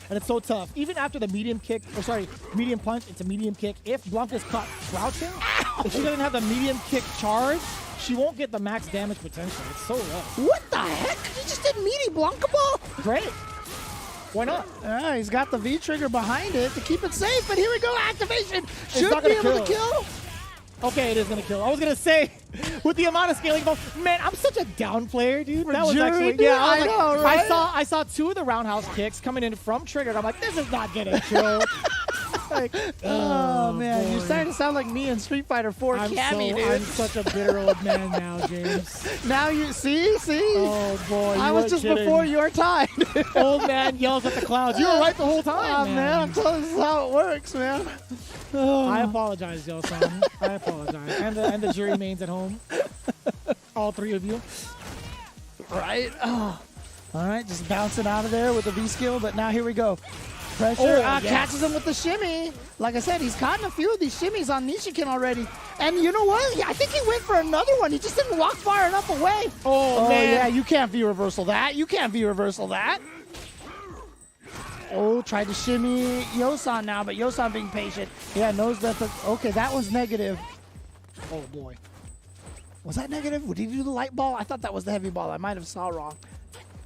J: And it's so tough. Even after the medium kick, medium punch into medium kick, if Blanca's caught crouching, if she doesn't have the medium kick charge, she won't get the max damage potential. It's so rough.
K: What the heck? You just did meaty Blanca ball?
J: Great. Why not?
K: He's got the V trigger behind it to keep it safe, but here we go, activation.
J: It's
K: Should
J: not
K: be
J: gonna
K: able to kill.
J: Okay, it is gonna kill. I was gonna say, with the amount of scaling involved, man, I'm such a down player, dude. That was
K: Jury,
J: actually,
K: dude,
J: yeah.
K: I know, right?
J: I saw 2 of the roundhouse kicks coming in from triggered. I'm like, this is not getting killed. Like,
K: Oh man,
J: boy.
K: you're starting to sound like me in Street Fighter 4 Cammy, dude.
J: I'm such a bitter old man now, James.
K: Now you see.
J: Oh boy,
K: I
J: you
K: was
J: weren't
K: just
J: kidding.
K: before your time.
J: Old man yells at the clouds. You were right the whole time,
K: Oh man, I'm telling you, this is how it works, man.
J: I apologize, Yo-san. I apologize. And the jury mains at home. All 3 of you.
K: Right? Oh. All right, just bouncing out of there with the V skill, but now here we go. Pressure, catches him with the shimmy. Like I said, he's caught in a few of these shimmies on Nishikin already. And you know what? I think he went for another one. He just didn't walk far enough away.
J: Oh man.
K: Yeah, you can't V-reversal that. You can't V-reversal that. Oh, tried to shimmy Yosan now, but Yosan being patient. Yeah, knows that okay, that one's negative.
J: Oh boy.
K: Was that negative? Did he do the light ball? I thought that was the heavy ball. I might have saw wrong.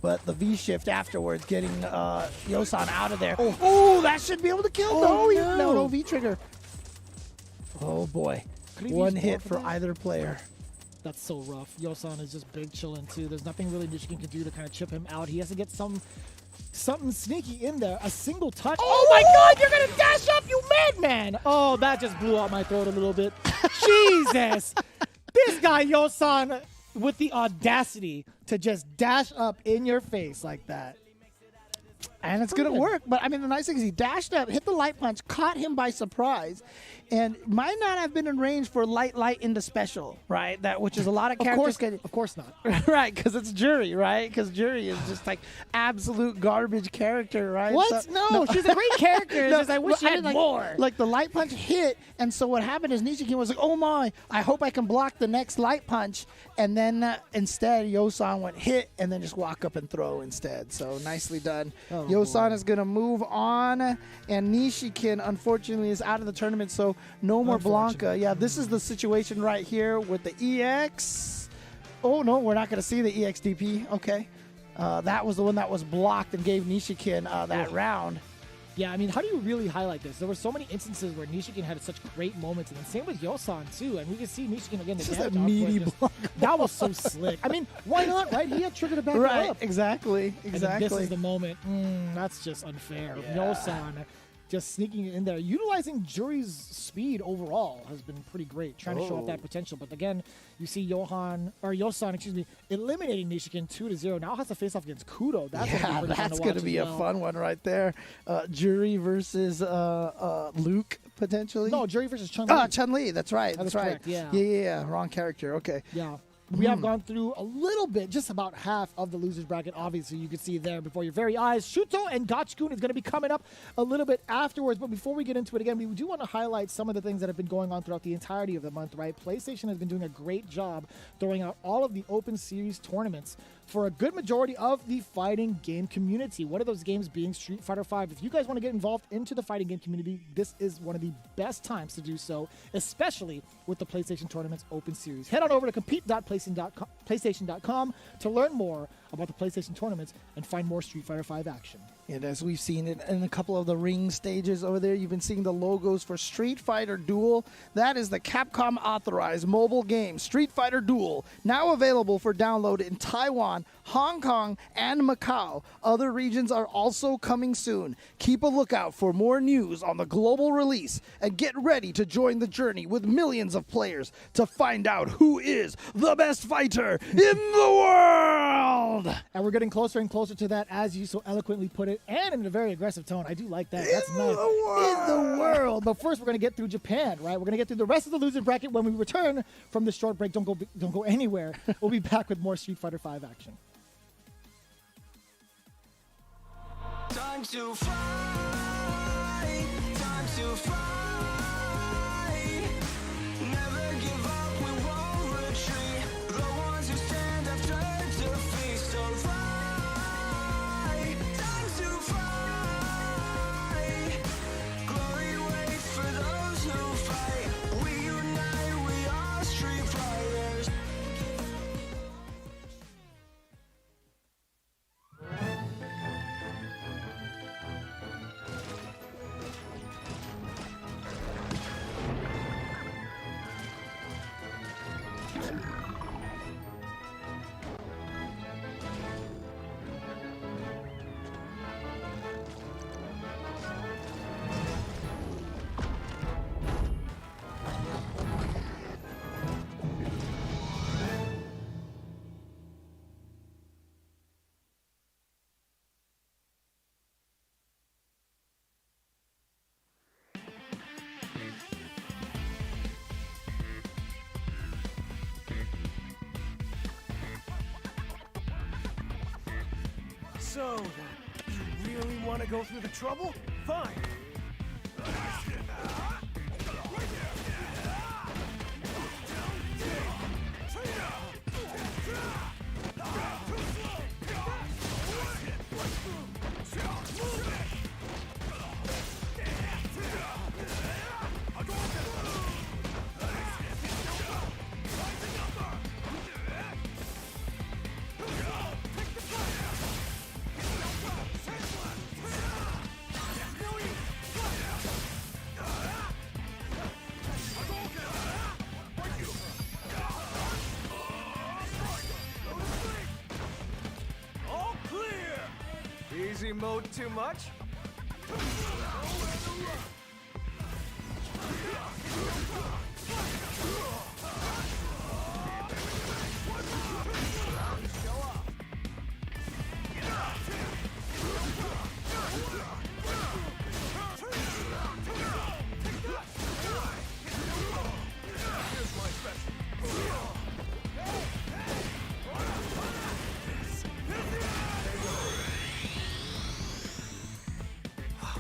K: But the V shift afterwards, getting Yosan out of there. Oh, that should be able to kill. No V trigger. Oh boy, one hit for either player.
J: That's so rough. Yosan is just big chilling too. There's nothing really Nishikin can do to kind of chip him out. He has to get something sneaky in there. A single touch. Oh my God! You're gonna dash up, you madman! Oh, that just blew out my throat a little bit. Jesus! This guy Yosan with the audacity to just dash up in your face like that.
K: And it's going to work. But, I mean, the nice thing is he dashed up, hit the light punch, caught him by surprise, and might not have been in range for light into special, right? Which is a lot of characters.
J: Of course not.
K: Right, because it's Jury, right? Because Jury is just like absolute garbage character, right?
J: What?
K: So,
J: no, she's a great character. It's just I wish she had more.
K: Like the light punch hit, and so what happened is Nishikin was like, oh my, I hope I can block the next light punch. And then instead, Yosan went hit and then just walk up and throw instead. So nicely done.
J: Oh,
K: Yosan is going to move on, and Nishikin, unfortunately, is out of the tournament, so no more Blanca. Yeah, this is the situation right here with the EX. Oh, no, we're not going to see the EXDP. Okay. That was the one that was blocked and gave Nishikin that round.
J: Yeah, I mean, how do you really highlight this? There were so many instances where Nishikin had such great moments, and then same with Yosan, too. And we can see Nishikin again.
K: Just that meaty block.
J: That was so slick. I mean, why not, right? He had trigger to back it
K: Right,
J: up.
K: exactly.
J: And then this is the moment. That's just unfair.
K: Yeah.
J: Yosan just sneaking in there. Utilizing Jury's speed overall has been pretty great, trying to show off that potential. But again, you see Yosan, eliminating Nishikin 2-0. Now has to face off against Kudo. That's
K: going to be a fun one right there. Jury versus Luke, potentially.
J: No, Jury versus Chun-Li.
K: Chun-Li, that's right.
J: That's
K: right.
J: correct, yeah.
K: Yeah, wrong character. Okay.
J: Yeah. We have gone through a little bit, just about half of the losers bracket. Obviously, you can see there before your very eyes. Shuto and Gachikun is going to be coming up a little bit afterwards. But before we get into it again, we do want to highlight some of the things that have been going on throughout the entirety of the month, right? PlayStation has been doing a great job throwing out all of the Open Series tournaments for a good majority of the fighting game community. One of those games being Street Fighter V. If you guys want to get involved into the fighting game community, this is one of the best times to do so, especially with the PlayStation Tournaments Open Series. Head on over to compete.playstation.com to learn more about the PlayStation Tournaments and find more Street Fighter V action.
K: And as we've seen it in a couple of the ring stages over there, you've been seeing the logos for Street Fighter Duel. That is the Capcom authorized mobile game, Street Fighter Duel, now available for download in Taiwan, Hong Kong, and Macau. Other regions are also coming soon. Keep a lookout for more news on the global release and get ready to join the journey with millions of players to find out who is the best fighter in the world.
J: And we're getting closer and closer to that, as you so eloquently put it, and in a very aggressive tone. I do like that. That's nice. In the world. But first, we're going to get through Japan, right? We're going to get through the rest of the loser bracket when we return from this short break. Don't go anywhere. We'll be back with more Street Fighter V action.
H: Time to fly, time to fly. Never give up, we won't retreat. The ones who stand after defeat. So fly, time to fly. Glory waits for those who fight. We unite, we are Street Fighters.
G: So, you really want to go through the trouble? Fine. All clear! Easy mode too much?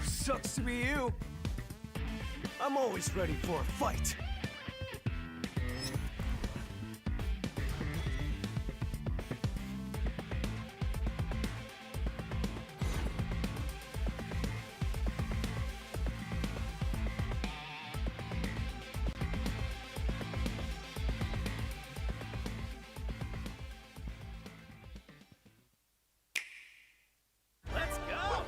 G: Sucks to be you. I'm always ready for a fight. Let's go!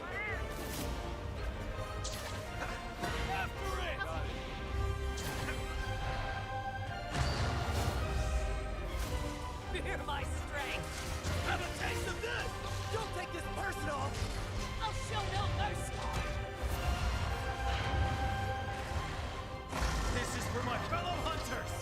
G: Fear my strength! Have a taste of this! Don't take this personal! I'll show no mercy! This is for my fellow hunters!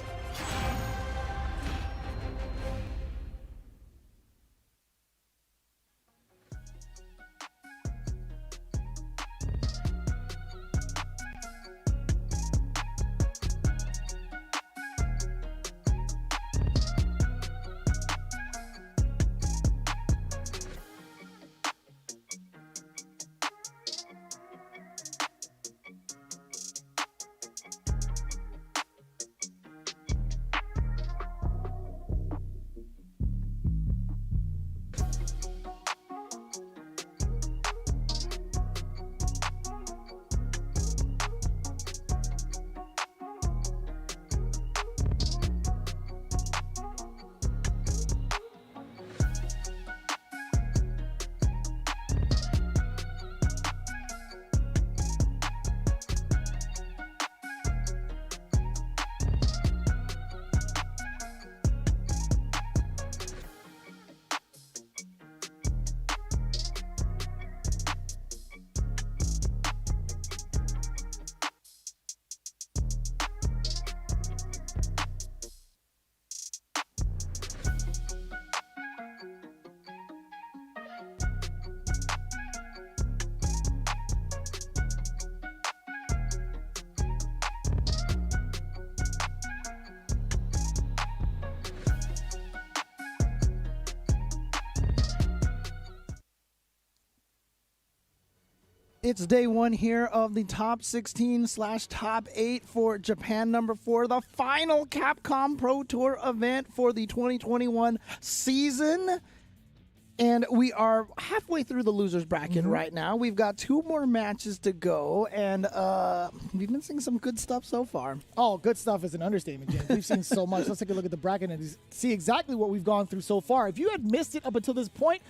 K: It's day one here of the top 16/top 8 for Japan #4, the final Capcom Pro Tour event for the 2021 season. And we are halfway through the losers bracket right now. We've got 2 more matches to go, and we've been seeing some good stuff so far.
J: Oh, good stuff is an understatement, James. We've seen so much. Let's take a look at the bracket and see exactly what we've gone through so far. If you had missed it up until this point,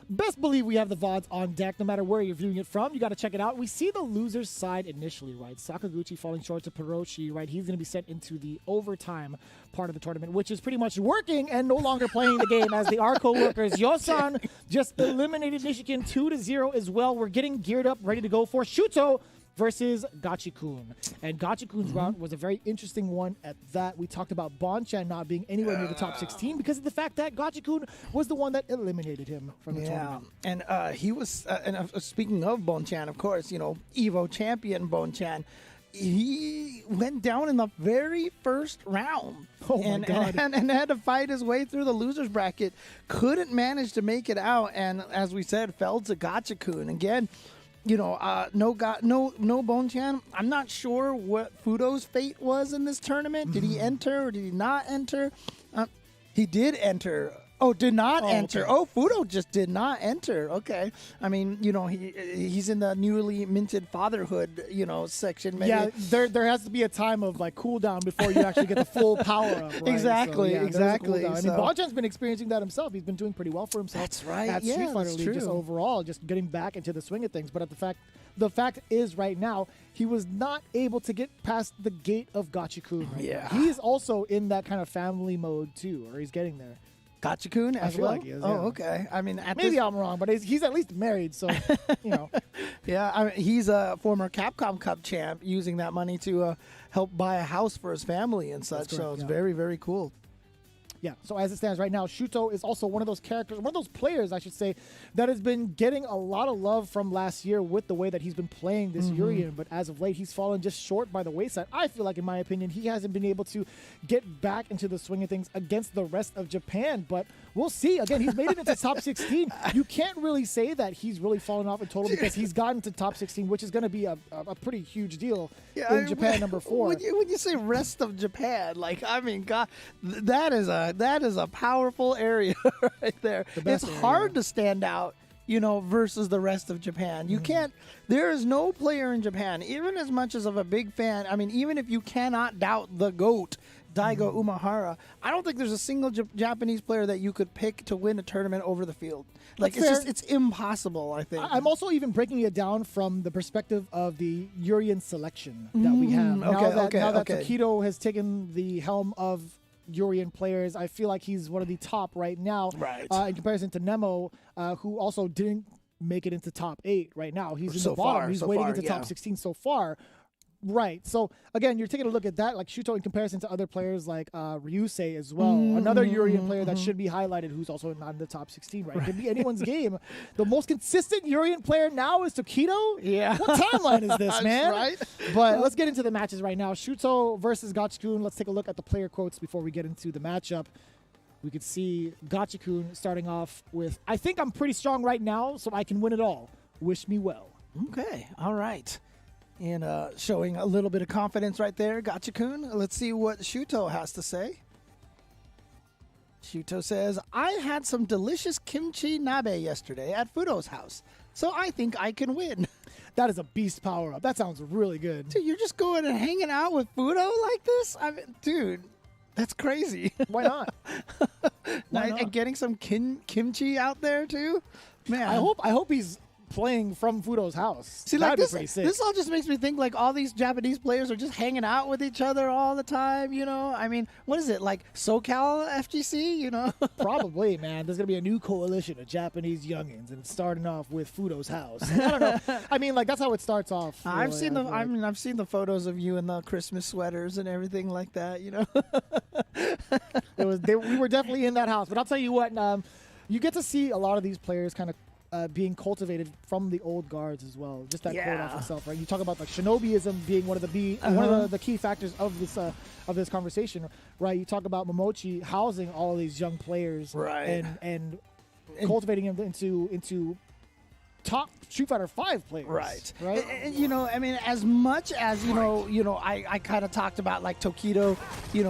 J: best believe we have the VODs on deck no matter where you're viewing it from. You got to check it out. We see the loser's side initially, right? Sakaguchi falling short to Peroshi, right? He's going to be sent into the overtime part of the tournament, which is pretty much working and no longer playing the game as the our co-workers. Yosan just eliminated Nishikin 2-0 as well. We're getting geared up, ready to go for Shuto versus Gachikun. And Gachikun's round was a very interesting one at that. We talked about Bonchan not being anywhere near the top 16 because of the fact that Gachikun was the one that eliminated him from the tournament.
K: And he was, speaking of Bonchan, of course, you know, Evo champion Bonchan, he went down in the very first round.
J: Oh my God.
K: And had to fight his way through the losers bracket. Couldn't manage to make it out, and as we said, fell to Gachikun again. No Bonchan. I'm not sure what Fudo's fate was in this tournament. Did he enter or did he not enter? He did enter. Oh, did not enter.
J: Okay.
K: Oh, Fudo just did not enter. Okay. I mean, he's in the newly minted fatherhood, section. Maybe.
J: Yeah, there has to be a time of like cooldown before you actually get the full power up. Right?
K: Exactly,
J: So, yeah, there's a
K: exactly.
J: cooldown. I mean,
K: So-
J: Bonchan's been experiencing that himself. He's been doing pretty well for himself.
K: That's right.
J: At
K: Yeah,
J: Street Fighter
K: that's
J: League, just
K: true.
J: overall, just getting back into the swing of things. But the fact is, right now, he was not able to get past the gate of Gachikun. Right
K: Yeah.
J: now. He's also in that kind of family mode too, or he's getting there.
K: Gachikun as
J: feel
K: well?
J: like he is,
K: Oh,
J: yeah.
K: okay. I mean,
J: Maybe I'm wrong, but he's at least married, so
K: Yeah, I mean, he's a former Capcom Cup champ, using that money to help buy a house for his family and such.
J: That's
K: So
J: correct,
K: it's
J: yeah.
K: very, very cool.
J: Yeah, so as it stands right now, Shuto is also one of those characters, one of those players, I should say, that has been getting a lot of love from last year with the way that he's been playing this Urien, but as of late, he's fallen just short by the wayside. I feel like, in my opinion, he hasn't been able to get back into the swing of things against the rest of Japan, but we'll see. Again, he's made it into top 16. You can't really say that he's really fallen off in total because he's gotten to top 16, which is going to be a pretty huge deal in Japan, number 4.
K: When you say rest of Japan, like, I mean, God, that is a powerful area right there.
J: best
K: It's
J: area.
K: hard to stand out, versus the rest of Japan. You can't. There is no player in Japan, even as much as of a big fan. I mean, even if you cannot doubt the GOAT, Daigo Umehara, I don't think there's a single Japanese player that you could pick to win a tournament over the field. Like,
J: That's
K: it's impossible, I think.
J: I'm also even breaking it down from the perspective of the Urien selection that we have. Now that
K: okay.
J: Takedo has taken the helm of Urien players, I feel like he's one of the top right now.
K: Right.
J: In comparison to Nemo, who also didn't make it into top 8 right now. He's in
K: So
J: the bottom.
K: far,
J: He's
K: so
J: waiting
K: far,
J: into
K: yeah.
J: top 16 so far. Right. So again, you're taking a look at that, like Shuto in comparison to other players like Ryusei as well. Another Urien player that should be highlighted, who's also not in the top 16. Right. It could be anyone's game. The most consistent Urien player now is Takedo.
K: Yeah.
J: What timeline is this,
K: That's
J: man?
K: right.
J: But let's get into the matches right now. Shuto versus Gachikun. Let's take a look at the player quotes before we get into the matchup. We could see Gachikun starting off with, "I think I'm pretty strong right now, so I can win it all. Wish me well."
K: Okay, all right. And showing a little bit of confidence right there, Gachikun. Let's see what Shuto has to say. Shuto says, "I had some delicious kimchi nabe yesterday at Fudo's house, so I think I can win."
J: That is a beast power up. That sounds really good.
K: Dude, you're just going and hanging out with Fudo like this? I mean, dude, that's crazy.
J: Why not? Why not?
K: And getting some kimchi out there too? Man,
J: I hope he's playing from Fudo's house.
K: See, like
J: That'd be
K: this,
J: pretty sick.
K: this all just makes me think like all these Japanese players are just hanging out with each other all the time, I mean, what is it, like SoCal FGC,
J: Probably, man. There's gonna be a new coalition of Japanese youngins, and it's starting off with Fudo's house. I don't know. I mean, like that's how it starts off.
K: I've
J: really,
K: seen
J: I feel like.
K: I've seen the photos of you in the Christmas sweaters and everything like that,
J: We were definitely in that house. But I'll tell you what, you get to see a lot of these players kind of being cultivated from the old guards as well. Just that quote off itself, right? You talk about like shinobiism being one of the key factors of this conversation, right? You talk about Momochi housing all of these young players,
K: Right.
J: and cultivating them into top Street Fighter 5 players,
K: Right.
J: Right.
K: And, I mean, as much as, I kind of talked about like Tokido,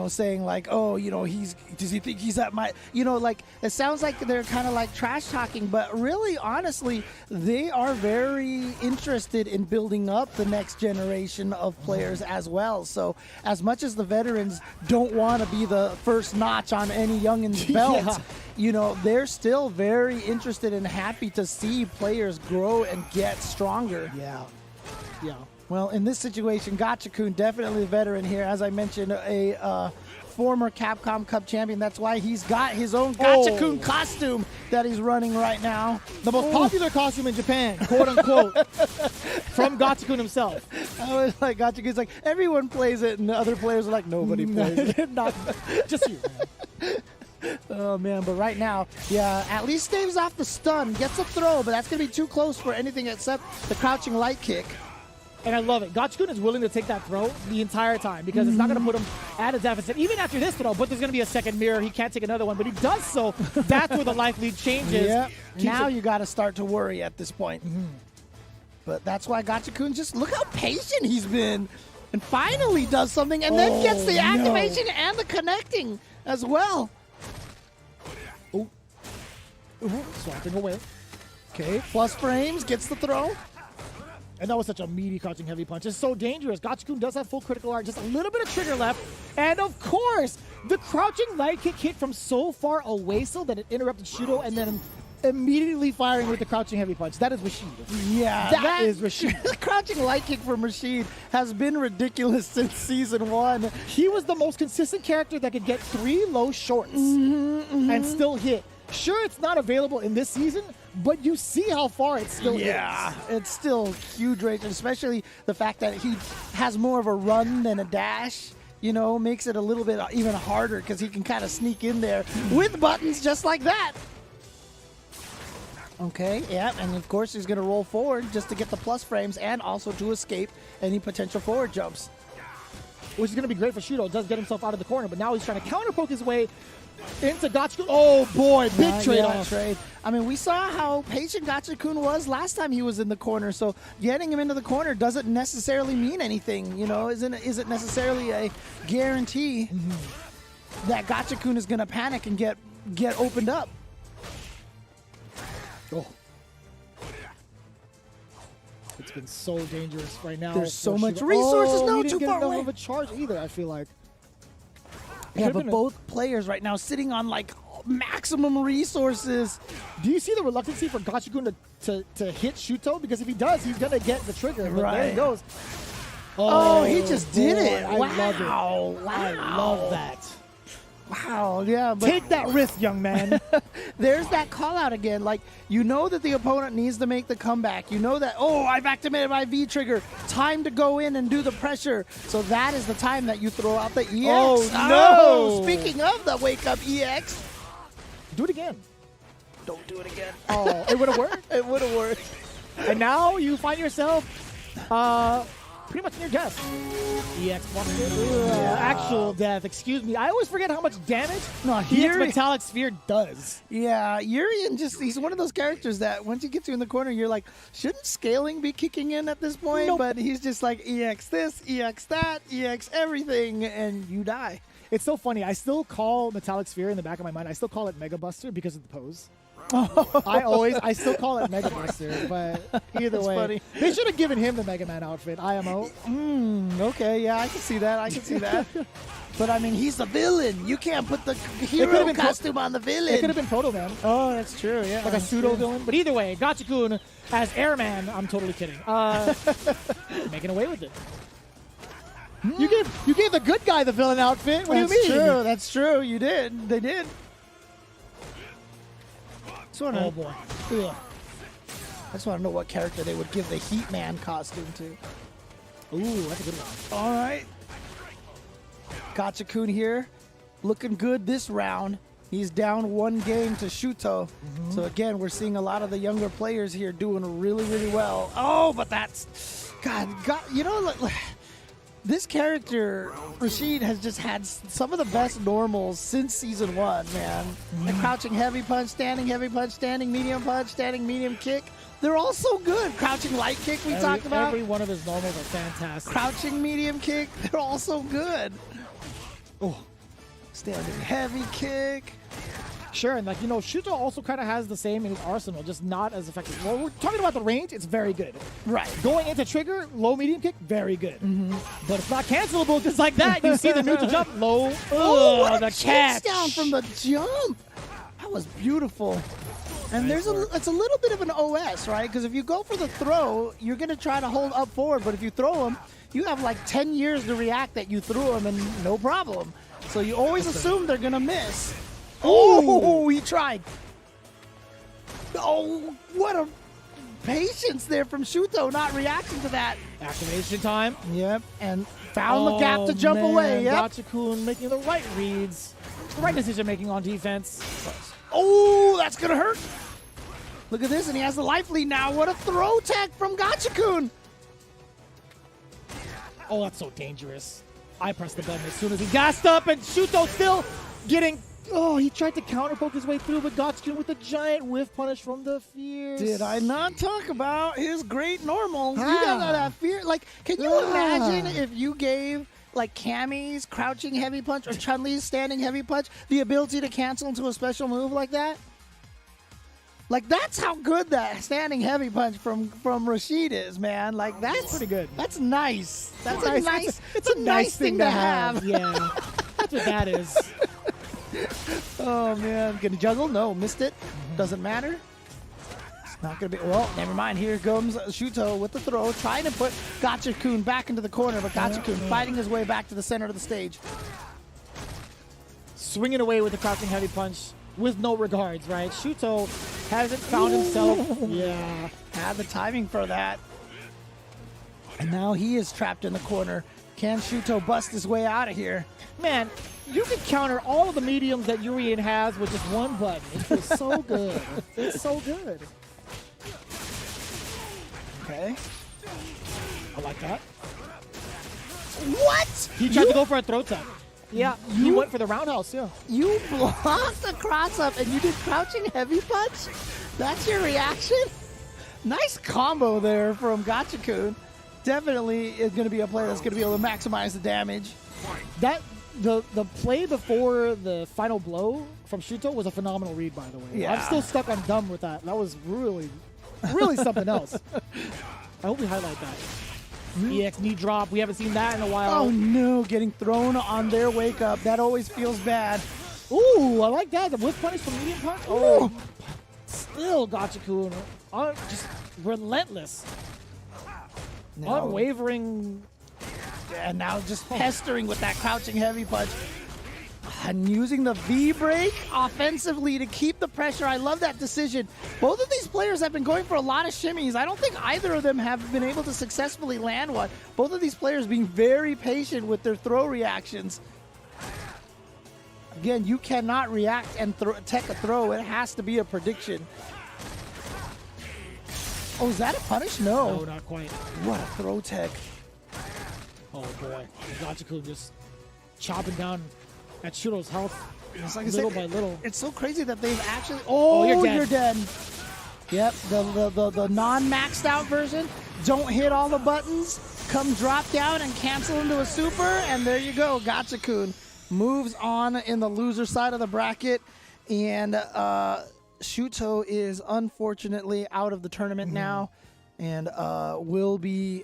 K: saying like, oh, does he think he's at my, like it sounds like they're kind of like trash talking, but really, honestly, they are very interested in building up the next generation of players as well. So as much as the veterans don't want to be the first notch on any youngin's belt, they're still very interested and happy to see players grow and get stronger.
J: Yeah.
K: Well, in this situation, Gachikun, definitely a veteran here. As I mentioned, a former Capcom Cup champion. That's why he's got his own Gachikun costume that he's running right now.
J: The most popular costume in Japan, quote unquote, from Gachikun himself.
K: I was like, Gachikun's like, everyone plays it, and the other players are like, nobody plays it.
J: Not just you, man.
K: Oh, man, but right now, at least staves off the stun, gets a throw, but that's going to be too close for anything except the crouching light kick.
J: And I love it. Gachikun is willing to take that throw the entire time because it's not going to put him at a deficit. Even after this throw, but there's going to be a second mirror. He can't take another one, but he does so. That's where the life lead changes.
K: Yeah.
J: Keeps
K: Now
J: it-
K: you got to start to worry at this point. But that's why Gachikun just look how patient he's been. And finally does something and then gets the activation and the connecting as well.
J: Ooh, swiping away.
K: Okay, plus frames, gets the throw.
J: And that was such a meaty crouching heavy punch. It's so dangerous. Gachikun does have full critical art, just a little bit of trigger left. And of course, the crouching light kick hit from so far away so that it interrupted Shuto and then immediately firing with the crouching heavy punch. That is Rashid.
K: Yeah,
J: that is Rashid.
K: The crouching light kick from Rashid has been ridiculous since season 1.
J: He was the most consistent character that could get 3 low shorts and still hit. Sure, it's not available in this season, but you see how far it still hits.
K: It's still huge range, especially the fact that he has more of a run than a dash. You know, makes it a little bit even harder because he can kind of sneak in there with buttons just like that. Okay, yeah, and of course he's going to roll forward just to get the plus frames and also to escape any potential forward jumps.
J: Which is going to be great for Shuto. Does get himself out of the corner, but now he's trying to counterpoke his way into Gachikun. Oh boy, big trade-off.
K: I mean, we saw how patient Gachikun was last time he was in the corner, so getting him into the corner doesn't necessarily mean anything, you know, isn't necessarily a guarantee that Gachikun is going to panic and get opened up.
J: Oh. It's been so dangerous right now.
K: There's so
J: for
K: much
J: Shuto.
K: resources now,
J: he didn't
K: too
J: get
K: far
J: enough
K: away.
J: of a charge either, I feel like.
K: Yeah, but both players right now sitting on like maximum resources.
J: Do you see the reluctancy for Gachikun to hit Shuto? Because if he does, he's going to get the trigger. But there he goes.
K: Oh, he just did it.
J: I love it.
K: Wow.
J: I love that.
K: Wow, yeah. But
J: Take that risk, young man.
K: there's that call out again. Like, you know that the opponent needs to make the comeback. You know that, oh, I've activated my V trigger. Time to go in and do the pressure. So that is the time that you throw out the EX.
J: Oh, no.
K: Speaking of the wake up EX.
J: Do it again.
K: Don't do it again.
J: Oh, it would have worked?
K: It would have worked.
J: And now you find yourself pretty much near death. EX actual death, excuse me. I always forget how much damage EX Metallic Sphere does.
K: Yeah, Urian he's one of those characters that once he gets you in the corner, you're like, shouldn't scaling be kicking in at this point?
J: Nope.
K: But he's just like, EX this, EX that, EX everything, and you die.
J: It's so funny. I still call Metallic Sphere in the back of my mind. I still call it Mega Buster because of the pose. I still call it Mega Buster, but either way,
K: funny.
J: They should have given him the Mega Man outfit, IMO.
K: Okay, yeah, I can see that. But I mean, he's the villain. You can't put the hero costume on the villain.
J: It could have been Proto Man.
K: Oh, that's true, yeah.
J: Like a pseudo villain. But either way, Gachikun as Airman, I'm totally kidding. Making away with it. You gave the good guy the villain outfit. What do you mean?
K: That's true. You did. They did.
J: Oh boy.
K: Ugh. I just want to know what character they would give the Heat Man costume to.
J: Ooh, that's a good one.
K: All right. Gachikun here, looking good this round. He's down 1 game to Shuto. So again, we're seeing a lot of the younger players here doing really, really well. Oh, but that's God, you know, like, this character, Rashid, has just had some of the best normals since season 1, man. The crouching heavy punch, standing medium punch, standing medium kick. They're all so good. Crouching light kick we talked about.
J: Every one of his normals are fantastic.
K: Crouching medium kick, they're all so good. Oh, standing heavy kick.
J: Sure, and like, you know, Shuto also kind of has the same in his arsenal, just not as effective. Well, we're talking about the range, it's very good.
K: Right.
J: Going into trigger, low medium kick, very good. But it's not cancelable just like that. You see the neutral jump, low.
K: Oh, what
J: the
K: a
J: catch
K: down from the jump. That was beautiful. And it's a little bit of an OS, right? Because if you go for the throw, you're going to try to hold up forward. But if you throw them, you have like 10 years to react that you threw them and no problem. So you always assume they're going to miss. Oh, he tried. Oh, what a patience there from Shuto not reacting to that.
J: Activation time.
K: Yep, and found the gap to jump away. Yep.
J: Gachikun making the right reads. The right decision making on defense.
K: Oh, that's going to hurt. Look at this, and he has the life lead now. What a throw tech from Gachikun.
J: Oh, that's so dangerous. I pressed the button as soon as he gassed up, and Shuto still getting... Oh, he tried to counter-poke his way through, but Gotsukin with a giant whiff punish from the Fierce.
K: Did I not talk about his great normal? You got that fear. Like, can you imagine if you gave like Cammy's crouching heavy punch or Chun-Li's standing heavy punch the ability to cancel into a special move like that? Like, that's how good that standing heavy punch from Rashid is, man. Like, that's
J: pretty good.
K: That's nice. That's
J: It's
K: a
J: nice.
K: nice.
J: It's a nice thing to have. Yeah, that's what that is.
K: Oh man, gonna juggle? No, missed it. Doesn't matter. It's not gonna be. Well, never mind. Here comes Shuto with the throw, trying to put Gotcha-kun back into the corner, but Gotcha-kun fighting his way back to the center of the stage.
J: Swinging away with the crouching heavy punch with no regards, right? Shuto hasn't found himself. Yeah,
K: had the timing for that, and now he is trapped in the corner. Can Shuto bust his way out of here?
J: Man, you can counter all of the mediums that Urien has with just one button. It feels so good. It's so good.
K: Okay.
J: I like that.
K: What?
J: He tried to go for a throw tap. Yeah, he went for the roundhouse, yeah.
K: You blocked the cross up and you did crouching heavy punch? That's your reaction? Nice combo there from Gotcha-kun. Definitely is going to be a player that's going to be able to maximize the damage.
J: That the play before the final blow from Shuto was a phenomenal read, by the way.
K: Yeah.
J: I'm still stuck on dumb with that. That was really, really something else. I hope we highlight that. EX knee drop. We haven't seen that in a while.
K: Oh no, getting thrown on their wake up. That always feels bad.
J: Ooh, I like that. The whip punish from medium punch. Oh, still Gotcha-kun. Just relentless.
K: No.
J: Unwavering.
K: And now just pestering with that crouching heavy punch. And using the V-break offensively to keep the pressure. I love that decision. Both of these players have been going for a lot of shimmies. I don't think either of them have been able to successfully land one. Both of these players being very patient with their throw reactions. Again, you cannot react and tech a throw. It has to be a prediction. Oh, is that a punish? No.
J: No, not quite.
K: What a throw tech.
J: Oh boy, Gotcha-kun just chopping down at Shuto's health
K: Like
J: little by little.
K: It's so crazy that they've actually.
J: Oh,
K: Oh,
J: you're dead.
K: Yep, the non-maxed out version. Don't hit all the buttons. Come drop down and cancel into a super, and there you go. Gotcha-kun moves on in the loser side of the bracket, and Shuto is unfortunately out of the tournament now, and will be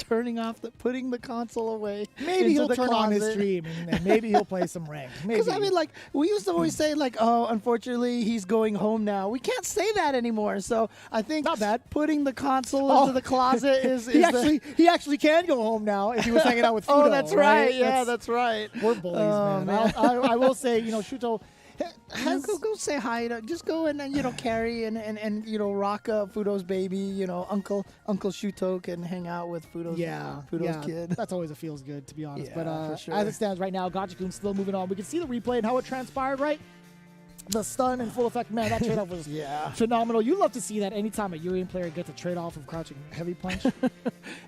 K: putting the console away.
J: Maybe
K: into
J: he'll
K: the
J: turn on his
K: closet.
J: stream and maybe he'll play some ranked.
K: Because I mean, like, we used to always say, like, oh, unfortunately, he's going home now. We can't say that anymore. So I think
J: not bad.
K: Putting the console into the closet is
J: he actually can go home now if he was hanging out with Fudo.
K: Oh, that's right. Yeah, that's right.
J: We're bullies,
K: Oh,
J: man. I will say, Shuto
K: go say hi. Just go and carry and rock Fudo's baby. Uncle Shuto can hang out with Fudo's kid.
J: That's always a feels good, to be honest.
K: Yeah,
J: but
K: for sure.
J: as it stands right now, Gotcha-kun's still moving on. We can see the replay and how it transpired, right? The stun in full effect, man. That trade-off was phenomenal. You love to see that anytime a Urien player gets a trade-off of crouching heavy punch.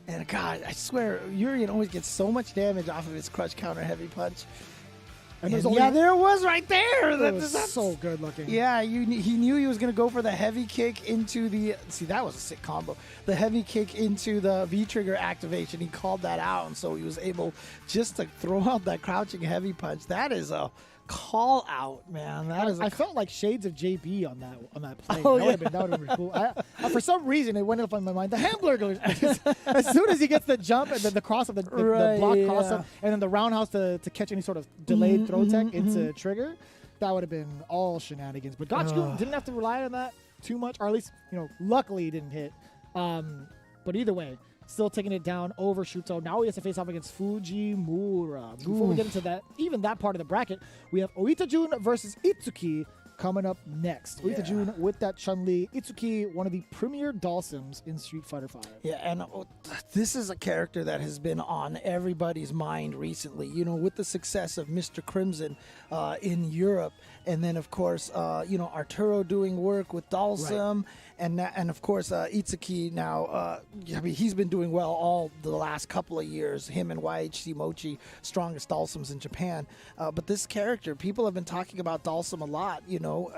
K: And God, I swear, Urien always gets so much damage off of his crutch counter heavy punch. And there was right there.
J: It was so good looking.
K: Yeah, he knew he was going to go for the heavy kick into the... See, that was a sick combo. The heavy kick into the V-trigger activation. He called that out, and so he was able just to throw out that crouching heavy punch. That is a call out, man.
J: I felt like shades of JB on that play.
K: Oh,
J: that would have been cool. For some reason, it went up in my mind. The handler goes as soon as he gets the jump and then the cross up, the block cross up, and then the roundhouse to catch any sort of delayed throw tech into trigger. That would have been all shenanigans. But Gotcha-kun didn't have to rely on that too much, or at least luckily he didn't hit. But either way, still taking it down over Shuto. Now he has to face off against Fujimura. Before we get into that part of the bracket, we have Oitajun versus Itsuki coming up next. Oitajun with that Chun-Li. Itsuki, one of the premier Dalsims in Street Fighter V.
K: Yeah, and this is a character that has been on everybody's mind recently, with the success of Mr. Crimson in Europe. And then, of course, Arturo doing work with Dalsim. Right. and of course Itsuki now. I mean, he's been doing well all the last couple of years. Him and YHC Mochi, strongest Dalsums in Japan. But this character, people have been talking about Dalsum a lot. You know,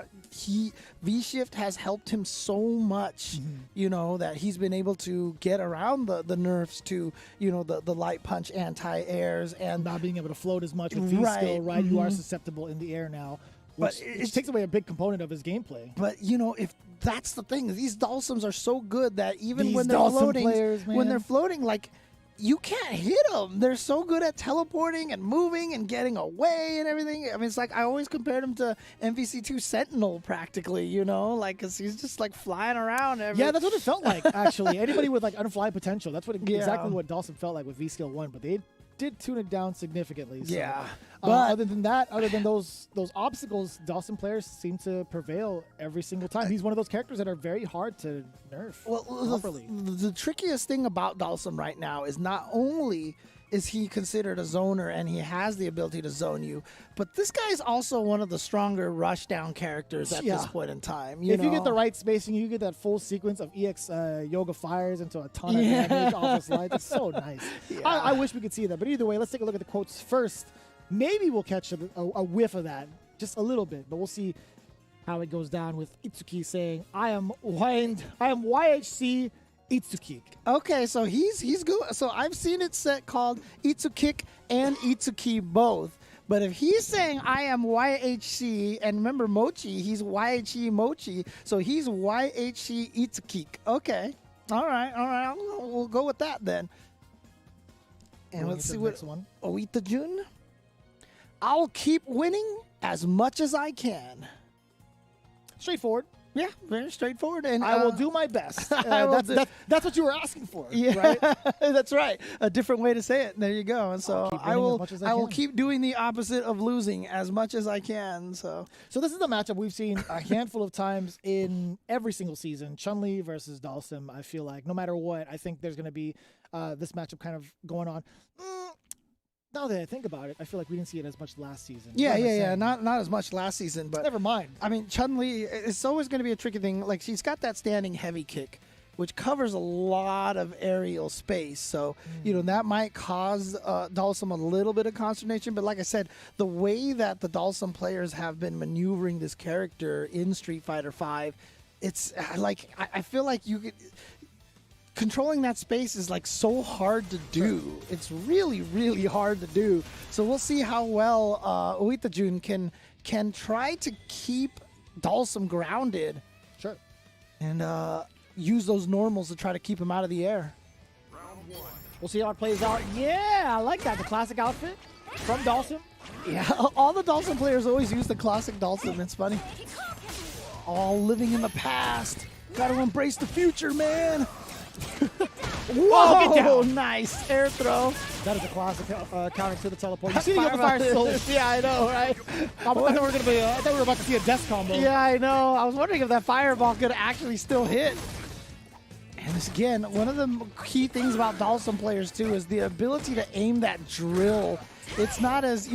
K: V-Shift has helped him so much. You know, that he's been able to get around the nerfs to, you know, the light punch anti-airs and
J: not being able to float as much with V skill, right? You are susceptible in the air now. But it takes away a big component of his gameplay.
K: But you know, if that's the thing, these Dalsums are so good that even
J: These
K: when they're
J: Dalsum
K: floating,
J: players, man.
K: when they're floating, like you can't hit them. They're so good at teleporting and moving and getting away and everything. I mean, it's like I always compared him to MVC2 Sentinel, practically. You know, like because he's just like flying around.
J: Yeah, that's what it felt like. Actually, anybody with like unfly potential, that's what exactly what Dalsum felt like with V skill 1. But they did tune it down significantly. So.
K: Yeah.
J: But other than that, other than those obstacles, Dalsum players seem to prevail every single time. He's one of those characters that are very hard to nerf properly.
K: The trickiest thing about Dalsum right now is not only is he considered a zoner and he has the ability to zone you, but this guy's also one of the stronger rushdown characters at this point in time.
J: If you get the right spacing, you get that full sequence of EX Yoga fires into a ton of damage off the slides. It's so nice. I wish we could see that. But either way, let's take a look at the quotes first. Maybe we'll catch a whiff of that, just a little bit, but we'll see how it goes down with Itsuki saying, I am YHC Itsuki.
K: Okay, so he's good. So I've seen it set called Itsukik and Itsuki both. But if he's saying I am YHC, and remember Mochi, he's YHC Mochi, so he's YHC Itsukik. Okay, all right, we'll go with that then. And let's see what
J: one.
K: Oita Jun. I'll keep winning as much as I can.
J: Straightforward.
K: Yeah, very straightforward. And
J: I will do my best. That's what you were asking for,
K: yeah,
J: right?
K: That's right. A different way to say it. There you go. And so I will keep doing the opposite of losing as much as I can. So
J: this is a matchup we've seen a handful of times in every single season. Chun-Li versus Dalsum. I feel like no matter what, I think there's going to be this matchup kind of going on. Now that I think about it, I feel like we didn't see it as much last season.
K: Yeah. Not as much last season, but
J: never mind.
K: I mean, Chun-Li, it's always going to be a tricky thing. Like, she's got that standing heavy kick, which covers a lot of aerial space. So, you know, that might cause Dalsum a little bit of consternation. But like I said, the way that the Dalsum players have been maneuvering this character in Street Fighter V, it's like, I feel like you could... Controlling that space is like so hard to do. It's really, really hard to do. So we'll see how well Oita Jun can try to keep Dalsum grounded.
J: Sure.
K: And use those normals to try to keep him out of the air.
J: We'll see how it plays out. Yeah, I like that. The classic outfit from Dalsum.
K: Yeah, all the Dalsum players always use the classic Dalsum. It's funny. All living in the past. Got to embrace the future, man. Whoa,
J: get down.
K: Nice air throw.
J: That is a classic counter to the teleport. You see the Yoga Fire still.
K: Yeah, I know, right?
J: I thought we were about to see a death combo.
K: Yeah, I know. I was wondering if that fireball could actually still hit. And this, again, one of the key things about Dalsum players, too, is the ability to aim that drill. It's not as,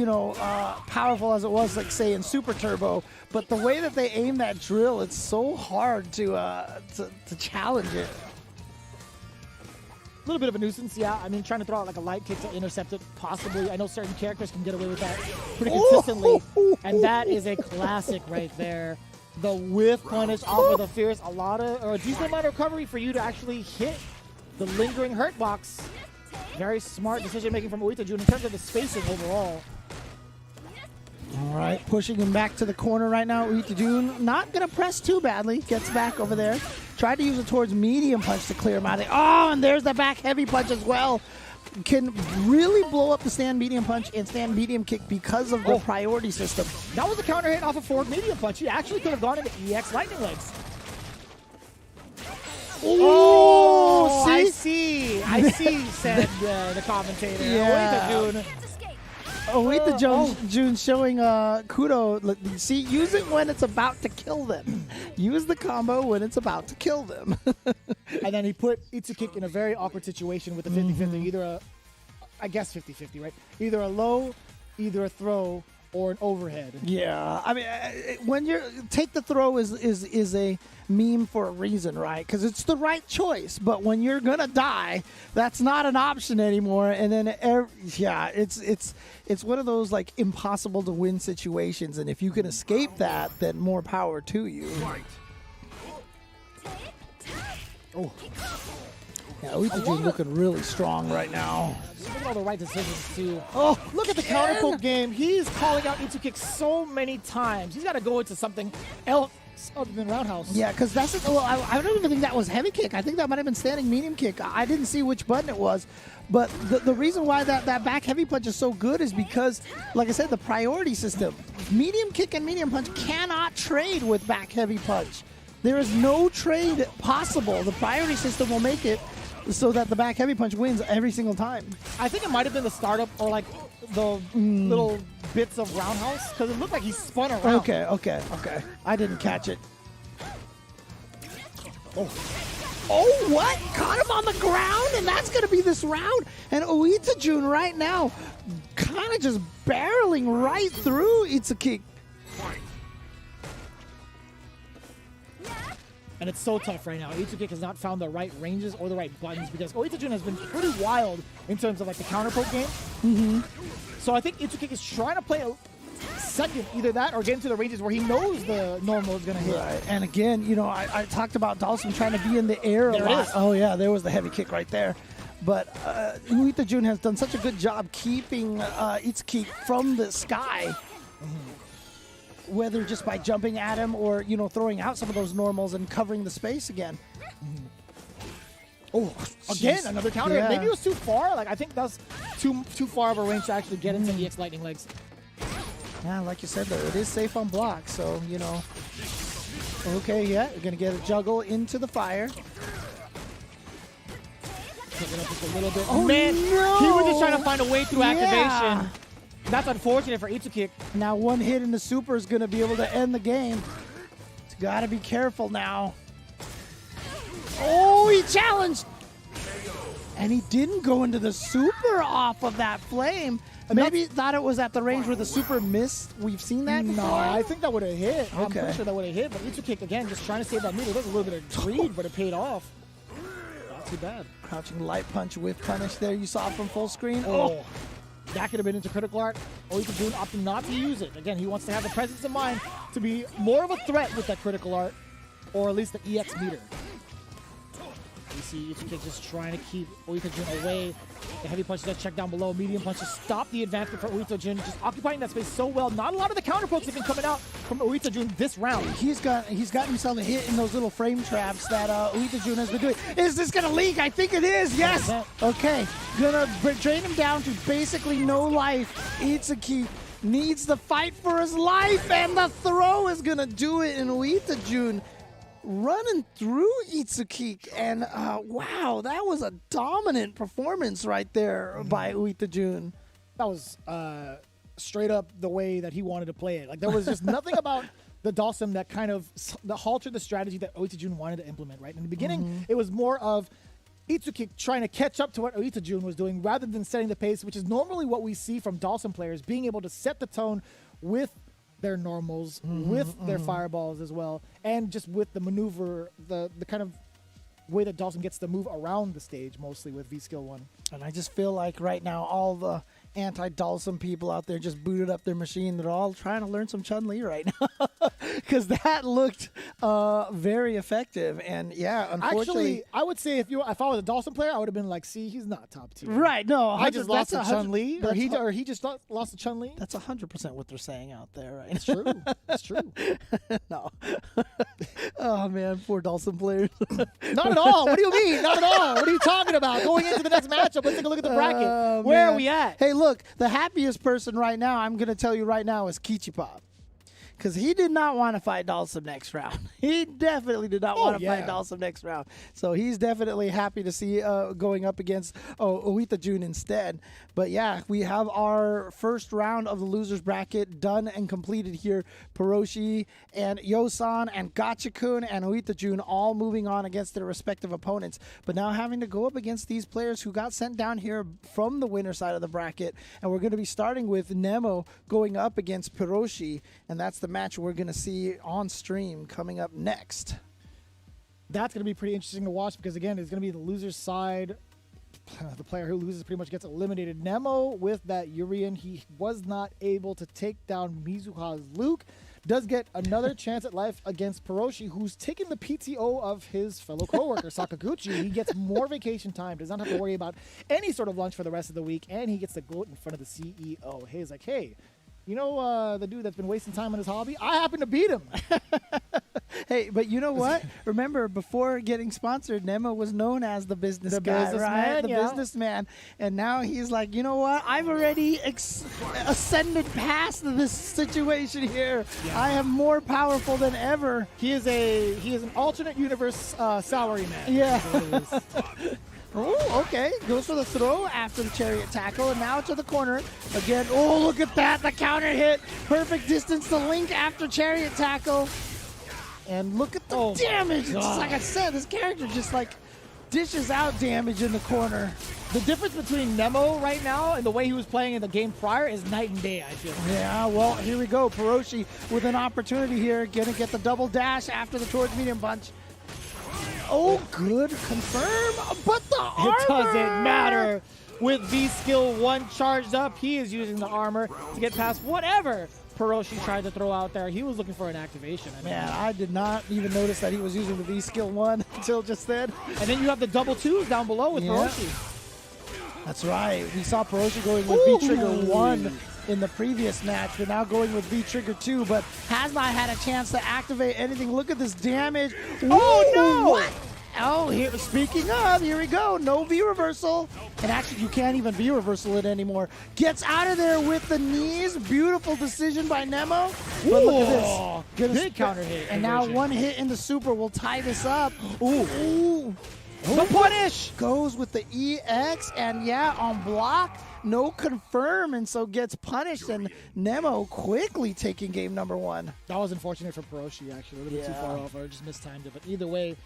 K: powerful as it was, like, say, in Super Turbo, but the way that they aim that drill, it's so hard to challenge it.
J: A little bit of a nuisance, yeah. I mean, trying to throw out like a light kick to intercept it, possibly. I know certain characters can get away with that pretty consistently, and that is a classic right there. The whiff punish off of the fierce, a decent amount of recovery for you to actually hit the lingering hurt box. Very smart decision making from Oita Jun in terms of the spacing overall.
K: All right, pushing him back to the corner right now. Oita Jun not going to press too badly. Gets back over there. Tried to use it towards medium punch to clear him out. Oh, and there's the back heavy punch as well. Can really blow up the stand medium punch and stand medium kick because of the priority system.
J: That was a counter hit off a forward medium punch. He actually could have gone into EX lightning legs.
K: Oh,
J: see? I see, said the commentator.
K: Yeah. Oita Jun showing Kudo. See, use it when it's about to kill them. Use the combo when it's about to kill them.
J: And then he put Itsukik in a very awkward situation with a 50-50, either I guess 50-50, right? Either a low, either a throw, or an overhead.
K: Yeah, I mean, when you're take the throw is a meme for a reason, right? Because it's the right choice. But when you're gonna die, that's not an option anymore. And then, it's one of those like impossible to win situations. And if you can escape that, then more power to you.
J: Oh.
K: Yeah, Uitajun looking really strong right now.
J: Just making all the right decisions, too. Oh, look at the counterpoke game. He's calling out into kick so many times. He's got to go into something else other than roundhouse.
K: Yeah, because that's well, I don't even think that was heavy kick. I think that might have been standing medium kick. I didn't see which button it was. But the reason why that back heavy punch is so good is because, like I said, the priority system. Medium kick and medium punch cannot trade with back heavy punch. There is no trade possible. The priority system will make it so that the back heavy punch wins every single time.
J: I think it might have been the startup or like the little bits of roundhouse because it looked like he spun around.
K: Okay. I didn't catch it. Oh, what? Caught him on the ground, and that's going to be this round. And Uitajun right now kind of just barreling right through Itsuki.
J: And it's so tough right now. Itsuki has not found the right ranges or the right buttons because Uitajun has been pretty wild in terms of like the counterpoke game.
K: Mm-hmm.
J: So I think Itsuki is trying to play a second, either that or get into the ranges where he knows the normal is going to hit.
K: Right. And again, I talked about Dawson trying to be in the air a
J: There it
K: lot.
J: is.
K: Oh, yeah, there was the heavy kick right there. But Uitajun has done such a good job keeping Itsuki from the sky. Whether just by jumping at him or, throwing out some of those normals and covering the space again.
J: Oh, again,
K: Jeez.
J: another counter.
K: Yeah.
J: Maybe it was too far. Like I think that's too far of a range to actually get into EX Lightning Legs.
K: Yeah, like you said, though, it is safe on block, so, Okay, yeah, you're going to get a juggle into the fire.
J: Pick it up just a little bit.
K: Oh,
J: Man,
K: no!
J: he was just trying to find a way through
K: Yeah.
J: activation. That's unfortunate for Itsuki.
K: Now one hit in the super is going to be able to end the game. He's got to be careful now. Oh, he challenged! And he didn't go into the super off of that flame. Maybe he thought it was at the range where the super missed. We've seen that before.
J: No, I think that would have hit. I'm
K: Okay.
J: pretty sure that would have hit. But Itsuki, again, just trying to save that meter. There's a little bit of greed, but it paid off. Not too bad.
K: Crouching light punch with punish there. You saw from full screen.
J: Oh. That could have been into critical art. Uitajun opting not to use it. Again, he wants to have the presence of mind to be more of a threat with that critical art, or at least the EX meter. You see Itsuki just trying to keep Uitajun away. The heavy punches that check down below. Medium punches stop the advancement for Uitajun, just occupying that space so well. Not a lot of the counter pokes have been coming out from Uitajun this round.
K: He's got himself a hit in those little frame traps that Uitajun has been doing. Is this going to leak? I think it is. Yes.
J: 100%.
K: Okay. Gonna drain him down to basically no life. Itsuki needs to fight for his life, and the throw is going to do it. And Uitajun running through Itsuki, and wow, that was a dominant performance right there by Uitajun.
J: That was straight up the way that he wanted to play it. Like there was just nothing about the Dawson that kind of halted the strategy that Uitajun wanted to implement. Right in the beginning, it was more of Itsuki trying to catch up to what Uitajun was doing rather than setting the pace, which is normally what we see from Dawson players, being able to set the tone with their normals, with their fireballs as well, and just with the maneuver, the kind of way that Dawson gets to move around the stage, mostly with V-Skill 1.
K: And I just feel like right now all the anti-Dawson people out there just booted up their machine. They're all trying to learn some Chun-Li right now because that looked very effective. And yeah, unfortunately,
J: Actually, I would say if I was a Dawson player, I would have been like, see, he's not top tier.
K: right? No,
J: I just lost to
K: 100
J: Chun-Li, or
K: that's
J: he just lost to Chun-Li.
K: That's 100% what they're saying out there, right?
J: It's true. It's true.
K: No. Oh man, poor Dawson players.
J: Not at all. What do you mean? Not at all. What are you talking about? Going into the next matchup, let's take a look at the bracket. Where are we at?
K: Hey, look, the happiest person right now, I'm going to tell you right now, is Kichipop. because he did not want to fight Dalsum next round. He definitely did not want to fight Dalsum next round. So he's definitely happy to see going up against Oita Jun instead. But yeah, we have our first round of the losers bracket done and completed here. Peroshi and Yosan and Gachikun and Oita Jun all moving on against their respective opponents. But now having to go up against these players who got sent down here from the winner side of the bracket. And we're going to be starting with Nemo going up against Peroshi. And that's the match we're going to see on stream coming up next.
J: That's going to be pretty interesting to watch because, again, it's going to be the loser's side. The player who loses pretty much gets eliminated. Nemo with that Urian, he was not able to take down Mizuha's Luke. Does get another chance at life against Peroshi, who's taking the PTO of his fellow coworker, Sakaguchi. He gets more vacation time, does not have to worry about any sort of lunch for the rest of the week, and he gets to go in front of the CEO. He's like, hey, you know the dude that's been wasting time on his hobby? I happen to beat him.
K: Hey, but you know what? Remember, before getting sponsored, Nemo was known as the business guy, right? The businessman. And now he's like, you know what? I've already ascended past this situation here. Yeah. I am more powerful than ever.
J: He is an alternate universe salary man.
K: Yeah. Oh, okay. Goes for the throw after the chariot tackle, and now to the corner. Again, oh, look at that. The counter hit. Perfect distance to Link after chariot tackle. And look at the damage. It's just like I said, this character just like dishes out damage in the corner.
J: The difference between Nemo right now and the way he was playing in the game prior is night and day, I feel.
K: Yeah, well, here we go. Peroshi with an opportunity here. Gonna get the double dash after the towards medium punch. Oh, good confirm, but the armor!
J: It doesn't matter. With V-Skill 1 charged up, he is using the armor to get past whatever Peroshi tried to throw out there. He was looking for an activation.
K: Man, I did not even notice that he was using the V-Skill 1 until just then.
J: And then you have the double twos down below with Peroshi.
K: That's right. We saw Peroshi going with V-Trigger 1 in the previous match, but now going with V-Trigger 2, but has not had a chance to activate anything. Look at this damage.
J: Oh, no!
K: What? Oh, here, speaking of, here we go. No V-reversal. And actually, you can't even V-reversal it anymore. Gets out of there with the knees. Beautiful decision by Nemo. But look at this.
J: Big counter hit.
K: And now one hit in the super will tie this up. Ooh.
J: The punish!
K: Goes with the EX, and yeah, on block. No confirm, and so gets punished, and Nemo quickly taking game number 1.
J: That was unfortunate for Peroshi, actually. A little bit too far off. I just mistimed it. But either way,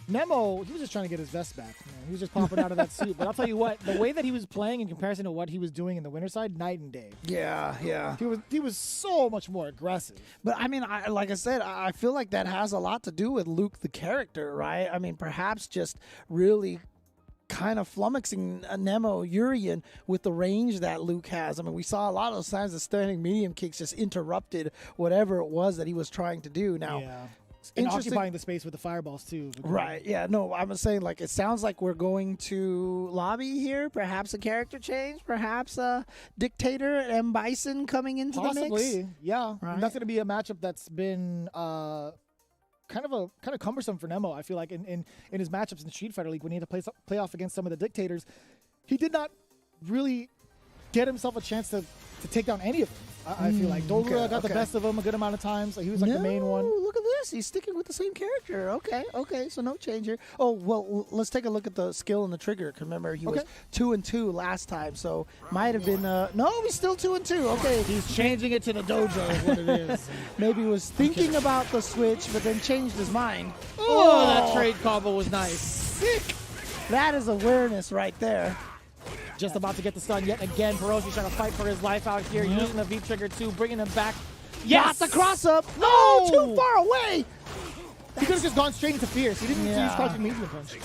J: Nemo, he was just trying to get his vest back. Man. He was just popping out of that suit. But I'll tell you what, the way that he was playing in comparison to what he was doing in the winter side, night and day.
K: Yeah.
J: He was so much more aggressive.
K: But I mean, like I said, I feel like that has a lot to do with Luke the character, right? I mean, perhaps just really kind of flummoxing Nemo Urian with the range that Luke has. I mean, we saw a lot of those times the standing medium kicks just interrupted whatever it was that he was trying to do. Now,
J: and occupying the space with the fireballs too.
K: Right. Yeah. No, I'm saying like it sounds like we're going to lobby here. Perhaps a character change. Perhaps a Dictator and M. Bison coming into the mix.
J: Possibly. Yeah.
K: Right.
J: And that's going to be a matchup that's been kind of cumbersome for Nemo. I feel like in his matchups in the Street Fighter League when he had to play off against some of the Dictators, he did not really get himself a chance to take down any of them. I feel like Dogura got the best of him a good amount of times. He was like the main one.
K: Look at this. He's sticking with the same character. Okay. So no change here. Oh, well, let's take a look at the skill and the trigger. Remember, he was 2-2 last time, so might have been no, he's still 2-2. Okay.
J: He's changing it to the dojo is what it is.
K: Maybe he was thinking about the switch, but then changed his mind.
J: Oh, that trade combo was nice.
K: Sick. That is awareness right there.
J: Just about to get the stun yet again. Peroshi trying to fight for his life out here, using the V-Trigger 2, bringing him back.
K: Got the cross-up. No, too far away.
J: He could have just gone straight into Fierce. He didn't use crouching medium punch.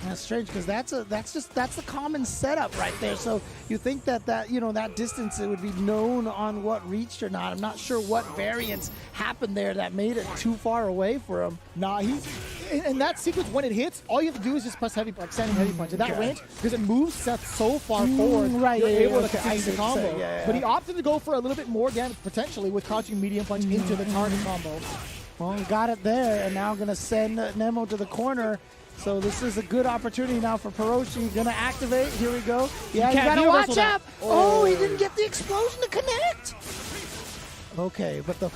K: That's strange because that's the common setup right there. So you think that distance it would be known on what reached or not. I'm not sure what variance happened there that made it too far away for him.
J: Nah, he's in that sequence when it hits. All you have to do is just press standing heavy punch. At that range, because it moves Seth so far forward, you're able to continue the combo. But he opted to go for a little bit more damage potentially with crouching medium punch into the target combo.
K: Well, he got it there, and now going to send Nemo to the corner. So this is a good opportunity now for Peroshi. Gonna activate. Here we go. Yeah, you gotta watch out. Oh, he didn't get the explosion to connect. Okay, but the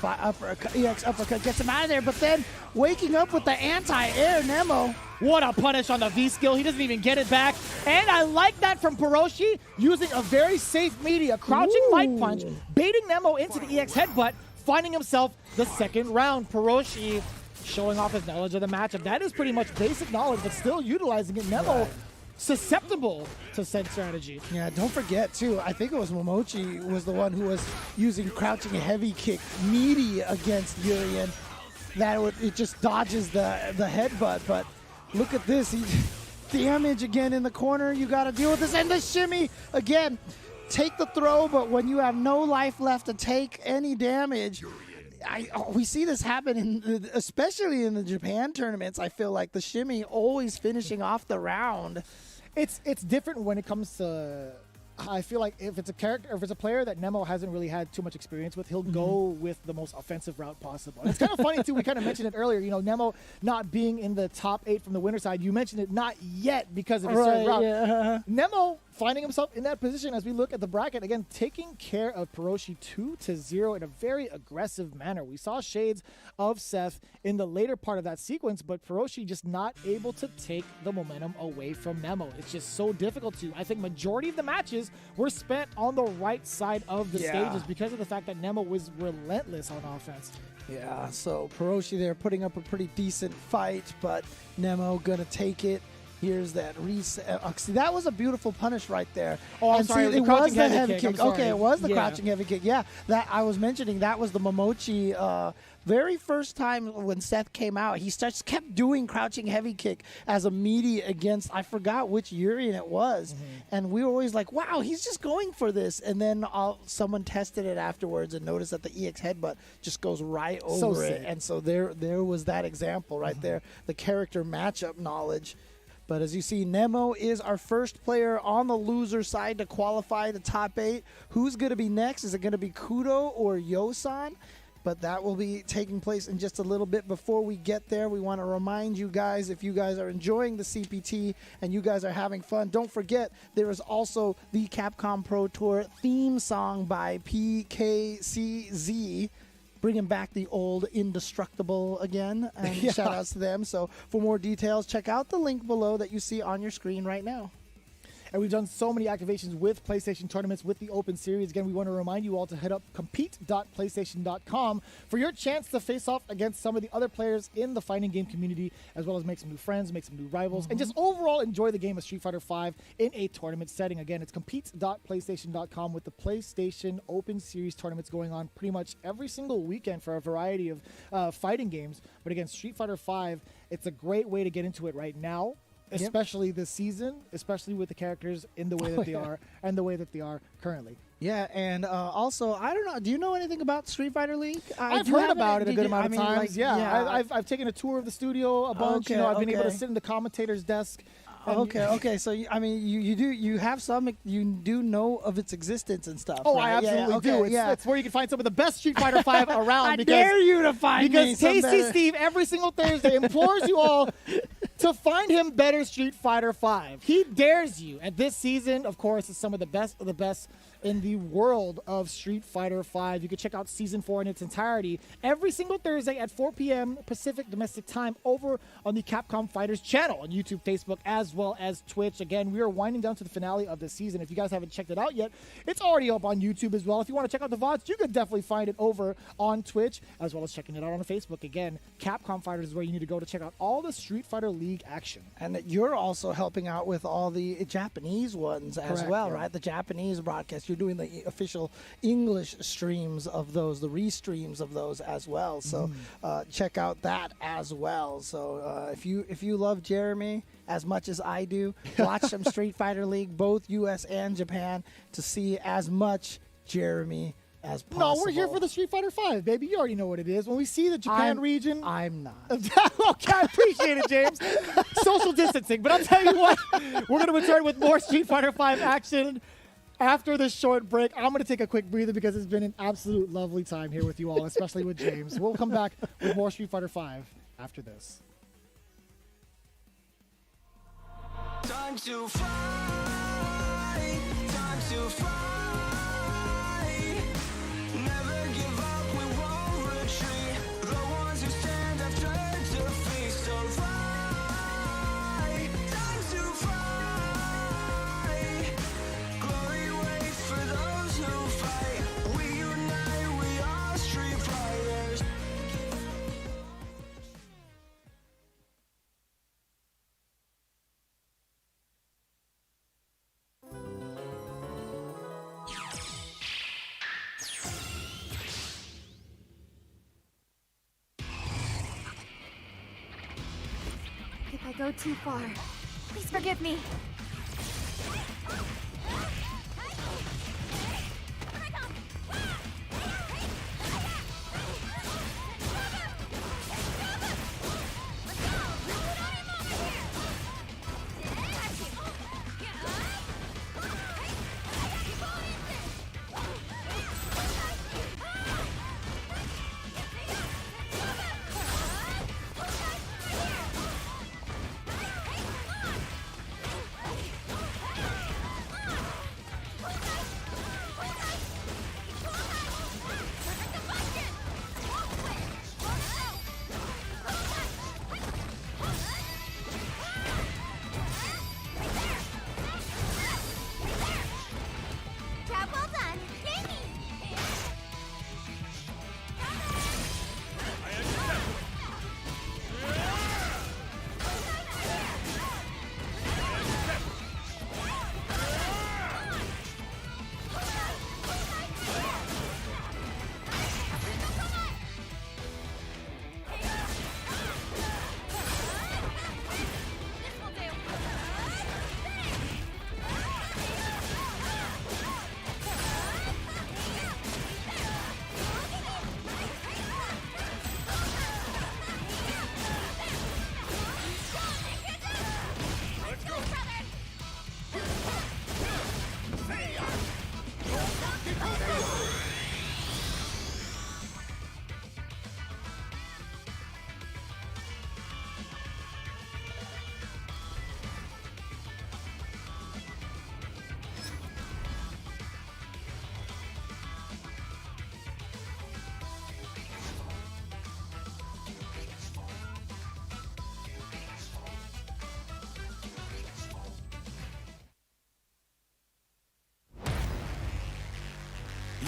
K: EX uppercut gets him out of there, but then waking up with the anti-air Nemo.
J: What a punish on the V skill. He doesn't even get it back. And I like that from Peroshi, using a very safe media, crouching light punch, baiting Nemo into the EX headbutt, finding himself the second round. Peroshi showing off his knowledge of the matchup. That is pretty much basic knowledge, but still utilizing it. Nemo susceptible to said strategy.
K: Yeah, don't forget too, I think it was Momochi was the one who was using crouching heavy kick meaty against Urian. It just dodges the headbutt, but look at this. Damage again in the corner. You got to deal with this. And the shimmy again. Take the throw, but when you have no life left to take any damage, we see this happen, especially in the Japan tournaments. I feel like the shimmy always finishing off the round.
J: It's different when it comes to. I feel like if it's a character, if it's a player that Nemo hasn't really had too much experience with, he'll go with the most offensive route possible. And it's kind of funny too. We kind of mentioned it earlier. You know, Nemo not being in the top 8 from the winner side. You mentioned it not yet because of his certain route.
K: Yeah.
J: Nemo finding himself in that position as we look at the bracket again, taking care of Peroshi 2-0 in a very aggressive manner. We saw shades of Seth in the later part of that sequence, but Peroshi just not able to take the momentum away from Nemo. It's just so difficult to. I think majority of the matches were spent on the right side of the stages because of the fact that Nemo was relentless on offense.
K: Yeah, so Peroshi there putting up a pretty decent fight, but Nemo gonna take it. Here's that reset. See, that was a beautiful punish right there.
J: Oh, I'm
K: and
J: sorry.
K: See, it was the heavy kick.
J: I'm
K: Okay,
J: sorry.
K: it was the crouching heavy kick. Yeah, that I was mentioning. That was the Momochi. Very first time when Seth came out, he kept doing crouching heavy kick as a meaty against, I forgot which Urian it was. And we were always like, wow, he's just going for this. And then someone tested it afterwards and noticed that the EX headbutt just goes right over it. And so there was that example right there, the character matchup knowledge. But as you see, Nemo is our first player on the loser side to qualify the top 8. Who's going to be next? Is it going to be Kudo or Yosan? But that will be taking place in just a little bit. Before we get there, we want to remind you guys, if you guys are enjoying the CPT and you guys are having fun, don't forget there is also the Capcom Pro Tour theme song by PKCZ. Bringing back the old Indestructible again, and shout outs to them. So for more details, check out the link below that you see on your screen right now.
J: And we've done so many activations with PlayStation tournaments with the Open Series. Again, we want to remind you all to head up compete.playstation.com for your chance to face off against some of the other players in the fighting game community, as well as make some new friends, make some new rivals, and just overall enjoy the game of Street Fighter V in a tournament setting. Again, it's compete.playstation.com with the PlayStation Open Series tournaments going on pretty much every single weekend for a variety of fighting games. But again, Street Fighter V, it's a great way to get into it right now. Especially this season, especially with the characters in the way that they are and the way that they are currently.
K: Yeah, and also, I don't know, do you know anything about Street Fighter League?
J: I've heard about it a good amount of times. I've taken a tour of the studio a bunch. I've been able to sit in the commentator's desk.
K: Okay. So you have some, you do know of its existence and stuff.
J: Oh,
K: right?
J: I absolutely do. It's where you can find some of the best Street Fighter V around.
K: I dare you to find me some
J: Tasty
K: better.
J: Steve every single Thursday implores you all to find him better Street Fighter V. He dares you. And this season, of course, is some of the best in the world of Street Fighter V. You can check out Season 4 in its entirety every single Thursday at 4 p.m. Pacific Domestic Time over on the Capcom Fighters channel on YouTube, Facebook, as well as Twitch. Again, we are winding down to the finale of the season. If you guys haven't checked it out yet, it's already up on YouTube as well. If you want to check out the VODs, you can definitely find it over on Twitch, as well as checking it out on Facebook. Again, Capcom Fighters is where you need to go to check out all the Street Fighter League action.
K: And you're also helping out with all the Japanese ones as well, right? The Japanese broadcast. You're doing the official English streams of those, the restreams of those as well. So check out that as well. So if you love Jeremy as much as I do, watch some Street Fighter League, both US and Japan, to see as much Jeremy as possible.
J: No, we're here for the Street Fighter V, baby. You already know what it is. When we see the Japan region...
K: I'm not.
J: Okay, I appreciate it, James. Social distancing. But I'll tell you what, we're going to return with more Street Fighter V action after this short break. I'm going to take a quick breather because it's been an absolute lovely time here with you all, especially with James. We'll come back with more Street Fighter V after this.
H: Time to fight, time to fight. Never give up.
L: go too far. Please forgive me.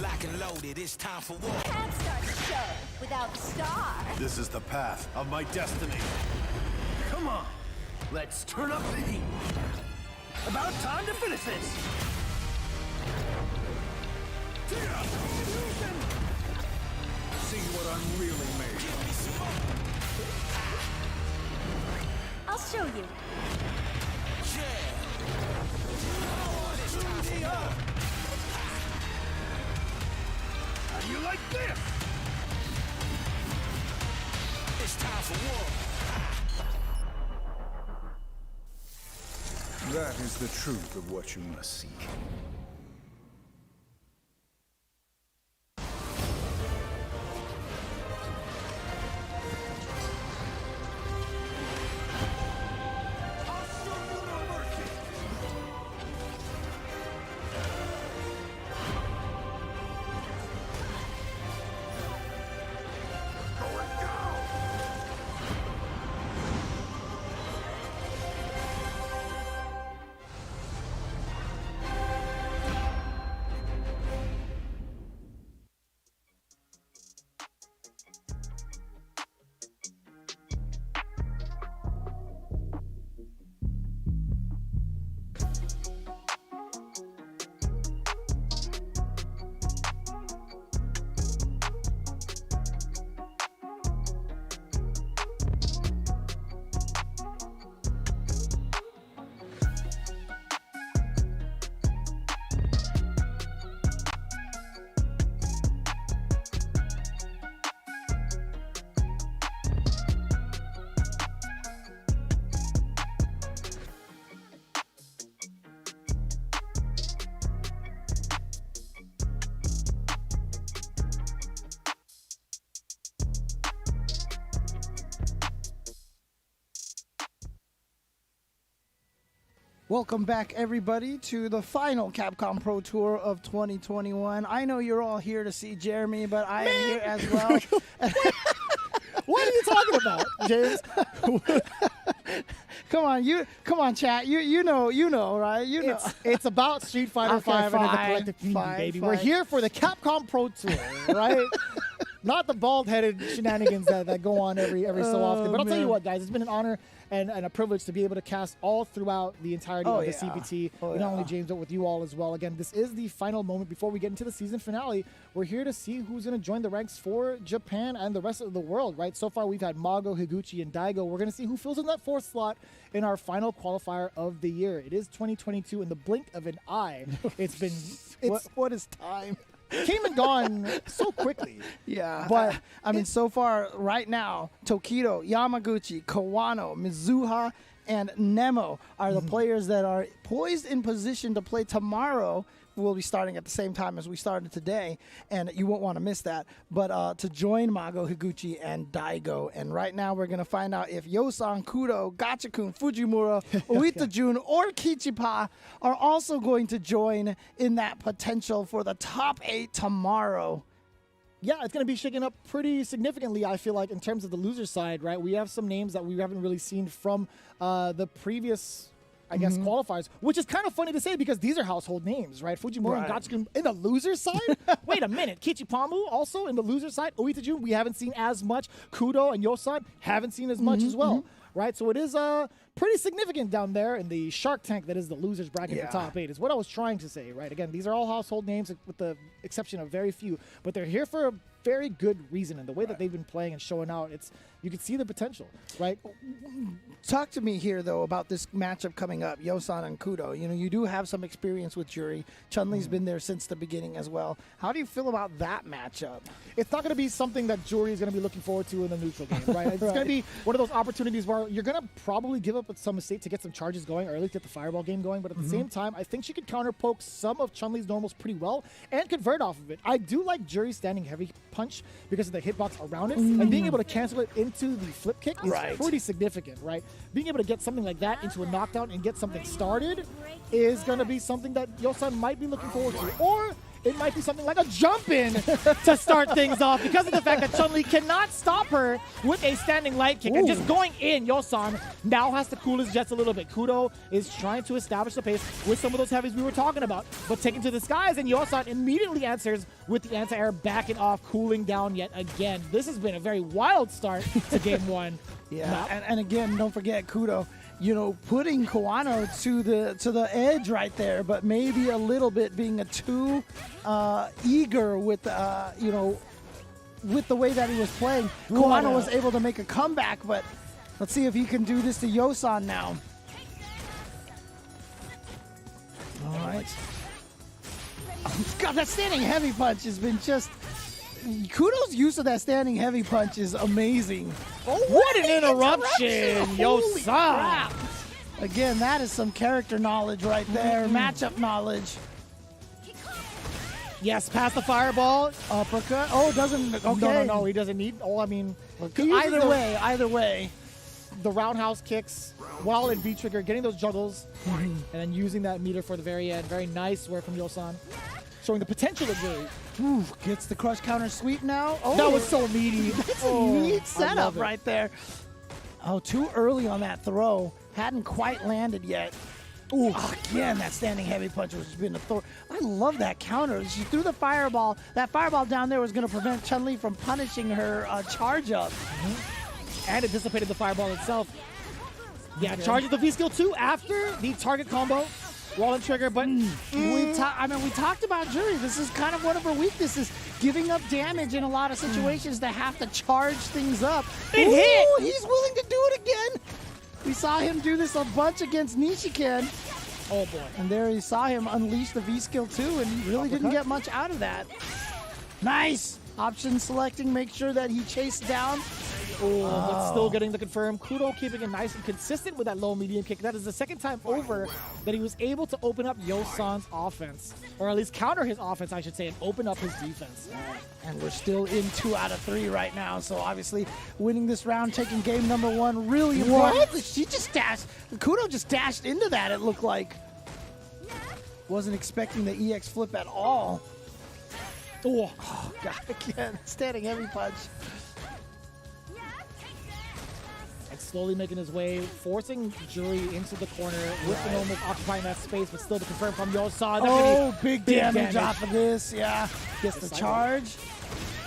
F: Lock and loaded, it's time for war.
L: Can't start the show without the star.
F: This is the path of my destiny. Come on, let's turn up the heat. About time to finish this. See what I'm really made of.
L: I'll show you.
F: How do you like this? It's time for war. That is the truth of what you must seek.
K: Welcome back, everybody, to the final Capcom Pro Tour of 2021. I know you're all here to see Jeremy, but I am here as well.
J: What are you talking about, James?
K: Come on, chat. You know, right? You know.
J: It's about Street Fighter
K: Okay,
J: 5 and the
K: fine,
J: collective community,
K: fine,
J: baby.
K: fine.
J: We're here for the Capcom Pro Tour, right? not the bald-headed shenanigans that go on every so often. But I'll tell you
K: man.
J: what, guys, it's been an honor and a privilege to be able to cast all throughout the entirety of the CPT. Not only James, but with you all as well. Again, this is the final moment before we get into the season finale. We're here to see who's going to join the ranks for Japan and the rest of the world, right? So far, we've had Mago, Higuchi, and Daigo. We're going to see who fills in that fourth slot in our final qualifier of the year. It is 2022 in the blink of an eye. It's been...
K: What is time?
J: Came and gone so quickly.
K: Yeah,
J: but
K: I mean, so far right now, Tokido, Yamaguchi, Kawano, Mizuha, and Nemo are the players that are poised in position to play tomorrow. We'll be starting at the same time as we started today, and you won't want to miss that. But to join Mago, Higuchi, and Daigo. And right now we're going to find out if Yosan, Kudo, Gachikun, Fujimura, Uita Jun, or Kichipa are also going to join in that potential for the top 8 tomorrow.
J: Yeah, it's going to be shaking up pretty significantly, I feel like, in terms of the loser side, right? We have some names that we haven't really seen from the previous... I guess, qualifiers, which is kind of funny to say because these are household names, right? Fujimura and Gachikun in the loser side? Wait a minute. Kichipamu also in the loser side. Uitajun, we haven't seen as much. Kudo and Yosan haven't seen as much as well, right? So it is pretty significant down there in the shark tank that is the losers bracket, the top 8 is what I was trying to say, right? Again, these are all household names with the exception of very few, but they're here for a very good reason. And the way that they've been playing and showing out, you can see the potential, right?
K: Talk to me here, though, about this matchup coming up, Yosan and Kudo. You know, you do have some experience with Juri. Chun-Li's been there since the beginning as well. How do you feel about that matchup?
J: It's not going to be something that Juri is going to be looking forward to in the neutral game, right? It's going to be one of those opportunities where you're going to probably give up some mistake to get some charges going, or at least get the fireball game going. But at the same time, I think she could counterpoke some of Chun-Li's normals pretty well and convert off of it. I do like Juri's standing heavy punch because of the hitbox around it, and being able to cancel it into the flip kick is pretty significant, right? Being able to get something like that into a knockdown and get something started is going to be something that Yosan might be looking forward to. Or it might be something like a jump in to start things off because of the fact that Chun-Li cannot stop her with a standing light kick. And just going in, Yosan now has to cool his jets a little bit. Kudo is trying to establish the pace with some of those heavies we were talking about, but taken to the skies, and Yosan immediately answers with the anti-air, backing off, cooling down yet again. This has been a very wild start to game one.
K: And again, don't forget Kudo, you know, putting Kawano to the edge right there, but maybe a little bit being a too eager with you know, with the way that he was playing. Kawano was able to make a comeback, but let's see if he can do this to Yosan now. All right. God, that standing heavy punch has been just... Kudo's use of that standing heavy punch is amazing.
J: Oh, what an interruption, Yosan!
K: Again, that is some character knowledge right there, matchup knowledge.
J: Yes, past the fireball.
K: Uppercut. Oh, doesn't... Okay.
J: No, he doesn't need... Oh, I mean...
K: Either way.
J: The roundhouse kicks while in V-trigger, getting those juggles, and then using that meter for the very end. Very nice work from Yosan. Showing the potential of Juri.
K: Ooh, gets the crush counter sweep now. Oh,
J: that was so meaty.
K: That's a neat setup right there. Oh, too early on that throw. Hadn't quite landed yet. Ooh, again, that standing heavy punch was been a throw. I love that counter. She threw the fireball. That fireball down there was going to prevent Chun-Li from punishing her charge up.
J: And it dissipated the fireball itself. Yeah, charges the V-skill too after the target combo. Wall and trigger, but
K: we talked about Juri. This is kind of one of her weaknesses, giving up damage in a lot of situations to have to charge things up.
J: It hit!
K: He's willing to do it again. We saw him do this a bunch against Nishiken.
J: Oh boy.
K: And there you saw him unleash the V-skill too, and really didn't get much out of that. Nice! Option selecting, make sure that he chased down.
J: But still getting the confirm. Kudo keeping it nice and consistent with that low medium kick. That is the second time over that he was able to open up Yosan's offense, or at least counter his offense, I should say, and open up his defense.
K: And we're still in 2 out of 3 right now, so obviously winning this round, taking game number 1, really important. She just dashed. Kudo just dashed into that, it looked like. Wasn't expecting the EX flip at all. Oh God, again, standing heavy punch.
J: And slowly making his way, forcing Juri into the corner with the normal occupying that space, but still to confirm from Yosan.
K: Oh, big damage off of this, yeah. Gets the charge.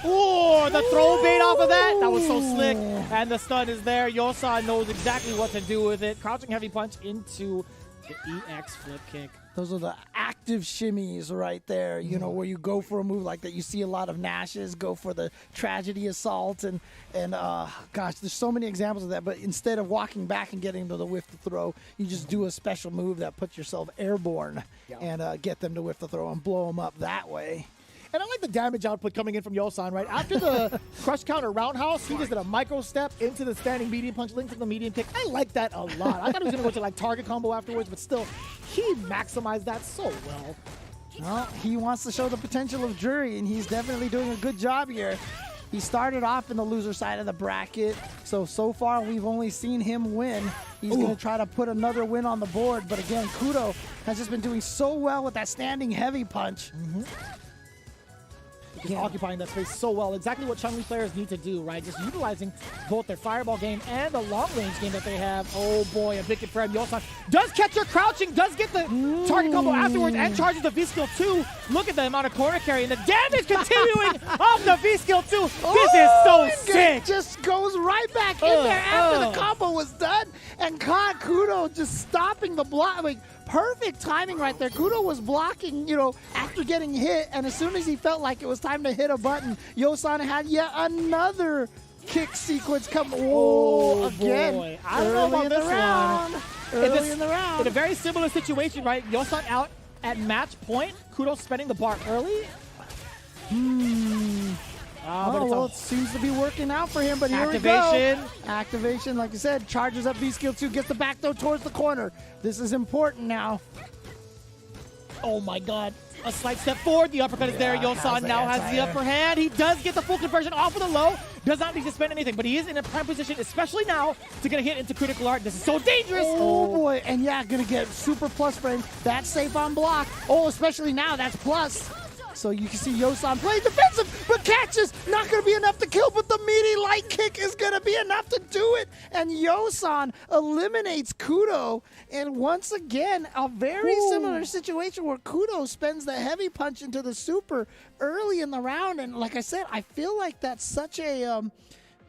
J: Oh, the throw bait off of that. That was so slick. And the stun is there. Yosan knows exactly what to do with it. Crouching heavy punch into the EX flip kick.
K: Those are the active shimmies right there, you know, where you go for a move like that. You see a lot of Nashes go for the tragedy assault and gosh, there's so many examples of that. But instead of walking back and getting to the whiff to throw, you just do a special move that puts yourself airborne and get them to whiff the throw and blow them up that way.
J: And I like the damage output coming in from Yosan, right? After the crush counter roundhouse, he just did a micro step into the standing medium punch, linked to the medium kick. I like that a lot. I thought he was going to go to like target combo afterwards, but still, he maximized that so well.
K: Well, he wants to show the potential of Jury, and he's definitely doing a good job here. He started off in the loser side of the bracket, so far we've only seen him win. He's going to try to put another win on the board, but again, Kudo has just been doing so well with that standing heavy punch.
J: Just occupying that space so well. Exactly what Chun-Li players need to do, right? Just utilizing both their fireball game and the long-range game that they have. Oh boy, a big hit for him. Yosan does catch her crouching, does get the target combo afterwards, and charges the V-Skill 2. Look at the amount of corner carry, and the damage continuing off the V-Skill 2. This is so sick.
K: Just goes right back in there after the combo was done, and caught Kudo just stopping the block. Like, perfect timing right there. Kudo was blocking, you know, after getting hit, and as soon as he felt like it was time to hit a button, Yosan had yet another kick sequence come. Oh, again.
J: Boy. I don't know about this one.
K: Early in the round.
J: In a very similar situation, right? Yosan out at match point. Kudo spending the bar early.
K: Well, it seems to be working out for him, but here we go. Activation, like you said, charges up V-Skill 2, gets the back throw towards the corner. This is important now.
J: Oh my god. A slight step forward. The uppercut is there. Yosan now has the upper hand. He does get the full conversion off of the low. Does not need to spend anything, but he is in a prime position, especially now, to get a hit into critical art. This is so dangerous.
K: Oh boy. And yeah, gonna get super plus frame. That's safe on block. Oh, especially now, that's plus. So you can see Yosan playing defensive, but catches. Not going to be enough to kill, but the meaty light kick is going to be enough to do it. And Yosan eliminates Kudo. And once again, a very similar situation where Kudo spends the heavy punch into the super early in the round. And like I said, I feel like that's such a...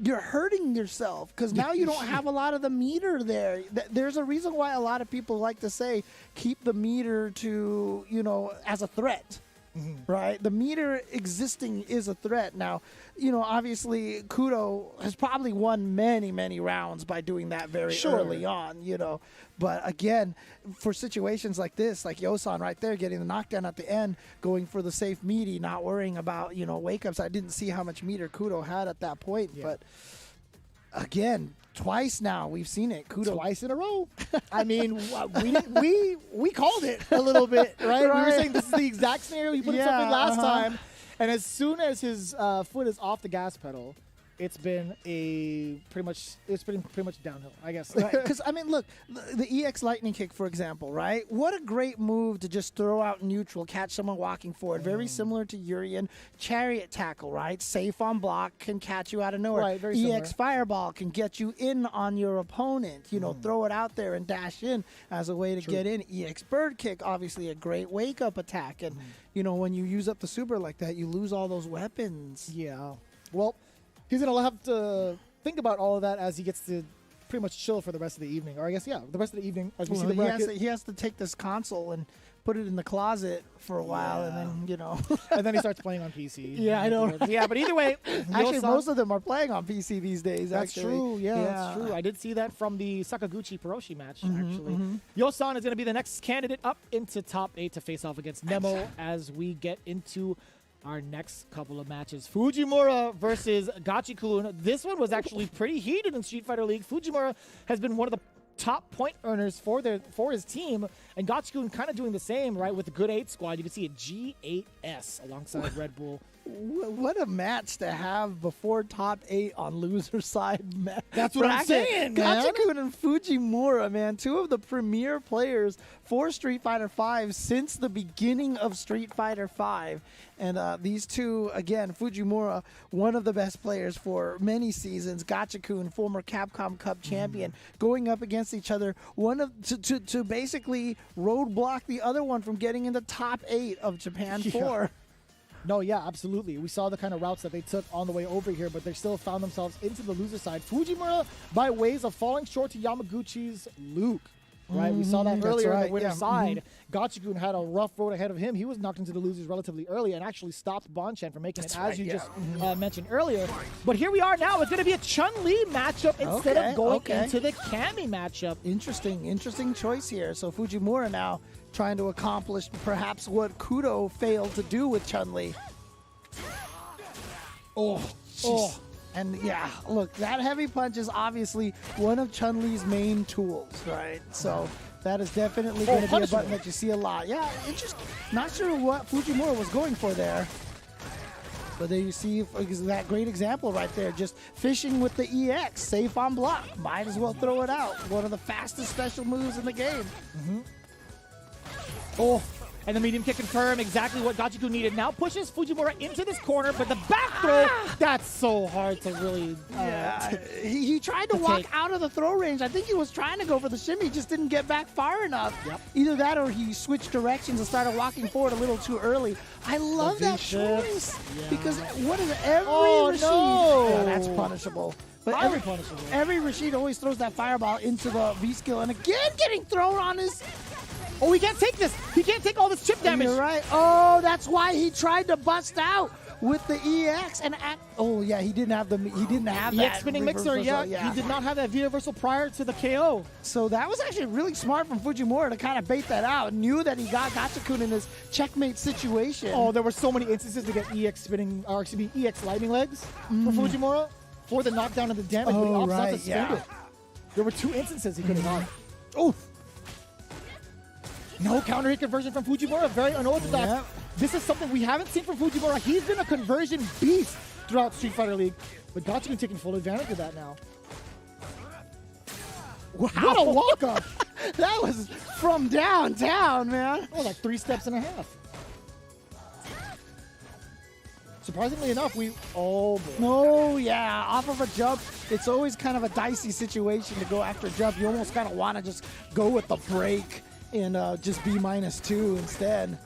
K: you're hurting yourself because now you don't have a lot of the meter there. There's a reason why a lot of people like to say keep the meter to, you know, as a threat. Right? The meter existing is a threat. Now, you know, obviously Kudo has probably won many, many rounds by doing that very early on, you know. But again, for situations like this, like Yosan right there getting the knockdown at the end, going for the safe meaty, not worrying about, you know, wake-ups. I didn't see how much meter Kudo had at that point, but again, twice now we've seen it. Kudo
J: twice in a row. I mean, we called it a little bit, right? We were saying this is the exact scenario he put himself in last time, and as soon as his foot is off the gas pedal, it's been pretty much downhill, I guess.
K: Because I mean, look, the EX lightning kick, for example, right? What a great move to just throw out neutral, catch someone walking forward. Very similar to Urian. Chariot tackle, right? Safe on block, can catch you out of nowhere.
J: Right, very
K: EX fireball can get you in on your opponent. You know, throw it out there and dash in as a way to get in. EX bird kick, obviously a great wake up attack, and you know, when you use up the super like that, you lose all those weapons.
J: Yeah. Well, he's going to have to think about all of that as he gets to pretty much chill for the rest of the evening. Or I guess, the rest of the evening as we see the bracket.
K: He has to take this console and put it in the closet for a while, and then, you know.
J: And then he starts playing on PC.
K: Yeah, I know.
J: Yeah, but either way.
K: Actually, most of them are playing on PC these days,
J: That's true. Yeah, that's true. I did see that from the Sakaguchi-Peroshi match, actually. Yosan is going to be the next candidate up into top 8 to face off against Nemo as we get into our next couple of matches. Fujimura versus Gachikun. This one was actually pretty heated in Street Fighter League. Fujimura has been one of the top point earners for his team, and Gachikun kind of doing the same, right, with the Good 8 squad. You can see a G8S alongside Red Bull.
K: What a match to have before top 8 on loser side.
J: That's what I'm saying, man.
K: Gachikun and Fujimura, man, two of the premier players for Street Fighter V since the beginning of Street Fighter V. And these two, again, Fujimura, one of the best players for many seasons. Gachikun, former Capcom Cup champion, going up against each other, to basically roadblock the other one from getting into top 8 of Japan 4.
J: No, yeah, absolutely. We saw the kind of routes that they took on the way over here, but they still found themselves into the loser side. Fujimura, by ways of falling short to Yamaguchi's Luke. Right, we saw that
K: That's
J: earlier on
K: right,
J: the winner's
K: yeah,
J: side. Gachikun had a rough road ahead of him. He was knocked into the losers relatively early and actually stopped Bonchan from making it, as you just mentioned earlier. But here we are now. It's going to be a Chun-Li matchup instead of going into the Cammy matchup.
K: Interesting choice here. So Fujimura now trying to accomplish perhaps what Kudo failed to do with Chun-Li. Oh. And yeah, look, that heavy punch is obviously one of Chun-Li's main tools, right? So that is definitely going to be a button that you see a lot. Yeah, not sure what Fujimura was going for there. But there you see that great example right there. Just fishing with the EX, safe on block. Might as well throw it out. One of the fastest special moves in the game.
J: Oh, and the medium kick confirm exactly what Gachikun needed. Now pushes Fujimura into this corner, but the back throw, that's so hard to really...
K: he tried to walk out of the throw range. I think he was trying to go for the shimmy, just didn't get back far enough. Either that or he switched directions and started walking forward a little too early. I love that choice because what is every Rashid?
J: No.
K: Yeah, that's punishable. But every Rashid always throws that fireball into the V-skill, and again getting thrown on his...
J: Oh, he can't take this. He can't take all this chip damage.
K: You're right. Oh, that's why he tried to bust out with the EX and he didn't have that
J: EX spinning mixer. Yeah, he did not have that V reversal prior to the KO.
K: So that was actually really smart from Fujimura to kind of bait that out. Knew that he got Gachikun in this checkmate situation.
J: Oh, there were so many instances to get EX lightning legs for Fujimura for the knockdown and the damage. But he opts not to spend it. There were 2 instances he could have gone. Oh. No counter hit conversion from Fujimura. Very unorthodox.
K: Yeah.
J: This is something we haven't seen from Fujimura. He's been a conversion beast throughout Street Fighter League, but Gachikun taking full advantage of that now.
K: Wow. What a walk-up. That was from downtown, man.
J: Oh, like 3 steps and a half. Surprisingly enough,
K: off of a jump, it's always kind of a dicey situation to go after a jump. You almost kind of want to just go with the break and just be -2 instead.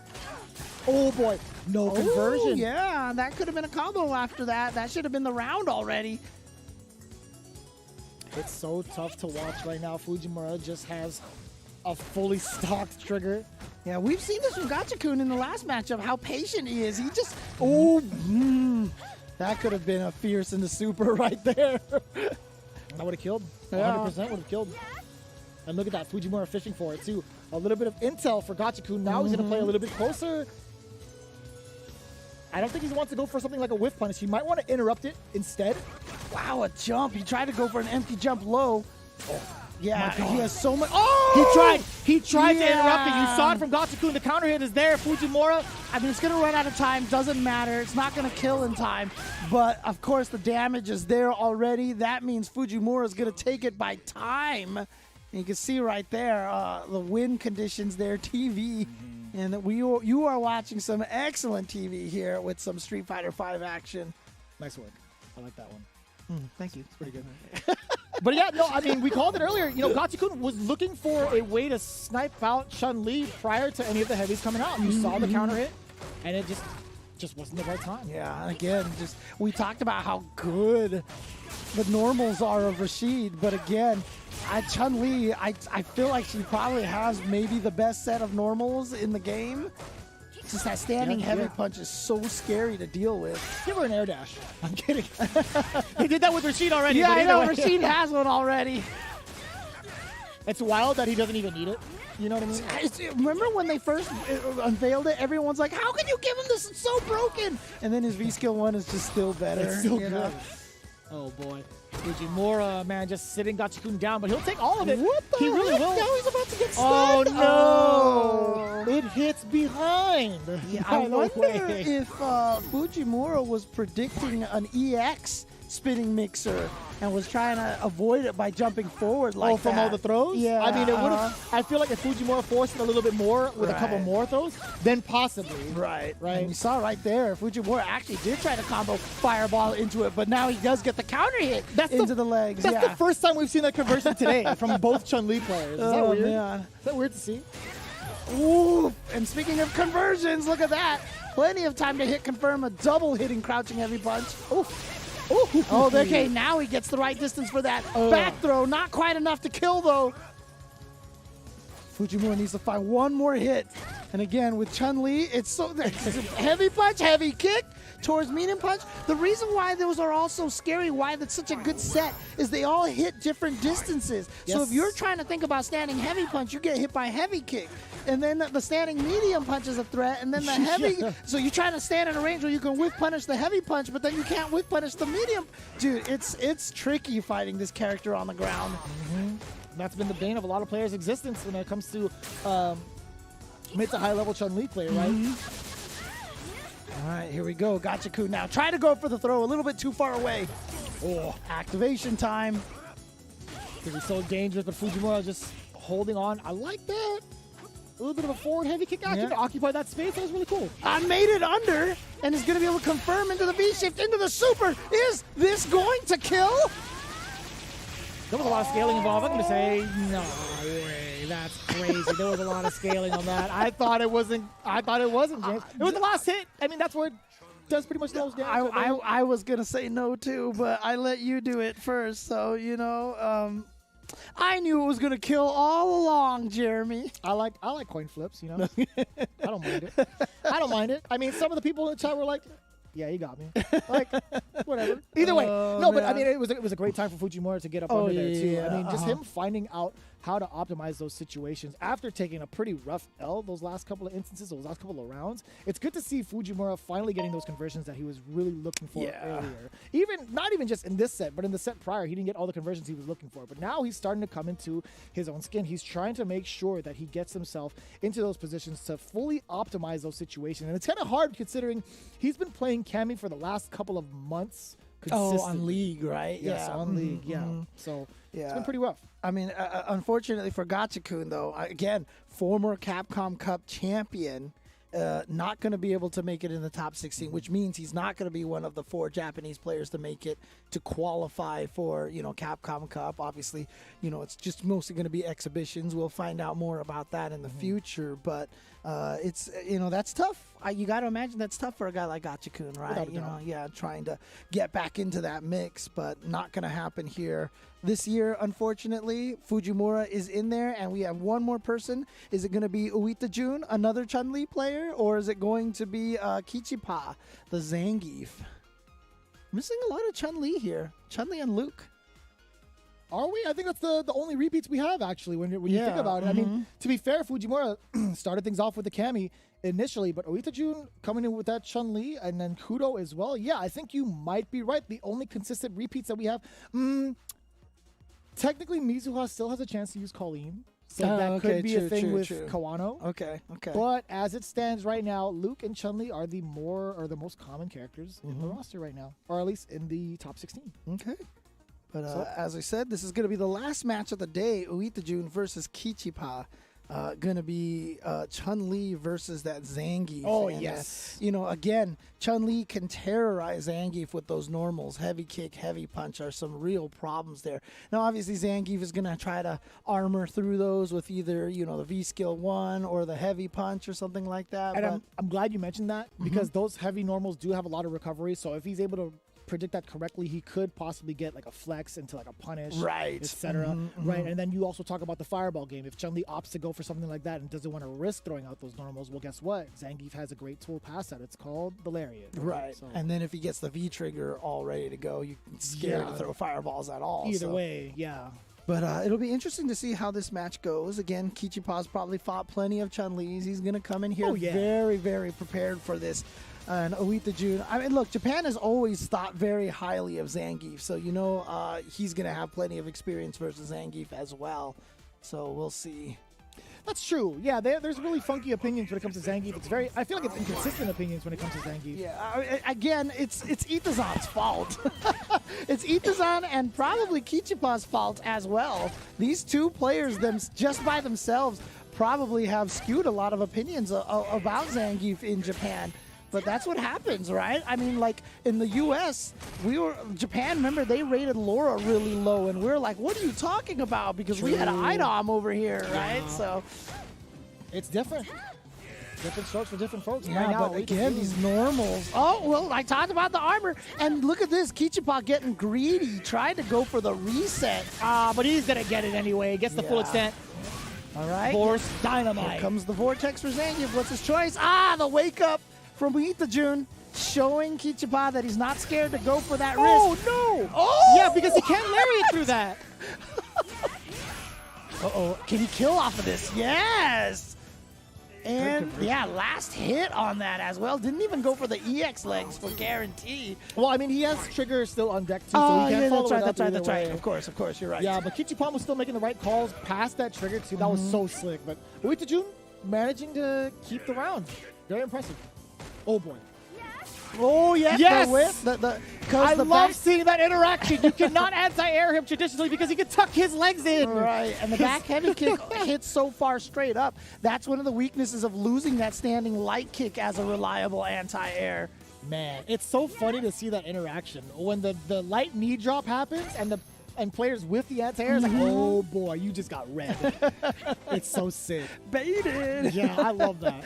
J: Oh boy, no conversion.
K: Yeah, that could have been a combo after that. That should have been the round already.
J: It's so tough to watch right now. Fujimura just has a fully stocked trigger.
K: Yeah, we've seen this from Gachikun in the last matchup, how patient he is. He just, that could have been a fierce in the super right there.
J: That would have killed. 100% would have killed. And look at that, Fujimura fishing for it too. A little bit of intel for Gachikun. Now he's going to play a little bit closer. I don't think he wants to go for something like a whiff punish. He might want to interrupt it instead.
K: Wow, a jump. He tried to go for an empty jump low. Yeah, he has so much.
J: He tried to interrupt it. You saw it from Gachikun. The counter hit is there. Fujimura,
K: I mean, it's going to run out of time. Doesn't matter. It's not going to kill in time. But, of course, the damage is there already. That means Fujimura is going to take it by time. And you can see right there the wind conditions there, TV. And you are watching some excellent TV here with some Street Fighter V action.
J: Nice work. I like that one.
K: Thank you.
J: It's pretty good. But yeah, no, I mean, we called it earlier. You know, Gachikun was looking for a way to snipe out Chun-Li prior to any of the heavies coming out. You saw the counter hit, and it just wasn't the right time.
K: Yeah, and again, we talked about how good the normals are of Rashid, but again, Chun-Li, I feel like she probably has maybe the best set of normals in the game. Just that standing heavy punch is so scary to deal with.
J: Give her an air dash. I'm kidding. He did that with Rashid already.
K: Yeah, I know. Rashid has one already.
J: It's wild that he doesn't even need it. You know what I mean?
K: Remember when they first unveiled it? Everyone's like, how can you give him this? It's so broken. And then his V-Skill 1 is just still better.
J: It's still good. Oh, boy. Fujimura, man, just sitting Gachikun down, but he'll take all of it.
K: What the
J: He really will.
K: Now he's about to get
J: stunned.
K: Oh,
J: no. It hits behind.
K: Yeah, I wonder if Fujimura was predicting an EX spinning mixer and was trying to avoid it by jumping forward like
J: from all the throws?
K: Yeah.
J: I mean, it would have. I feel like if Fujimura forced it a little bit more with a couple more throws, then possibly.
K: Right. And you saw right there, Fujimura actually did try to combo Fireball into it, but now he does get the counter hit into the legs.
J: That's the first time we've seen that conversion today from both Chun-Li players. Is that weird?
K: Man.
J: Is that weird to see?
K: Ooh, and speaking of conversions, look at that. Plenty of time to hit confirm a double hitting crouching heavy punch. Ooh. Ooh. Oh, okay, now he gets the right distance for that back throw. Not quite enough to kill, though. Fujimura needs to find one more hit. And again, with Chun-Li, it's heavy punch, heavy kick towards medium punch. The reason why those are all so scary, why that's such a good set, is they all hit different distances. Yes. So if you're trying to think about standing heavy punch, you get hit by heavy kick. And then the standing medium punch is a threat, and then the heavy. So you're trying to stand in a range where you can whiff punish the heavy punch, but then you can't whiff punish the medium. Dude, it's tricky fighting this character on the ground.
J: Mm-hmm. That's been the bane of a lot of players' existence when it comes to mid to high level Chun-Li play, right?
K: All right, here we go. Gachaku now. Try to go for the throw a little bit too far away. Oh, activation time.
J: Because he's so dangerous, but Fujimura just holding on. I like that. A little bit of a forward heavy kick action to occupy that space. That was really cool.
K: I made it under and is going to be able to confirm into the V-shift, into the super. Is this going to kill?
J: There was a lot of scaling involved. I'm going to say, no way. That's crazy. There was a lot of scaling on that. I thought it wasn't, James. It was the last hit. I mean, that's where it does pretty much those damage.
K: I was going to say no, too, but I let you do it first. So, you know, I knew it was going to kill all along, Jeremy.
J: I like coin flips, you know. I don't mind it. I don't mind it. I mean, some of the people in the chat were like, yeah, you got me. Like, whatever. Either way. No, but I mean, it was a great time for Fujimura to get up under there, too.
K: Yeah.
J: I mean, just him finding out how to optimize those situations after taking a pretty rough L those last couple of instances, those last couple of rounds. It's good to see Fujimura finally getting those conversions that he was really looking for earlier. Not even just in this set, but in the set prior, he didn't get all the conversions he was looking for. But now he's starting to come into his own skin. He's trying to make sure that he gets himself into those positions to fully optimize those situations. And it's kind of hard considering he's been playing Cammy for the last couple of months.
K: Oh, on League, right?
J: Yes, on League, So it's been pretty rough.
K: I mean, unfortunately for Gachikun, though, again, former Capcom Cup champion, not going to be able to make it in the top 16, which means he's not going to be one of the 4 Japanese players to make it to qualify for, you know, Capcom Cup. Obviously, you know, it's just mostly going to be exhibitions. We'll find out more about that in the future, but it's, you know, that's tough. You got to imagine that's tough for a guy like Gachikun, right? You know, trying to get back into that mix, but not going to happen here. This year, unfortunately, Fujimura is in there, and we have one more person. Is it going to be Uita Jun, another Chun-Li player, or is it going to be Kichipa, the Zangief? Missing a lot of Chun-Li here. Chun-Li and Luke.
J: Are we? I think that's the only repeats we have, actually, when you think about it. I mean, to be fair, Fujimura started things off with the Cammy initially, but Uita Jun coming in with that Chun-Li and then Kudo as well. Yeah, I think you might be right. The only consistent repeats that we have... technically, Mizuha still has a chance to use Colleen. So that could be a thing with Kawano.
K: Okay.
J: But as it stands right now, Luke and Chun-Li are the most common characters in the roster right now. Or at least in the top 16.
K: Okay. But as I said, this is going to be the last match of the day. Uita Jun versus Kichipa. Going to be Chun-Li versus that Zangief.
J: Oh, and, yes.
K: You know, again, Chun-Li can terrorize Zangief with those normals. Heavy kick, heavy punch are some real problems there. Now, obviously, Zangief is going to try to armor through those with either, you know, the V-Skill 1 or the heavy punch or something like that.
J: And I'm glad you mentioned that because those heavy normals do have a lot of recovery. So if he's able to predict that correctly, he could possibly get like a flex into like a punish,
K: right,
J: etc. Right, and then you also talk about the fireball game. If Chun-Li opts to go for something like that and doesn't want to risk throwing out those normals, well, guess what? Zangief has a great tool past that. It's called the Lariat.
K: Right, so. And then if he gets the V trigger all ready to go, you're scared to throw fireballs at all.
J: Either way, yeah.
K: But it'll be interesting to see how this match goes. Again, Kichipa's probably fought plenty of Chun-Li's. He's going to come in here very, very prepared for this. And Uita Jun, I mean, look, Japan has always thought very highly of Zangief. So, you know, he's going to have plenty of experience versus Zangief as well. So we'll see.
J: That's true. Yeah, there's really funky opinions when it comes to Zangief. I feel like it's inconsistent opinions when it comes to Zangief.
K: Yeah, again, it's Itazan's fault. It's Itazan and probably Kichipa's fault as well. These two players, just by themselves, probably have skewed a lot of opinions about Zangief in Japan. But that's what happens, right? I mean, like, in the U.S., Japan, remember, they rated Laura really low, and we were like, what are you talking about? Because we had IDOM over here, right? So,
J: It's different. Different strokes for different folks.
K: Yeah,
J: Right now,
K: but again, these normals. Oh, well, I talked about the armor. And look at this. Kichipa getting greedy. Tried to go for the reset.
J: but he's going to get it anyway. Gets the full
K: Yeah.
J: extent.
K: All right.
J: Force Dynamite.
K: Here comes the Vortex for Zangief. What's his choice? The wake up from Itajun, showing Kichipa that he's not scared to go for that
J: Oh,
K: risk.
J: no.
K: Oh!
J: Yeah, because he can't lariat through that.
K: Uh-oh. Can he kill off of this? Yes! And, yeah, last hit on that as well. Didn't even go for the EX legs for guarantee.
J: Well, I mean, he has Trigger still on deck, too, so he can't follow it up either way.
K: Of course, you're right.
J: Yeah, but Kichipan was still making the right calls past that Trigger, too. That was so slick. But Uitajun managing to keep the round. Very impressive. Oh, boy.
K: Oh, yes!
J: Yes!
K: The whip.
J: I love seeing that interaction. You cannot anti-air him traditionally because he can tuck his legs in.
K: Right, and the back heavy kick hits so far straight up. That's one of the weaknesses of losing that standing light kick as a reliable anti-air.
J: Man, it's so funny to see that interaction. When the light knee drop happens and players with the anti-air is like, oh boy, you just got red. It's so sick.
K: Baited!
J: Yeah, I love that.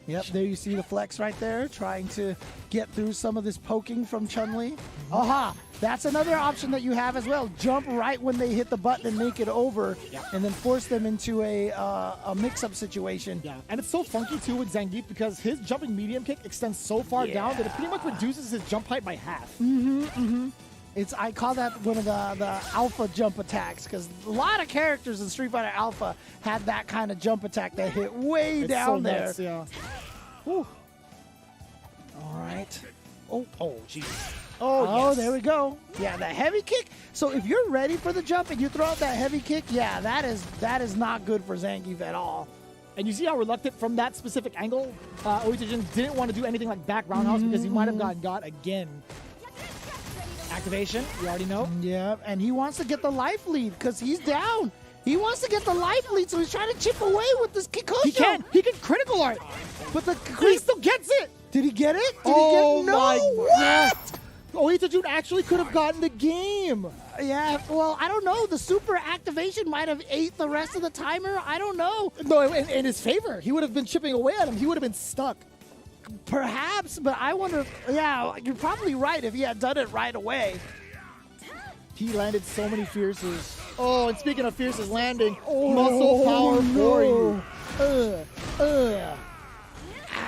K: Yep, there you see the flex right there, trying to get through some of this poking from Chun-Li. Aha! That's another option that you have as well. Jump right when they hit the button and make it over, and then force them into a mix-up situation.
J: Yeah, and it's so funky too with Zangief because his jumping medium kick extends so far down that it pretty much reduces his jump height by half.
K: I call that one of the alpha jump attacks because a lot of characters in Street Fighter Alpha had that kind of jump attack that hit way
J: It's
K: down
J: so
K: there.
J: nuts, yeah.
K: Whew. All right. Oh, jeez.
J: Oh, yes.
K: There we go. Yeah, the heavy kick. So if you're ready for the jump and you throw out that heavy kick, yeah, that is not good for Zangief at all.
J: And you see how reluctant from that specific angle, Uitajun didn't want to do anything like back roundhouse because he might have gotten got again. Activation, you already know.
K: Yeah, and he wants to get the life lead because he's down. He wants to get the life lead, so he's trying to chip away with this Kikosho.
J: He can critical art,
K: but
J: he still gets it.
K: Did he get it?
J: Did he get it?
K: No,
J: my
K: what?
J: Uitajun actually could have gotten the game.
K: Yeah, well, I don't know. The super activation might have ate the rest of the timer. I don't know.
J: No, in his favor. He would have been chipping away at him. He would have been stuck.
K: Perhaps, but I wonder yeah, you're probably right if he had done it right away.
J: He landed so many fierces. Oh, and speaking of fierces landing, muscle power for you.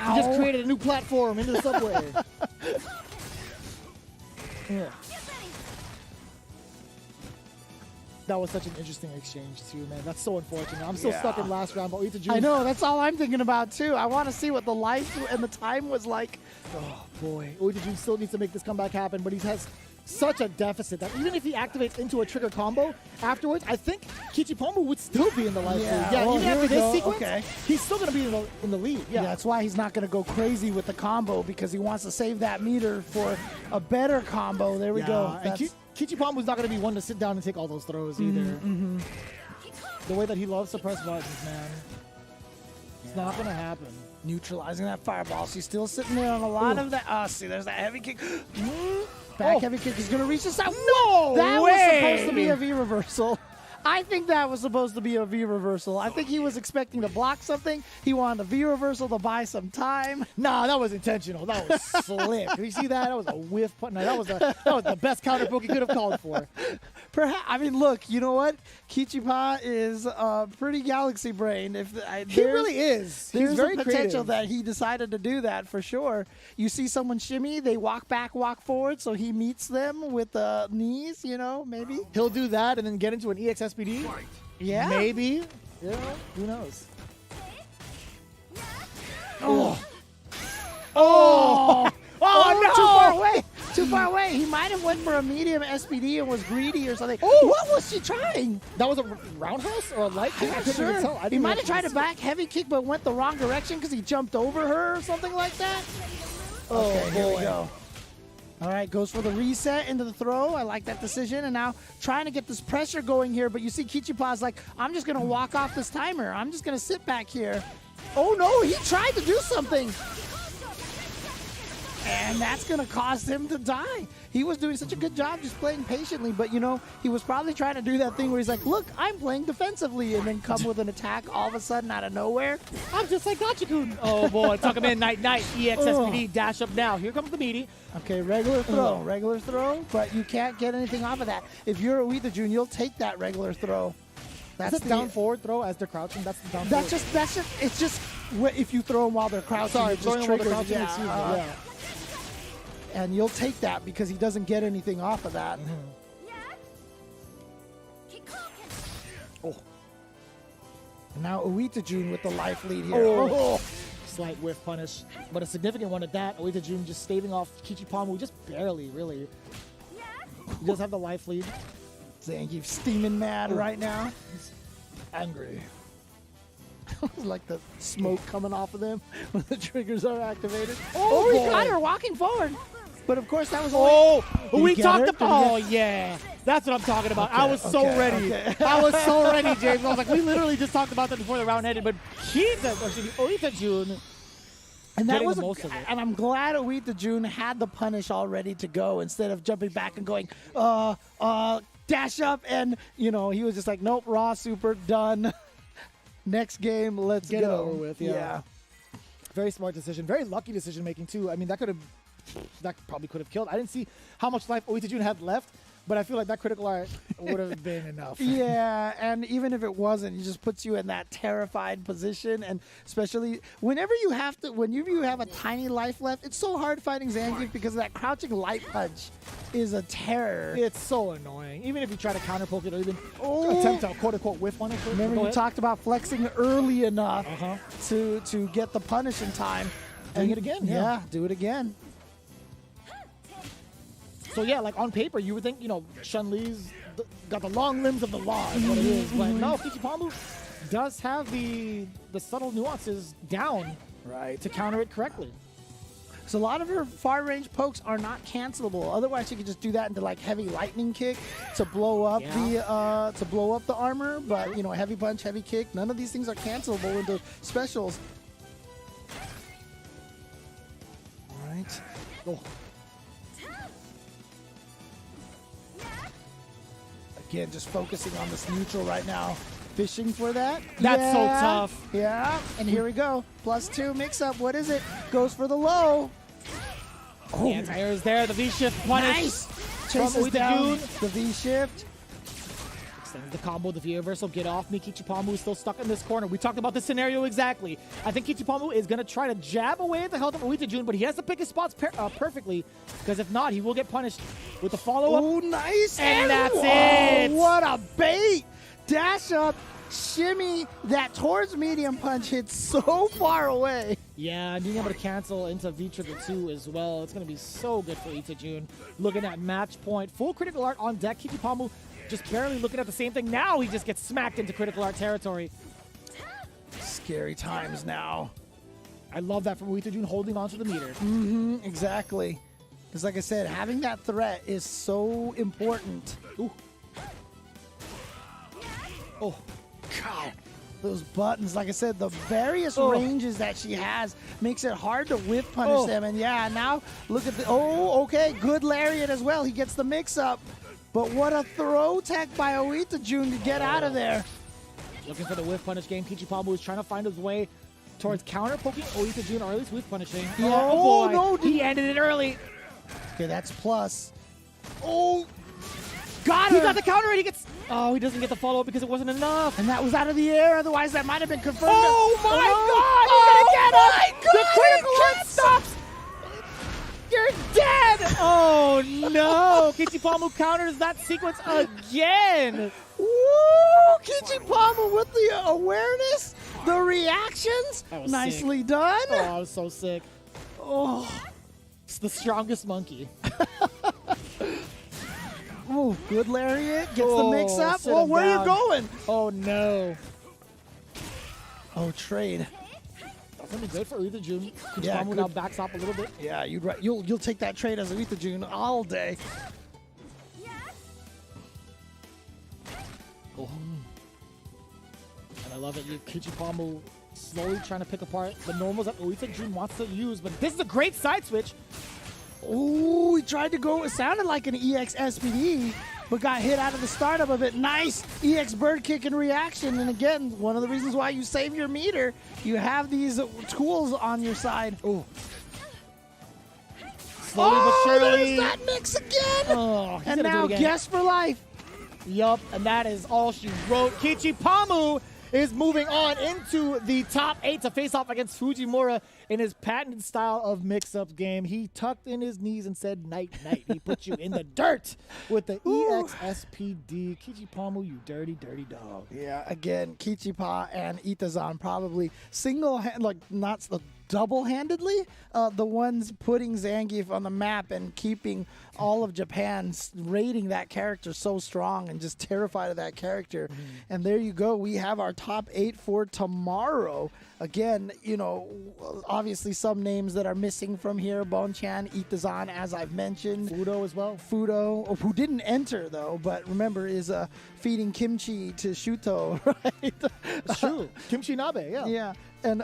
J: He just created a new platform into the subway. Yeah. That was such an interesting exchange too, man. That's so unfortunate. I'm still stuck in last round, but Uitajun.
K: I know, that's all I'm thinking about too. I want to see what the life and the time was like.
J: Oh boy, Uitajun still needs to make this comeback happen, but he has such a deficit that even if he activates into a trigger combo afterwards, I think Kichipomu would still be in the life lead. Yeah,
K: well,
J: even after this sequence, he's still going to be in the lead. Yeah,
K: that's why he's not going to go crazy with the combo because he wants to save that meter for a better combo. There we go.
J: And Kichipomu's not going to be one to sit down and take all those throws either. The way that he loves suppressed buttons, man. It's not going to happen.
K: Neutralizing that fireball. She's still sitting there on a lot of that. See, there's that heavy kick. Back heavy kick. He's going to reach the side.
J: No
K: That
J: way!
K: was supposed to be a V reversal. I think that was supposed to be a V reversal. I think he was expecting to block something. He wanted a V reversal to buy some time.
J: Nah, that was intentional. That was slick. Did you see that? That was a whiff. No, that was the best counter poke he could have called for.
K: Perhaps. I mean, look. You know what? Kichipa is pretty galaxy brain.
J: He really is.
K: There's
J: very
K: a potential
J: creative.
K: that he decided to do that for sure. You see someone shimmy, they walk back, walk forward, so he meets them with the knees. You know, maybe
J: he'll do that and then get into an EXSPD.
K: Yeah,
J: maybe. You know, who knows?
K: Oh,
J: no!
K: Too far away. Too far away. He might have went for a medium SPD and was greedy or something. Oh, what was she trying?
J: That was a roundhouse or a light kick?
K: I'm not sure. He might have tried a back heavy kick, but went the wrong direction because he jumped over her or something like that. Okay, here we go. All right, goes for the reset into the throw. I like that decision. And now trying to get this pressure going here, but you see Kichipa's like, I'm just going to walk off this timer. I'm just going to sit back here. Oh, no, he tried to do something. And that's going to cost him to die. He was doing such a good job just playing patiently, but, you know, he was probably trying to do that thing where he's like, look, I'm playing defensively, and then come with an attack all of a sudden out of nowhere.
J: I'm just like Gotcha-kun. Oh, boy. Tuck him in. Night. EXSPD. Dash up now. Here comes the meaty.
K: Okay, regular throw, but you can't get anything off of that. If you're a Weetha Jun, you'll take that regular throw.
J: That's the down forward throw as they're crouching. That's the down
K: That's
J: forward.
K: just, it's just if you throw them while they're crouching,
J: Sorry,
K: it just
J: throwing them while they're
K: triggers,
J: crouching,
K: yeah,
J: excuse me,
K: and you'll take that because he doesn't get anything off of that. Oh. Now Weetha Jun with the life lead here.
J: Oh. Slight whiff punish, but a significant one at that. Weetha Jun just staving off Kichipamu, just barely, really. He does have the life lead.
K: Zangief steaming mad right now.
J: He's angry.
K: Like the smoke coming off of them when the triggers are activated.
J: Oh,
K: he
J: boy.
K: got her walking forward. But of course, that was
J: we talked about. Oh, yeah. That's what I'm talking about. I was so ready. I was so ready, James. I was like, we literally just talked about that before the round ended. But Weetha Jun.
K: And that was,
J: and
K: I'm glad Weetha Jun had the punish all ready to go instead of jumping back and going, dash up, and he was just like, nope, raw super done. Next game, let's
J: get
K: go.
J: it over with. Yeah. Very smart decision. Very lucky decision making too. I mean, that probably could have killed. I didn't see how much life Weetha Jun had left, but I feel like that critical art would have been enough.
K: Yeah, and even if it wasn't, it just puts you in that terrified position, and especially whenever you have a tiny life left, it's so hard fighting Zangief because of that crouching light punch is a terror.
J: It's so annoying. Even if you try to counter poke it or even attempt to quote-unquote whiff on it.
K: Remember you talked about flexing early enough to get the punish in time.
J: Doing it again.
K: Yeah, do it again.
J: So yeah, like on paper, you would think, Chun-Li's got the long limbs of the law is what it is. But no, Kichipamu does have the subtle nuances down to counter it correctly.
K: So a lot of her far range pokes are not cancelable. Otherwise, she could just do that into like heavy lightning kick to blow up the armor. But heavy punch, heavy kick, none of these things are cancelable into specials. All right. Oh. Again, just focusing on this neutral right now. Fishing for that.
J: That's so tough.
K: Yeah, and here we go. +2 mix-up. What is it? Goes for the low.
J: Oh. The anti-air is there. The V-shift punish.
K: Nice. Chases down the V-shift.
J: Extends the combo. The V-reversal. Get off me. Kichipamu is still stuck in this corner. We talked about this scenario exactly. I think Kichipamu is going to try to jab away at the health of Weetha Jun, but he has to pick his spots perfectly, because if not, he will get punished with the follow-up.
K: Oh, nice.
J: And that's it.
K: What a bait. Dash up, shimmy, that towards medium punch hits so far away.
J: Yeah, and being able to cancel into V-Trigger 2 as well. It's going to be so good for Weetha Jun. Looking at match point. Full critical art on deck. Kichipamu just barely looking at the same thing. Now he just gets smacked into critical art territory.
K: Scary times now.
J: I love that from Weetha Jun holding on to the meter.
K: Exactly. Because like I said, having that threat is so important.
J: Ooh. Oh,
K: God. Those buttons, like I said, the various ranges that she has makes it hard to whiff punish them. And yeah, now look at the, okay, good lariat as well. He gets the mix-up. But what a throw tech by Weetha Jun to get out of there.
J: Looking for the whiff punish game. Kichipamu is trying to find his way towards counter-poking Weetha Jun, or at least whiff punishing.
K: Yeah.
J: Oh, boy.
K: No.
J: He ended it early.
K: Okay, that's plus. Oh.
J: Got her. He got the counter and he gets... Oh, he doesn't get the follow-up because it wasn't enough.
K: And that was out of the air. Otherwise, that might have been confirmed.
J: Oh, my God. He's going to get it. The critical art stops. You're dead. Oh, no. Kichipamu counters that sequence again.
K: Woo! Kichipamu with the awareness, the reactions. Nicely done.
J: Oh, I was so sick. Oh, it's the strongest monkey.
K: Oh, good lariat. Gets the mix-up. Oh, where are you going?
J: Oh, no.
K: Oh, trade.
J: That's going to be good for Weetha Jun.
K: Yeah,
J: now backs off a little bit.
K: Yeah, you'll take that trade as a Weetha Jun all day.
J: Oh. And I love it. Kichipamu slowly trying to pick apart the normals that Weetha Jun wants to use. But this is a great side switch.
K: Ooh, he tried to go. It sounded like an EX SPD, but got hit out of the startup of it. Nice EX bird kick in reaction. And again, one of the reasons why you save your meter, you have these tools on your side.
J: Ooh. Slowly but surely.
K: There's that mix again.
J: Oh, he's
K: and
J: gonna do
K: now
J: it again.
K: guess for life.
J: Yup, and that is all she wrote. Kichi Pamu is moving on into the top 8 to face off against Fujimura in his patented style of mix-up game. He tucked in his knees and said, night, night. He put you in the dirt with the EXSPD. Kichi Pamu, you dirty, dirty dog.
K: Yeah, again, Kichipa and Itazan probably not double-handedly, the ones putting Zangief on the map and keeping all of Japan rating that character so strong and just terrified of that character. And there you go. We have our top 8 for tomorrow. Again, obviously some names that are missing from here. Bonchan, Itazan, as I've mentioned.
J: Fudo as well.
K: Fudo, who didn't enter, though, but remember is feeding kimchi to Shuto, right?
J: It's true. Kimchi Nabe, yeah.
K: Yeah. And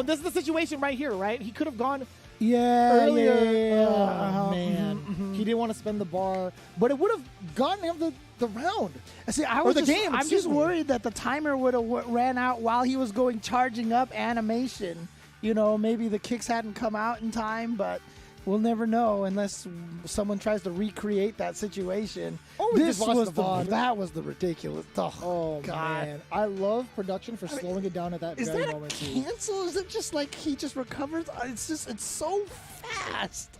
J: this is the situation right here, right? He could have gone
K: earlier.
J: Oh, man. He didn't want to spend the bar, but it would have gotten him the round.
K: See,
J: I'm
K: just worried that the timer would have ran out while he was charging up animation. Maybe the kicks hadn't come out in time, but we'll never know unless someone tries to recreate that situation.
J: Oh,
K: that was the ridiculous.
J: Oh
K: God.
J: Man, I love production for slowing it down at that very moment.
K: Is that a cancel? Is it just like he just recovers? It's so fast.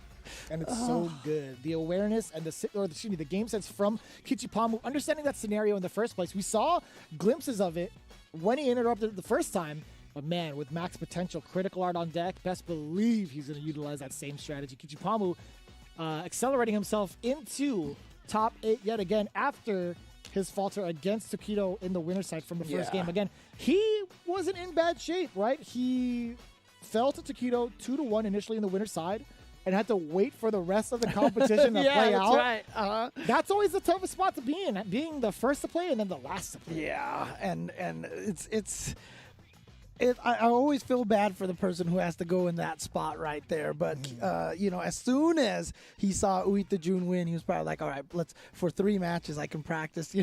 J: And it's so good. The awareness and the game sense from Kichipamu, understanding that scenario in the first place. We saw glimpses of it when he interrupted it the first time. But man, with max potential, critical art on deck, best believe he's going to utilize that same strategy. Kichipamu accelerating himself into top 8 yet again after his falter against Tokido in the winner's side from the first game. Again, he wasn't in bad shape, right? He fell to Tokido 2-1 initially in the winner's side and had to wait for the rest of the competition to play out.
K: Right.
J: That's always the toughest spot to be in, being the first to play and then the last to play.
K: Yeah, and I always feel bad for the person who has to go in that spot right there. But, as soon as he saw Uita Jun win, he was probably like, all right, for 3 matches, I can practice,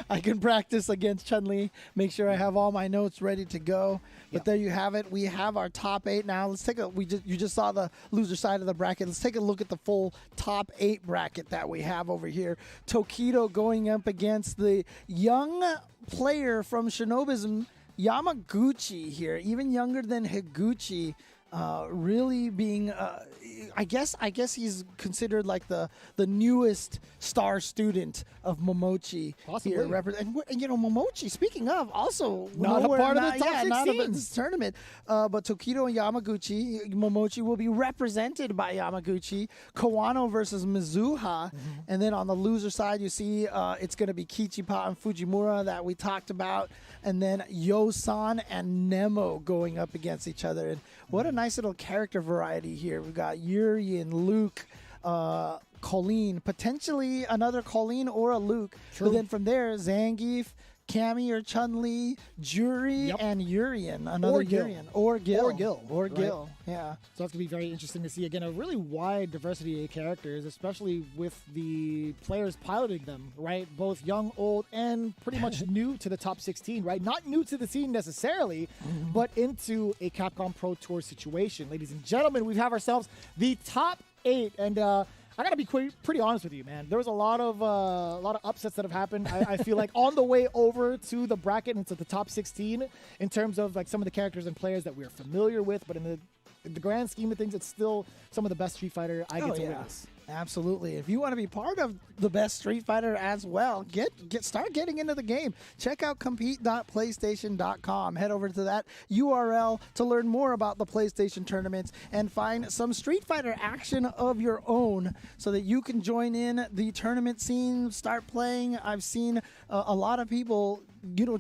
K: I can practice against Chun-Li, make sure I have all my notes ready to go. But there you have it. We have our top 8 now. Let's take you just saw the loser side of the bracket. Let's take a look at the full top 8 bracket that we have over here. Tokido going up against the young player from Shinobism, Yamaguchi here, even younger than Higuchi, really being, I guess he's considered like the newest star student of Momochi.
J: Possibly.
K: Here, and Momochi, speaking of, also
J: not a part of the top 16.
K: Not of this tournament. But Tokido and Yamaguchi, Momochi will be represented by Yamaguchi. Kawano versus Mizuha. And then on the loser side, you see it's going to be Kichipa and Fujimura that we talked about. And then Yosan and Nemo going up against each other. And what a nice little character variety here. We've got Yuri and Luke, Colleen, potentially another Colleen or a Luke.
J: True.
K: But then from there, Zangief, Cammy or Chun-Li, Juri, and Urien. Another Urien. Or Gil.
J: Right.
K: Yeah.
J: So it's going to be very interesting to see, again, a really wide diversity of characters, especially with the players piloting them, right? Both young, old, and pretty much new to the top 16, right? Not new to the scene necessarily, but into a Capcom Pro Tour situation. Ladies and gentlemen, we have ourselves the top 8, and I gotta be pretty honest with you, man. There was a lot of upsets that have happened. I feel like on the way over to the bracket into the top 16, in terms of like some of the characters and players that we're familiar with, but in the grand scheme of things, it's still some of the best Street Fighter I get to witness.
K: Absolutely. If you want to be part of the best Street Fighter as well, start getting into the game. Check out compete.playstation.com. Head over to that URL to learn more about the PlayStation tournaments and find some Street Fighter action of your own so that you can join in the tournament scene, start playing. I've seen a lot of people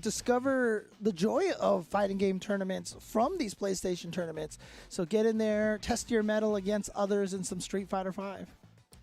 K: discover the joy of fighting game tournaments from these PlayStation tournaments. So get in there, test your mettle against others in some Street Fighter 5.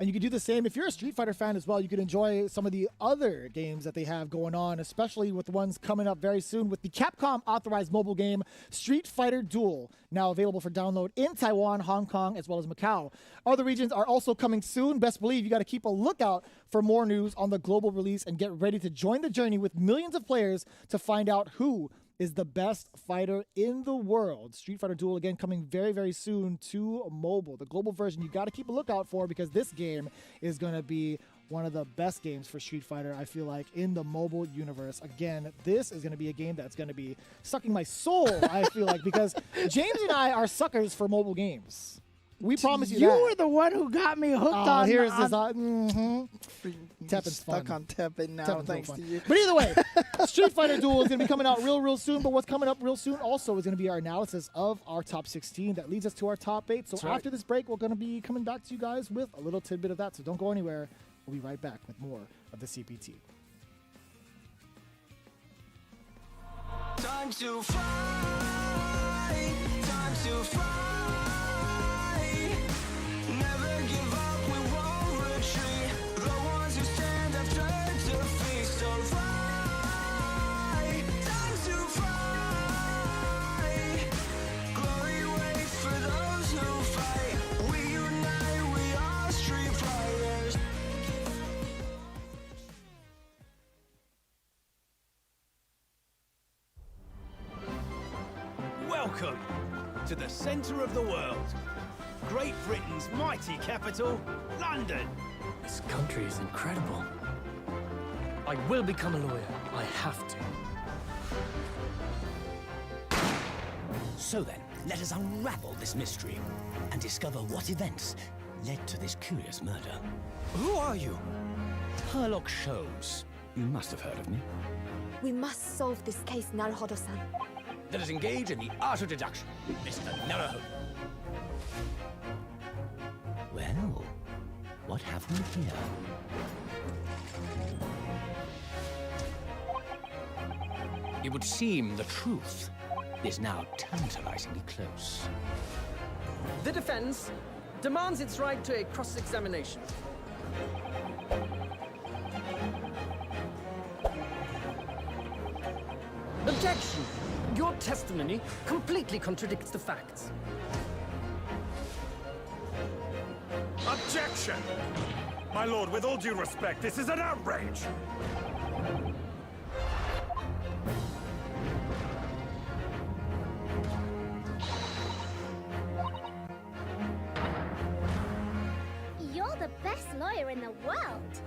J: And you can do the same if you're a Street Fighter fan as well. You can enjoy some of the other games that they have going on, especially with the ones coming up very soon with the Capcom authorized mobile game Street Fighter Duel, now available for download in Taiwan, Hong Kong, as well as Macau. Other regions are also coming soon. Best believe you got to keep a lookout for more news on the global release and get ready to join the journey with millions of players to find out who is the best fighter in the world. Street Fighter Duel, again, coming very, very soon to mobile. The global version you got to keep a lookout for because this game is going to be one of the best games for Street Fighter, I feel like, in the mobile universe. Again, this is going to be a game that's going to be sucking my soul, I feel like, because James and I are suckers for mobile games. We promise you that.
K: You were the one who got me hooked on.
J: Here's this. Teppen's
K: stuck
J: fun.
K: on Teppen now,
J: Teppen's
K: thanks
J: fun.
K: to you.
J: But either way, Street Fighter Duel is going to be coming out real soon. But what's coming up real soon also is going to be our analysis of our top 16. That leads us to our top 8. So after this break, we're going to be coming back to you guys with a little tidbit of that. So don't go anywhere. We'll be right back with more of the CPT.
H: Time to fly, time to fly. Never give up, we won't retreat. The ones who stand have turned to feast. So fly, time to fly. Glory waits for those who fight. We unite, we are street fighters.
F: Welcome to the centre of the world. Great Britain's mighty capital, London.
M: This country is incredible. I will become a lawyer. I have to.
N: So then, let us unravel this mystery and discover what events led to this curious murder.
F: Who are you?
N: Herlock Shows. You must have heard of me.
L: We must solve this case, Naruhodo-san.
N: Let us engage in the art of deduction, Mr. Naruhodo. Well, what have we here? It would seem the truth is now tantalizingly close.
M: The defense demands its right to a cross-examination. Objection! Your testimony completely contradicts the facts.
F: Objection! My lord, with all due respect, this is an outrage!
O: You're the best lawyer in the world.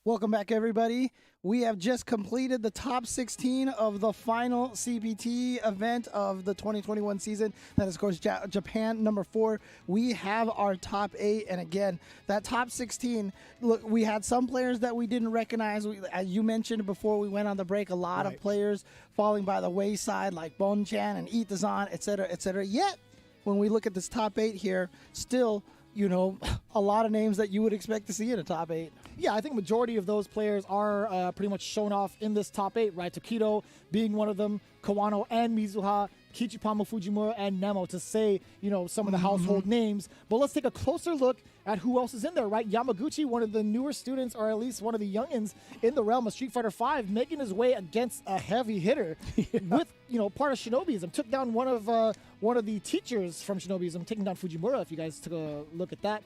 K: Welcome back, everybody. We have just completed the top 16 of the final CPT event of the 2021 season. That is, of course, Japan number 4. We have our top 8. And again, that top 16, look, we had some players that we didn't recognize. As you mentioned before we went on the break, a lot of players falling by the wayside, like Bonchan and Itazan, et cetera, et cetera. Yet, when we look at this top 8 here, still, you know, a lot of names that you would expect to see in a top 8.
J: Yeah, I think majority of those players are pretty much shown off in this top 8, right? Tokido being one of them, Kawano and Mizuha, Kichipamo, Fujimura, and Nemo, to say, you know, some of the household names. But let's take a closer look at who else is in there, right? Yamaguchi, one of the newer students, or at least one of the youngins in the realm of Street Fighter V, making his way against a heavy hitter with, you know, part of Shinobiism. Took down one of the teachers from Shinobiism, taking down Fujimura, if you guys took a look at that.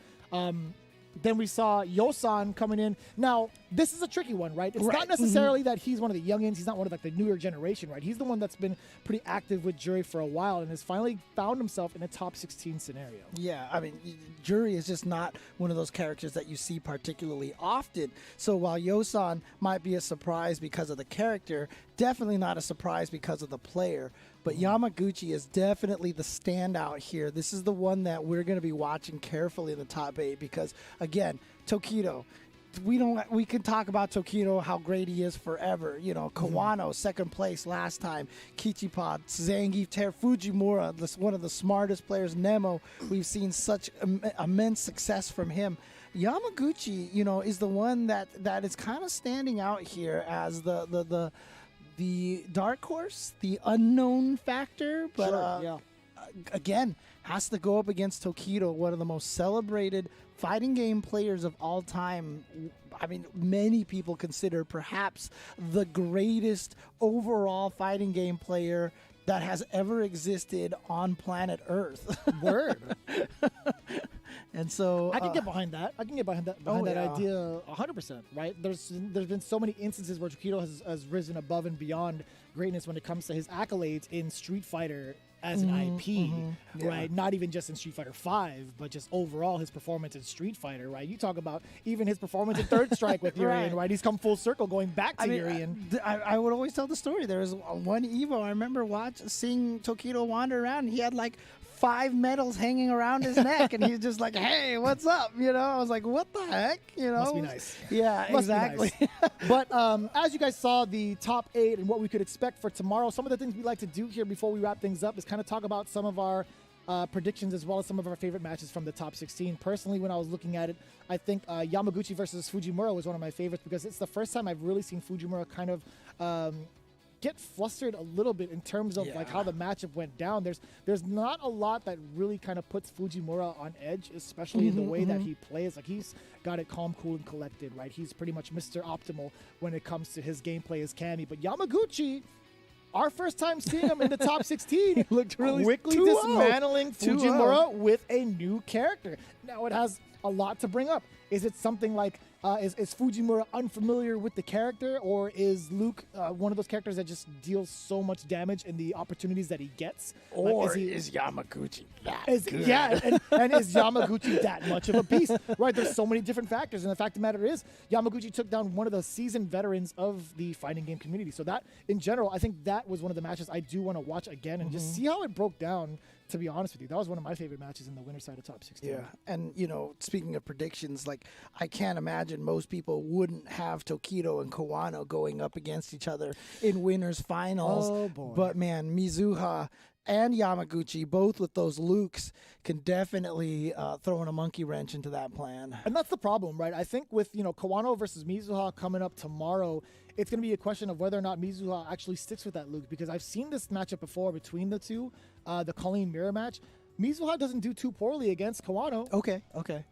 J: Then we saw Yosan coming in. Now, this is a tricky one, right? It's not necessarily that he's one of the youngins. He's not one of like the newer generation, right? He's the one that's been pretty active with Jury for a while and has finally found himself in a top 16 scenario.
K: Yeah, I mean, Jury is just not one of those characters that you see particularly often. So while Yosan might be a surprise because of the character, definitely not a surprise because of the player. But Yamaguchi is definitely the standout here. This is the one that we're going to be watching carefully in the top 8 because, again, Tokido. We can talk about Tokido, how great he is forever. You know, Kawano, second place last time. Kichipad, Zangief, Fujimura, one of the smartest players. Nemo, we've seen such immense success from him. Yamaguchi, you know, is the one that is kind of standing out here as the dark horse, the unknown factor, but again, has to go up against Tokido, one of the most celebrated fighting game players of all time. I mean, many people consider perhaps the greatest overall fighting game player that has ever existed on planet Earth.
J: Word.
K: And so
J: I can get behind that. I can get behind that idea 100%, right? There's been so many instances where Tokido has risen above and beyond greatness when it comes to his accolades in Street Fighter as an IP, right? Not even just in Street Fighter V, but just overall his performance in Street Fighter, right? You talk about even his performance in Third Strike with Urien, right? He's come full circle going back to Urien.
K: I would always tell the story. There was one Evo I remember seeing Tokido wander around, and he had like 5 medals hanging around his neck, and he's just like, "Hey, what's up?" You know, I was like, "What the heck?" You know,
J: must be nice.
K: Yeah, exactly.
J: Nice. But as you guys saw the top 8 and what we could expect for tomorrow, some of the things we like to do here before we wrap things up is kind of talk about some of our predictions as well as some of our favorite matches from the top 16. Personally, when I was looking at it, I think Yamaguchi versus Fujimura was one of my favorites because it's the first time I've really seen Fujimura kind of get flustered a little bit in terms of like how the matchup went down. There's not a lot that really kind of puts Fujimura on edge, especially in the way that he plays. Like, he's got it calm, cool, and collected, right? He's pretty much Mr. Optimal when it comes to his gameplay as Cammy. But Yamaguchi, our first time seeing him in the top 16,
K: looked really
J: quickly dismantling Fujimura with a new character. Now it has a lot to bring up. Is it something like is Fujimura unfamiliar with the character, or is Luke one of those characters that just deals so much damage in the opportunities that he gets?
K: Or is Yamaguchi that good?
J: Yeah, and is Yamaguchi that much of a beast? Right, there's so many different factors, and the fact of the matter is, Yamaguchi took down one of the seasoned veterans of the fighting game community. So that, in general, I think that was one of the matches I do want to watch again and just see how it broke down. To be honest with you, that was one of my favorite matches in the winner's side of top 16.
K: Yeah, and you know, speaking of predictions, like, I can't imagine most people wouldn't have Tokido and Kawano going up against each other in winners finals.
J: Oh boy!
K: But man, Mizuha and Yamaguchi, both with those Lukes, can definitely throw in a monkey wrench into that plan.
J: And that's the problem, right? I think with, you know, Kawano versus Mizuha coming up tomorrow, it's going to be a question of whether or not Mizuha actually sticks with that Luke, because I've seen this matchup before between the two, the Colleen Mirror match. Mizuha doesn't do too poorly against Kawano.
K: Okay.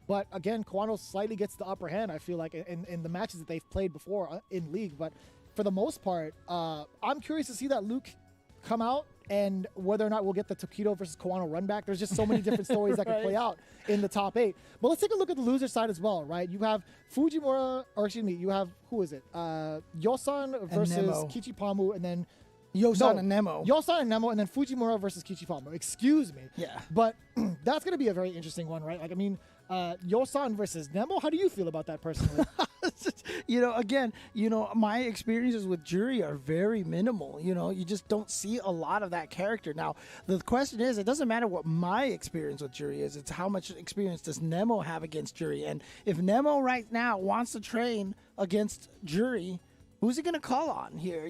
J: But again, Kawano slightly gets the upper hand, I feel like, in the matches that they've played before in League. But for the most part, I'm curious to see that Luke come out and whether or not we'll get the Tokido versus Kawano run back. There's just so many different stories that could play out in the top 8. But let's take a look at the loser side as well, right? You have Fujimura, or excuse me, you have, who is it? Yosan versus Kichipamu, and then
K: Yosan and Nemo.
J: Yosan and Nemo, and then Fujimura versus Kichipamu. Excuse me.
K: Yeah.
J: But that's going to be a very interesting one, right? Like, I mean, Yosan versus Nemo, how do you feel about that personally?
K: Again, my experiences with Jury are very minimal. You just don't see a lot of that character. Now, the question is, it doesn't matter what my experience with Jury is. It's how much experience does Nemo have against Jury. And if Nemo right now wants to train against Jury, who's he going to call on here?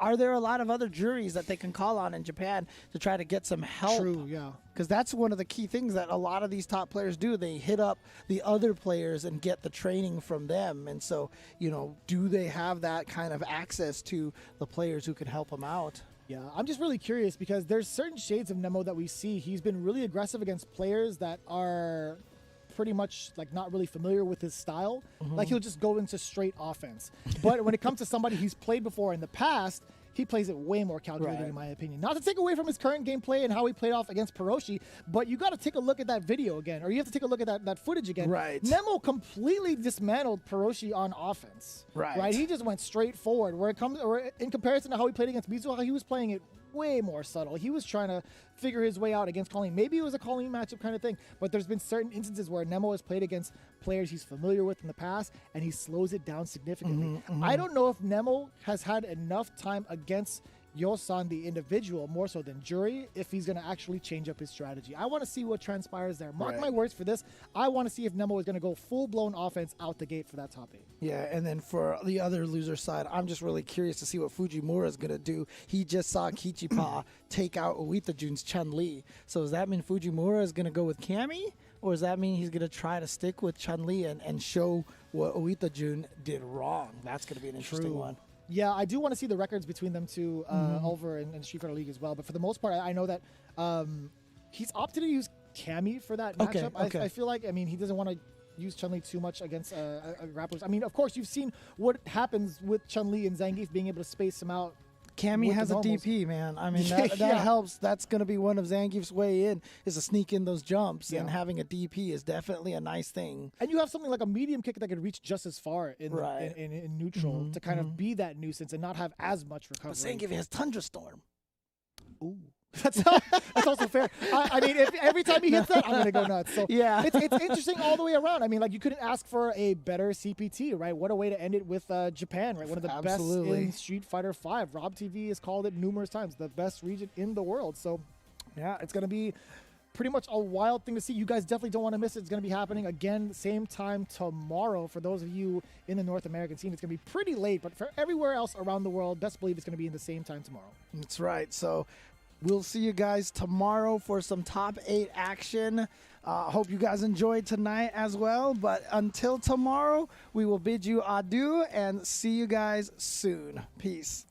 K: Are there a lot of other juries that they can call on in Japan to try to get some help?
J: True, yeah.
K: Because that's one of the key things that a lot of these top players do. They hit up the other players and get the training from them. And so, do they have that kind of access to the players who can help them out?
J: Yeah, I'm just really curious because there's certain shades of Nemo that we see. He's been really aggressive against players that are pretty much like not really familiar with his style. Like he'll just go into straight offense. But when it comes to somebody he's played before in the past, he plays it way more calculated, in my opinion. Not to take away from his current gameplay and how he played off against Peroshi, but you got to take a look at that video again, or you have to take a look at that footage again.
K: Right.
J: Nemo completely dismantled Peroshi on offense. Right. He just went straight forward. In comparison to how he played against Mizuha, he was playing it way more subtle. He was trying to figure his way out against Colleen. Maybe it was a Colleen matchup kind of thing, but there's been certain instances where Nemo has played against players he's familiar with in the past, and he slows it down significantly. I don't know if Nemo has had enough time against Yosan, the individual, more so than Jury, if he's going to actually change up his strategy. I want to see what transpires there. Mark my words for this. I want to see if Nemo is going to go full-blown offense out the gate for that top 8.
K: Yeah, and then for the other loser side, I'm just really curious to see what Fujimura is going to do. He just saw Kichipa take out Uita Jun's Chun-Li. So does that mean Fujimura is going to go with Cammy? Or does that mean he's going to try to stick with Chun-Li and show what Uita Jun did wrong? That's going to be an interesting one.
J: Yeah, I do want to see the records between them two over in Street Fighter League as well. But for the most part, I know that he's opted to use Cammy for that matchup. I feel like, he doesn't want to use Chun-Li too much against grapplers. Of course, you've seen what happens with Chun-Li and Zangief being able to space him out.
K: Cammy has a DP, man. That helps. That's going to be one of Zangief's way in, is to sneak in those jumps, and having a DP is definitely a nice thing.
J: And you have something like a medium kick that could reach just as far in neutral to kind of be that nuisance and not have as much recovery.
K: But Zangief has Tundra Storm.
J: Ooh. That's also fair. If every time he hits that, I'm going to go nuts. So
K: yeah,
J: it's interesting all the way around. You couldn't ask for a better CPT, right? What a way to end it with Japan, right? One of the best in Street Fighter V. Rob TV has called it numerous times, the best region in the world. So yeah, it's going to be pretty much a wild thing to see. You guys definitely don't want to miss it. It's going to be happening again, same time tomorrow. For those of you in the North American scene, it's going to be pretty late, but for everywhere else around the world, best believe it's going to be in the same time tomorrow.
K: That's right. So we'll see you guys tomorrow for some top 8 action. Hope you guys enjoyed tonight as well. But until tomorrow, we will bid you adieu and see you guys soon. Peace.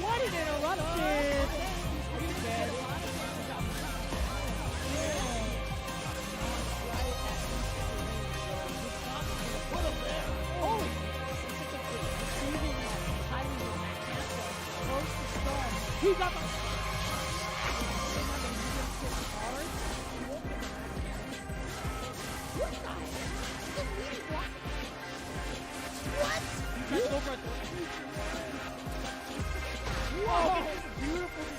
G: What an interruption! He got the... What? Whoa! Beautiful